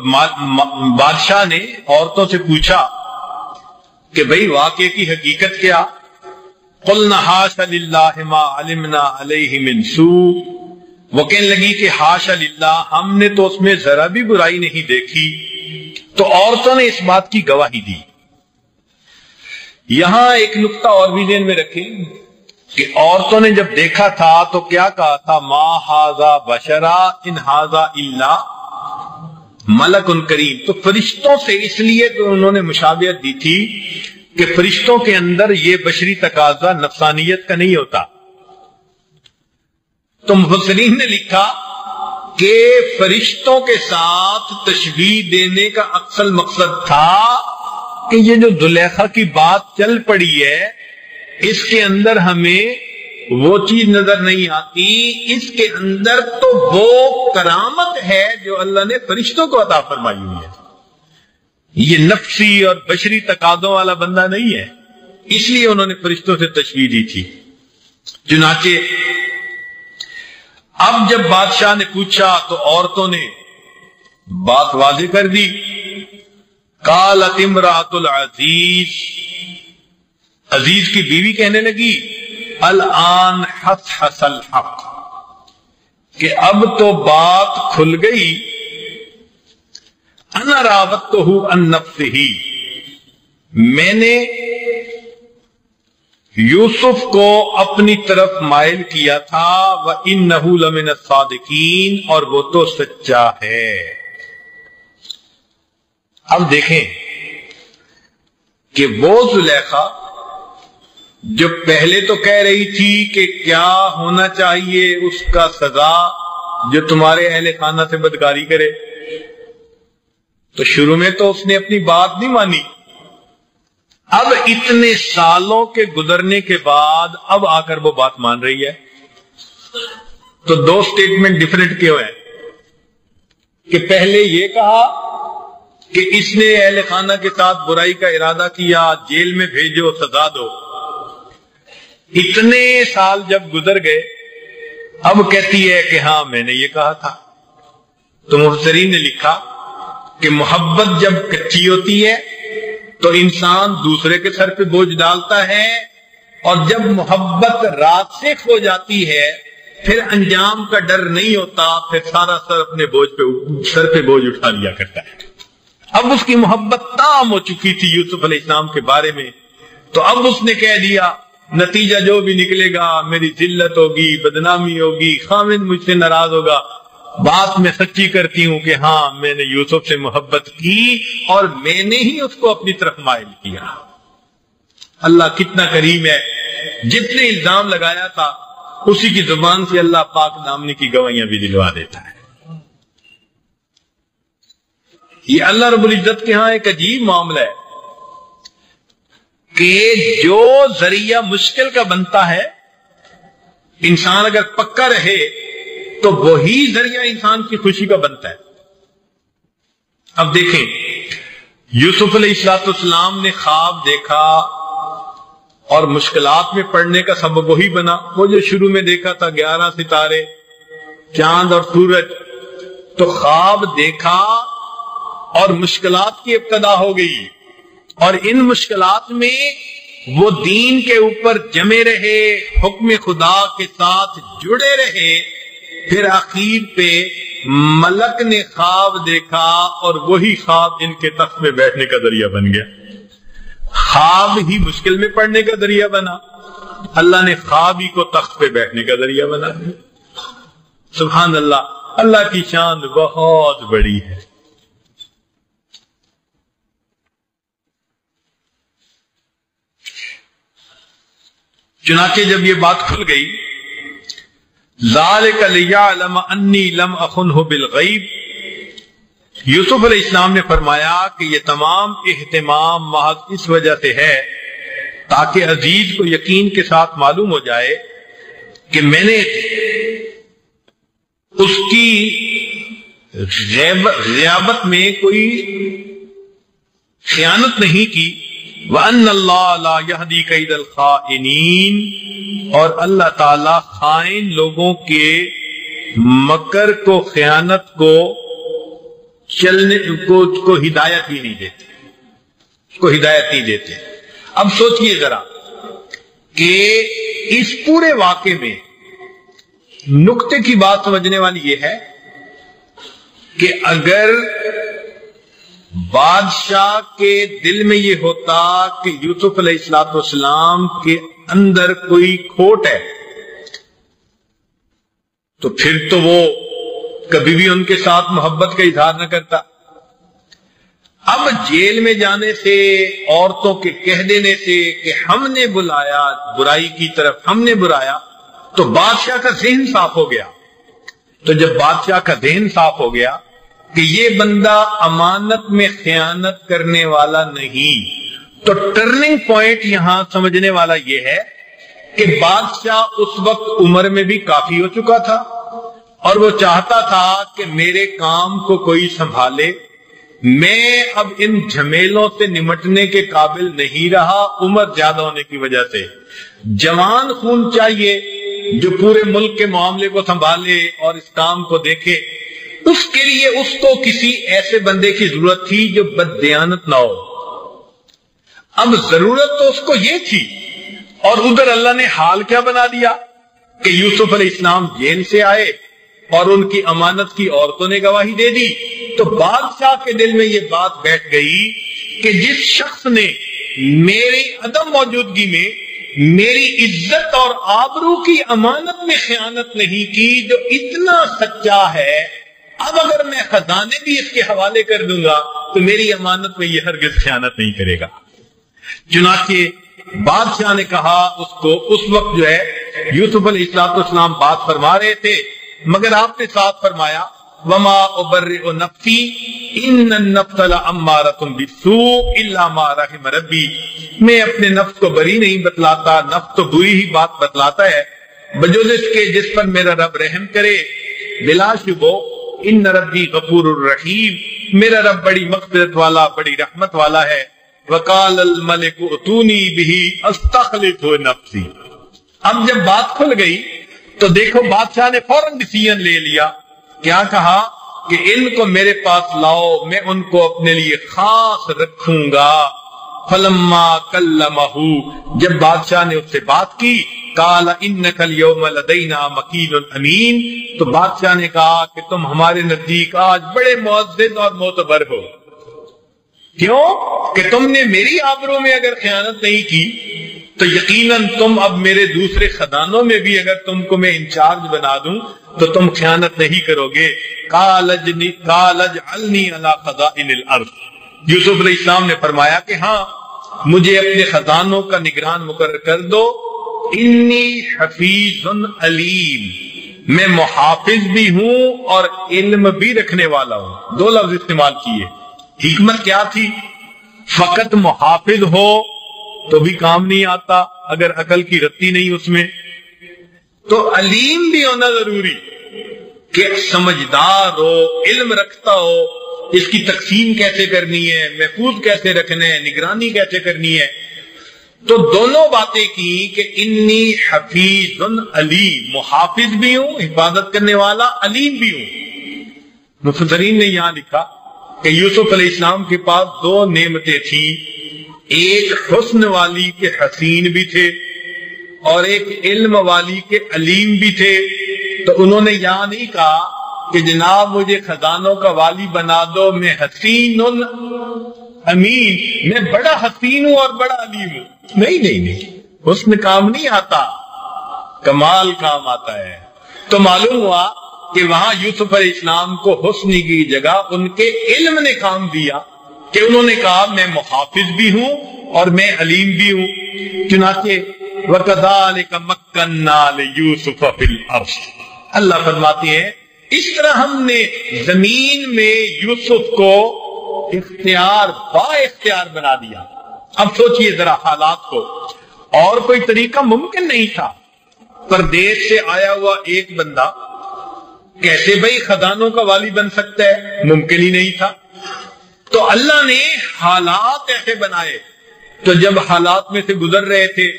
بادشاہ نے عورتوں سے پوچھا کہ بھئی واقعے کی حقیقت کیا؟ قلنا حاشا للہ ما علمنا علیہ من سوء، وہ کہنے لگی کہ حاشا للہ، ہم نے تو اس میں ذرا بھی برائی نہیں دیکھی۔ تو عورتوں نے اس بات کی گواہی دی۔ یہاں ایک نقطہ اور بھی ذہن میں رکھیں کہ عورتوں نے جب دیکھا تھا تو کیا کہا تھا؟ ما ھذا بشرا ان ھذا الا ملک کریم۔ تو فرشتوں سے اس لیے تو انہوں نے مشابہت دی تھی کہ فرشتوں کے اندر یہ بشری تقاضا نفسانیت کا نہیں ہوتا۔ تو مفسرین نے لکھا کہ فرشتوں کے ساتھ تشبیہ دینے کا اصل مقصد تھا کہ یہ جو زلیخا کی بات چل پڑی ہے، اس کے اندر ہمیں وہ چیز نظر نہیں آتی، اس کے اندر تو وہ کرامت ہے جو اللہ نے فرشتوں کو عطا فرمائی ہوئی ہے، یہ نفسی اور بشری تقاضوں والا بندہ نہیں ہے، اس لیے انہوں نے فرشتوں سے تشبیہ دی تھی۔ چنانچہ اب جب بادشاہ نے پوچھا تو عورتوں نے بات واضح کر دی۔ قالت امرأۃ العزیز، عزیز کی بیوی کہنے لگی الآن حصحص الحق، کہ اب تو بات کھل گئی، انا راودتہ عن نفسہ، میں نے یوسف کو اپنی طرف مائل کیا تھا، وَإِنَّهُ لَمِنَ الصَّادِقِينَ، اور وہ تو سچا ہے۔ اب دیکھیں کہ وہ زلیخا جو پہلے تو کہہ رہی تھی کہ کیا ہونا چاہیے اس کا سزا جو تمہارے اہل خانہ سے بدکاری کرے، تو شروع میں تو اس نے اپنی بات نہیں مانی، اب اتنے سالوں کے گزرنے کے بعد اب آ کر وہ بات مان رہی ہے۔ تو دو سٹیٹمنٹ ڈیفرنٹ کیوں ہیں کہ پہلے یہ کہا کہ اس نے اہل خانہ کے ساتھ برائی کا ارادہ کیا، جیل میں بھیجو، سزا دو، اتنے سال جب گزر گئے اب کہتی ہے کہ ہاں میں نے یہ کہا تھا۔ تو مفسرین نے لکھا کہ محبت جب کچی ہوتی ہے تو انسان دوسرے کے سر پہ بوجھ ڈالتا ہے، اور جب محبت راسخ ہو جاتی ہے پھر انجام کا ڈر نہیں ہوتا، پھر سارا سر اپنے سر پہ بوجھ اٹھا لیا کرتا ہے۔ اب اس کی محبت تام ہو چکی تھی یوسف علیہ السلام کے بارے میں، تو اب اس نے کہہ دیا نتیجہ جو بھی نکلے گا میری ذلت ہوگی، بدنامی ہوگی، خاوند مجھ سے ناراض ہوگا، بات میں سچی کرتی ہوں کہ ہاں میں نے یوسف سے محبت کی اور میں نے ہی اس کو اپنی طرف مائل کیا۔ اللہ کتنا کریم ہے، جس نے الزام لگایا تھا اسی کی زبان سے اللہ پاک دامنی کی گواہیاں بھی دلوا دیتا ہے۔ یہ اللہ رب العزت کے ہاں ایک عجیب معاملہ ہے کہ جو ذریعہ مشکل کا بنتا ہے، انسان اگر پکا رہے تو وہی ذریعہ انسان کی خوشی کا بنتا ہے۔ اب دیکھیں یوسف علیہ السلام نے خواب دیکھا اور مشکلات میں پڑنے کا سبب وہی بنا، وہ جو شروع میں دیکھا تھا 11 ستارے، چاند اور سورج۔ تو خواب دیکھا اور مشکلات کی ابتدا ہو گئی، اور ان مشکلات میں وہ دین کے اوپر جمے رہے، حکم خدا کے ساتھ جڑے رہے، پھر آخر پہ ملک نے خواب دیکھا اور وہی خواب ان کے تخت میں بیٹھنے کا ذریعہ بن گیا۔ خواب ہی مشکل میں پڑنے کا ذریعہ بنا، اللہ نے خواب ہی کو تخت پہ بیٹھنے کا ذریعہ بنا۔ سبحان اللہ، اللہ کی شان بہت بڑی ہے۔ چنانچہ جب یہ بات کھل گئی، ذالک لیعلم انی لم اخنہ بالغیب، یوسف علیہ السلام نے فرمایا کہ یہ تمام اہتمام محض اس وجہ سے ہے تاکہ عزیز کو یقین کے ساتھ معلوم ہو جائے کہ میں نے اس کی غیابت میں کوئی خیانت نہیں کی، وَأَنَّ اللَّهَ لَا يَهْدِي كَيْدَ الْخَائِنِينَ، اور اللہ تعالیٰ خائن لوگوں کے مکر کو، خیانت کو چلنے کو ہدایت ہی نہیں دیتے، کو ہدایت نہیں دیتے۔ اب سوچئے ذرا کہ اس پورے واقعے میں نقطے کی بات سمجھنے والی یہ ہے کہ اگر بادشاہ کے دل میں یہ ہوتا کہ یوسف علیہ السلام کے اندر کوئی کھوٹ ہے تو پھر تو وہ کبھی بھی ان کے ساتھ محبت کا اظہار نہ کرتا۔ اب جیل میں جانے سے، عورتوں کے کہہ دینے سے کہ ہم نے بلایا برائی کی طرف، ہم نے برایا، تو بادشاہ کا ذہن صاف ہو گیا۔ تو جب بادشاہ کا ذہن صاف ہو گیا کہ یہ بندہ امانت میں خیانت کرنے والا نہیں، تو ٹرننگ پوائنٹ یہاں سمجھنے والا یہ ہے کہ بادشاہ اس وقت عمر میں بھی کافی ہو چکا تھا اور وہ چاہتا تھا کہ میرے کام کو کوئی سنبھالے، میں اب ان جھمیلوں سے نمٹنے کے قابل نہیں رہا عمر زیادہ ہونے کی وجہ سے۔ جوان خون چاہیے جو پورے ملک کے معاملے کو سنبھالے اور اس کام کو دیکھے۔ اس کے لیے اس کو کسی ایسے بندے کی ضرورت تھی جو بددیانت نہ ہو۔ اب ضرورت تو اس کو یہ تھی، اور ادھر اللہ نے حال کیا بنا دیا کہ یوسف علیہ السلام جیل سے آئے اور ان کی امانت کی عورتوں نے گواہی دے دی۔ تو بادشاہ کے دل میں یہ بات بیٹھ گئی کہ جس شخص نے میری عدم موجودگی میں میری عزت اور آبرو کی امانت میں خیانت نہیں کی، جو اتنا سچا ہے، اب اگر میں خزانے بھی اس کے حوالے کر دوں گا تو میری امانت میں یہ ہرگز خیانت نہیں کرے گا۔ چنانچہ بادشاہ نے کہا اس کو، اس وقت جو ہے یوسف علیہ السلام بات فرما رہے تھے، مگر آپ نے ساتھ فرمایا وَمَا أُبَرِّئُ نَفْسِي إِنَّ النَّفْسَ لَأَمَّارَةٌ بِالسُّوءِ إِلَّا مَا رَحِمَ رَبِّي، میں اپنے نفس کو بری نہیں بتلاتا، نفس تو بری ہی بات بتلاتا ہے بجز اس کے جس پر میرا رب رحم کرے۔ بلا شبہ ان ربی غفور الرحیم، میرا رب بڑی مغفرت والا، بڑی رحمت والا ہے۔ وقال الملک اتونی بہ استخلصہ نفسی۔ اب جب بات کھل گئی تو دیکھو بادشاہ نے فوراً ڈیسیژن لے لیا، کیا کہا کہ ان کو میرے پاس لاؤ، میں ان کو اپنے لیے خاص رکھوں گا۔ فلما کلمہ، جب بادشاہ نے اس سے بات کی، قال انک اليوم لدینا مکین امین، تو بادشاہ نے کہا کہ تم ہمارے نزدیک آج بڑے معزز اور معتبر ہو۔ کیوں کہ تم نے میری آبرو میں اگر خیانت نہیں کی تو یقیناً تم اب میرے دوسرے خزانوں میں بھی اگر تم کو میں انچارج بنا دوں تو تم خیانت نہیں کرو گے۔ قال اجعلنی علی خزائن الارض، یوسف علیہ السلام نے فرمایا کہ ہاں مجھے اپنے خزانوں کا نگران مقرر کر دو۔ انی حفیظ علیم، میں محافظ بھی ہوں اور علم بھی رکھنے والا ہوں۔ دو لفظ استعمال کیے۔ حکمت کیا تھی؟ فقط محافظ ہو تو بھی کام نہیں آتا اگر عقل کی رتی نہیں اس میں، تو علیم بھی ہونا ضروری کہ سمجھدار ہو، علم رکھتا ہو، اس کی تقسیم کیسے کرنی ہے، محفوظ کیسے رکھنا ہے، نگرانی کیسے کرنی ہے۔ تو دونوں باتیں کی کہ انی حفیظ علیم، محافظ بھی ہوں، حفاظت کرنے والا، علیم بھی ہوں۔ مفسرین نے یہاں لکھا کہ یوسف علیہ السلام کے پاس دو نعمتیں تھیں، ایک حسن والی کے حسین بھی تھے اور ایک علم والی کے علیم بھی تھے۔ تو انہوں نے یہاں نہیں کہا کہ جناب مجھے خزانوں کا والی بنا دو، میں حسین امین، میں بڑا حسین ہوں اور بڑا علیم ہوں۔ نہیں، حسن کام نہیں آتا، کمال کام آتا ہے۔ تو معلوم ہوا کہ وہاں یوسف علیہ السلام کو حسن کی جگہ ان کے علم نے کام دیا کہ انہوں نے کہا میں محافظ بھی ہوں اور میں علیم بھی ہوں۔ چنانچہ وَكَذَلِكَ مَكَّنَّا لِيُوسُفَ فِي الْأَرْضِ، اللہ فرماتے ہیں اس طرح ہم نے زمین میں یوسف کو اختیار با اختیار بنا دیا۔ اب سوچئے ذرا حالات کو، اور کوئی طریقہ ممکن نہیں تھا۔ پردیس سے آیا ہوا ایک بندہ کیسے بھائی خزانوں کا والی بن سکتا ہے؟ ممکن ہی نہیں تھا۔ تو اللہ نے حالات ایسے بنائے تو جب حالات میں سے گزر رہے تھے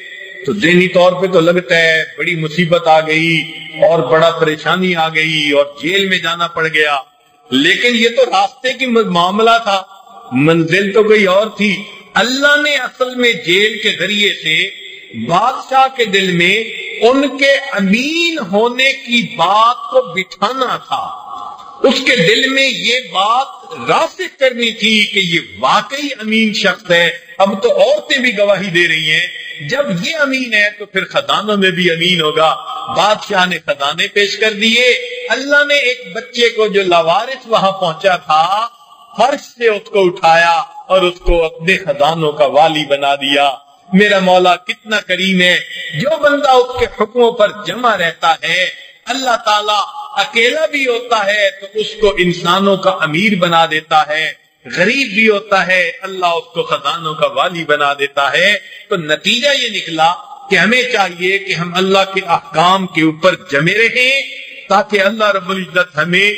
تو ذہنی طور پہ تو لگتا ہے بڑی مصیبت آ گئی اور بڑا پریشانی آ گئی اور جیل میں جانا پڑ گیا، لیکن یہ تو راستے کی معاملہ تھا، منزل تو کوئی اور تھی۔ اللہ نے اصل میں جیل کے ذریعے سے بادشاہ کے دل میں ان کے امین ہونے کی بات کو بٹھانا تھا، اس کے دل میں یہ بات راسخ کرنی تھی کہ یہ واقعی امین شخص ہے۔ اب تو عورتیں بھی گواہی دے رہی ہیں، جب یہ امین ہے تو پھر خزانوں میں بھی امین ہوگا۔ بادشاہ نے خزانے پیش کر دیے، اللہ نے ایک بچے کو جو لاوارث وہاں پہنچا تھا فرش سے اس کو اٹھایا اور اس کو اپنے خزانوں کا والی بنا دیا۔ میرا مولا کتنا کریم ہے، جو بندہ اس کے حکموں پر جمع رہتا ہے اللہ تعالیٰ اکیلا بھی ہوتا ہے تو اس کو انسانوں کا امیر بنا دیتا ہے، غریب بھی ہوتا ہے اللہ اس کو خزانوں کا والی بنا دیتا ہے۔ تو نتیجہ یہ نکلا کہ ہمیں چاہیے کہ ہم اللہ کے احکام کے اوپر جمے رہیں تاکہ اللہ رب العزت ہمیں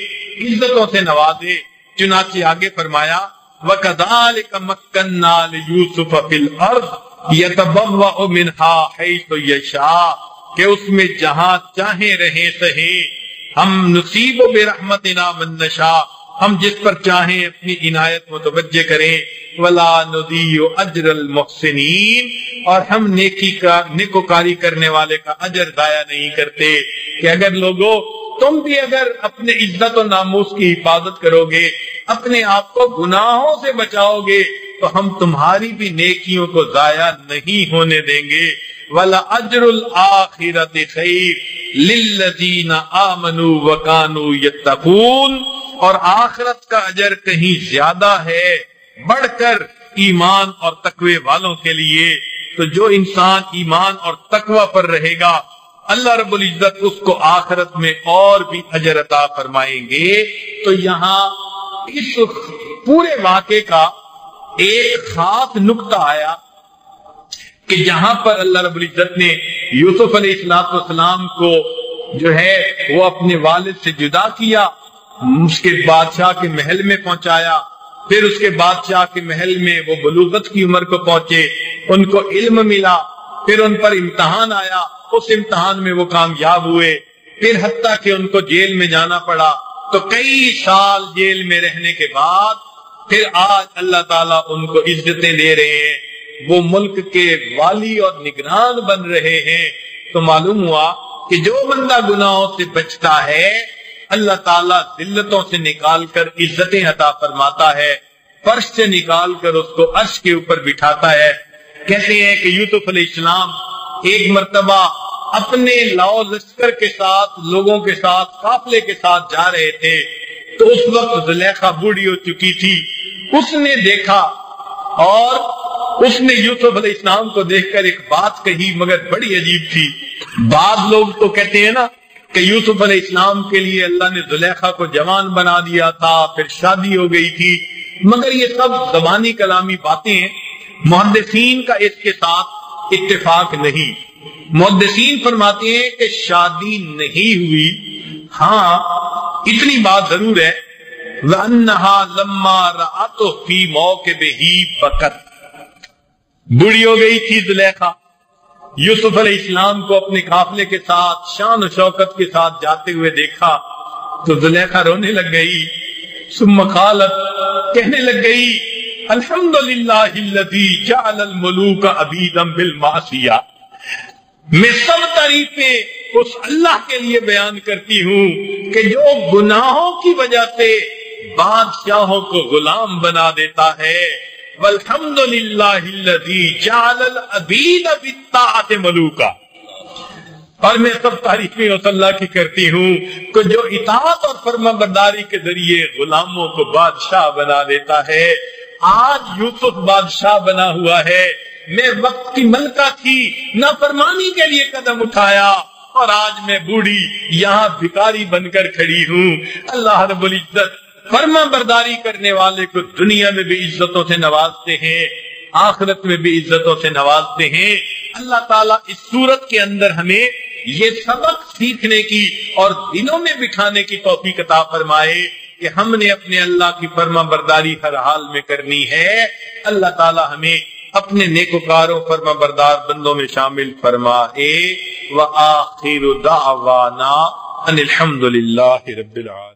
عزتوں سے نوازے۔ چنانچہ آگے فرمایا وَكَذَلِكَ مَكَّنَّا لِيُوسُفَ فِي الْأَرْضِ يَتَبَوَّأُ مِنْهَا حَيْثُ يَشَاءُ، کہ اس میں جہاں چاہیں رہیں سہیں، ہم نصیب برحمتنا من نشاء، ہم جس پر چاہیں اپنی عنایت متوجہ کریں، ولا نضيع اجر المحسنین، اور ہم نیکوکاری کرنے والے کا اجر ضائع نہیں کرتے۔ کہ اگر لوگوں تم بھی اگر اپنے عزت و ناموس کی حفاظت کرو گے، اپنے آپ کو گناہوں سے بچاؤ گے، تو ہم تمہاری بھی نیکیوں کو ضائع نہیں ہونے دیں گے۔ وَلَأَجْرُ الْآخِرَةِ خَيْرٌ لِلَّذِينَ آمَنُوا وَكَانُوا يَتَّقُونَ، اور آخرت کا اجر کہیں زیادہ ہے بڑھ کر ایمان اور تقوی والوں کے لیے۔ تو جو انسان ایمان اور تقوی پر رہے گا اللہ رب العزت اس کو آخرت میں اور بھی اجر عطا فرمائیں گے۔ تو یہاں اس پورے واقعے کا ایک خاص نقطہ آیا کہ جہاں پر اللہ رب العزت نے یوسف علیہ السلام کو جو ہے وہ اپنے والد سے جدا کیا، اس کے بادشاہ کے محل میں پہنچایا، پھر اس کے بادشاہ کے محل میں وہ بلوغت کی عمر کو پہنچے، ان کو علم ملا، پھر ان پر امتحان آیا، اس امتحان میں وہ کامیاب ہوئے، پھر حتیٰ کہ ان کو جیل میں جانا پڑا۔ تو کئی سال جیل میں رہنے کے بعد پھر آج اللہ تعالیٰ ان کو عزتیں دے رہے ہیں، وہ ملک کے والی اور نگران بن رہے ہیں۔ تو معلوم ہوا کہ جو بندہ گناہوں سے بچتا ہے اللہ تعالیٰ ذلتوں سے نکال کر عزتیں عطا فرماتا ہے، فرش سے نکال کر اس کو عرش کے اوپر بٹھاتا ہے۔ کہتے ہیں کہ یوسف علیہ السلام ایک مرتبہ اپنے لاؤ لشکر کے ساتھ، لوگوں کے ساتھ، قافلے کے ساتھ جا رہے تھے، تو اس وقت زلیخا بوڑھی ہو چکی تھی۔ اس نے دیکھا اور اس نے یوسف علیہ السلام کو دیکھ کر ایک بات کہی، مگر بڑی عجیب تھی۔ بعض لوگ تو کہتے ہیں نا کہ یوسف علیہ السلام کے لیے اللہ نے زلیخا کو جوان بنا دیا تھا، پھر شادی ہو گئی تھی، مگر یہ سب زبانی کلامی باتیں ہیں، محدثین کا اس کے ساتھ اتفاق نہیں۔ محدثین فرماتے ہیں کہ شادی نہیں ہوئی، ہاں اتنی بات ضرور ہے وَأَنَّهَا لَمَّا رَأَتْهُ فِي مَوْكِبِهِ بَكَتْ، بوڑھی ہو گئی تھی زلیخا، یوسف علیہ السلام کو اپنے قافلے کے ساتھ شان و شوکت کے ساتھ جاتے ہوئے دیکھا تو زلیخا رونے لگ گئی، ثم قالت، کہنے لگ گئی الحمدللہ الذی جعل الملوک عبیدا بالمعصیہ، میں سب تعریفیں اس اللہ کے لیے بیان کرتی ہوں کہ جو گناہوں کی وجہ سے بادشاہوں کو غلام بنا دیتا ہے۔ والحمدللہ الذی جعل العبید بالطاعۃ ملوکا، اور میں سب تعریفیں اس اللہ کی کرتی ہوں کہ جو اطاعت اور فرما برداری کے ذریعے غلاموں کو بادشاہ بنا دیتا ہے۔ آج یوسف بادشاہ بنا ہوا ہے، میں وقت کی ملکہ تھی، نافرمانی کے لیے قدم اٹھایا، اور آج میں بوڑھی یہاں بھکاری بن کر کھڑی ہوں۔ اللہ رب العزت فرما برداری کرنے والے کو دنیا میں بھی عزتوں سے نوازتے ہیں، آخرت میں بھی عزتوں سے نوازتے ہیں۔ اللہ تعالیٰ اس صورت کے اندر ہمیں یہ سبق سیکھنے کی اور دلوں میں بٹھانے کی توفیق عطا فرمائے کہ ہم نے اپنے اللہ کی فرما برداری ہر حال میں کرنی ہے۔ اللہ تعالیٰ ہمیں اپنے نیکوکاروں فرما بردار بندوں میں شامل فرمائے۔ وآخر دعوانا ان الحمد للہ رب العالمین۔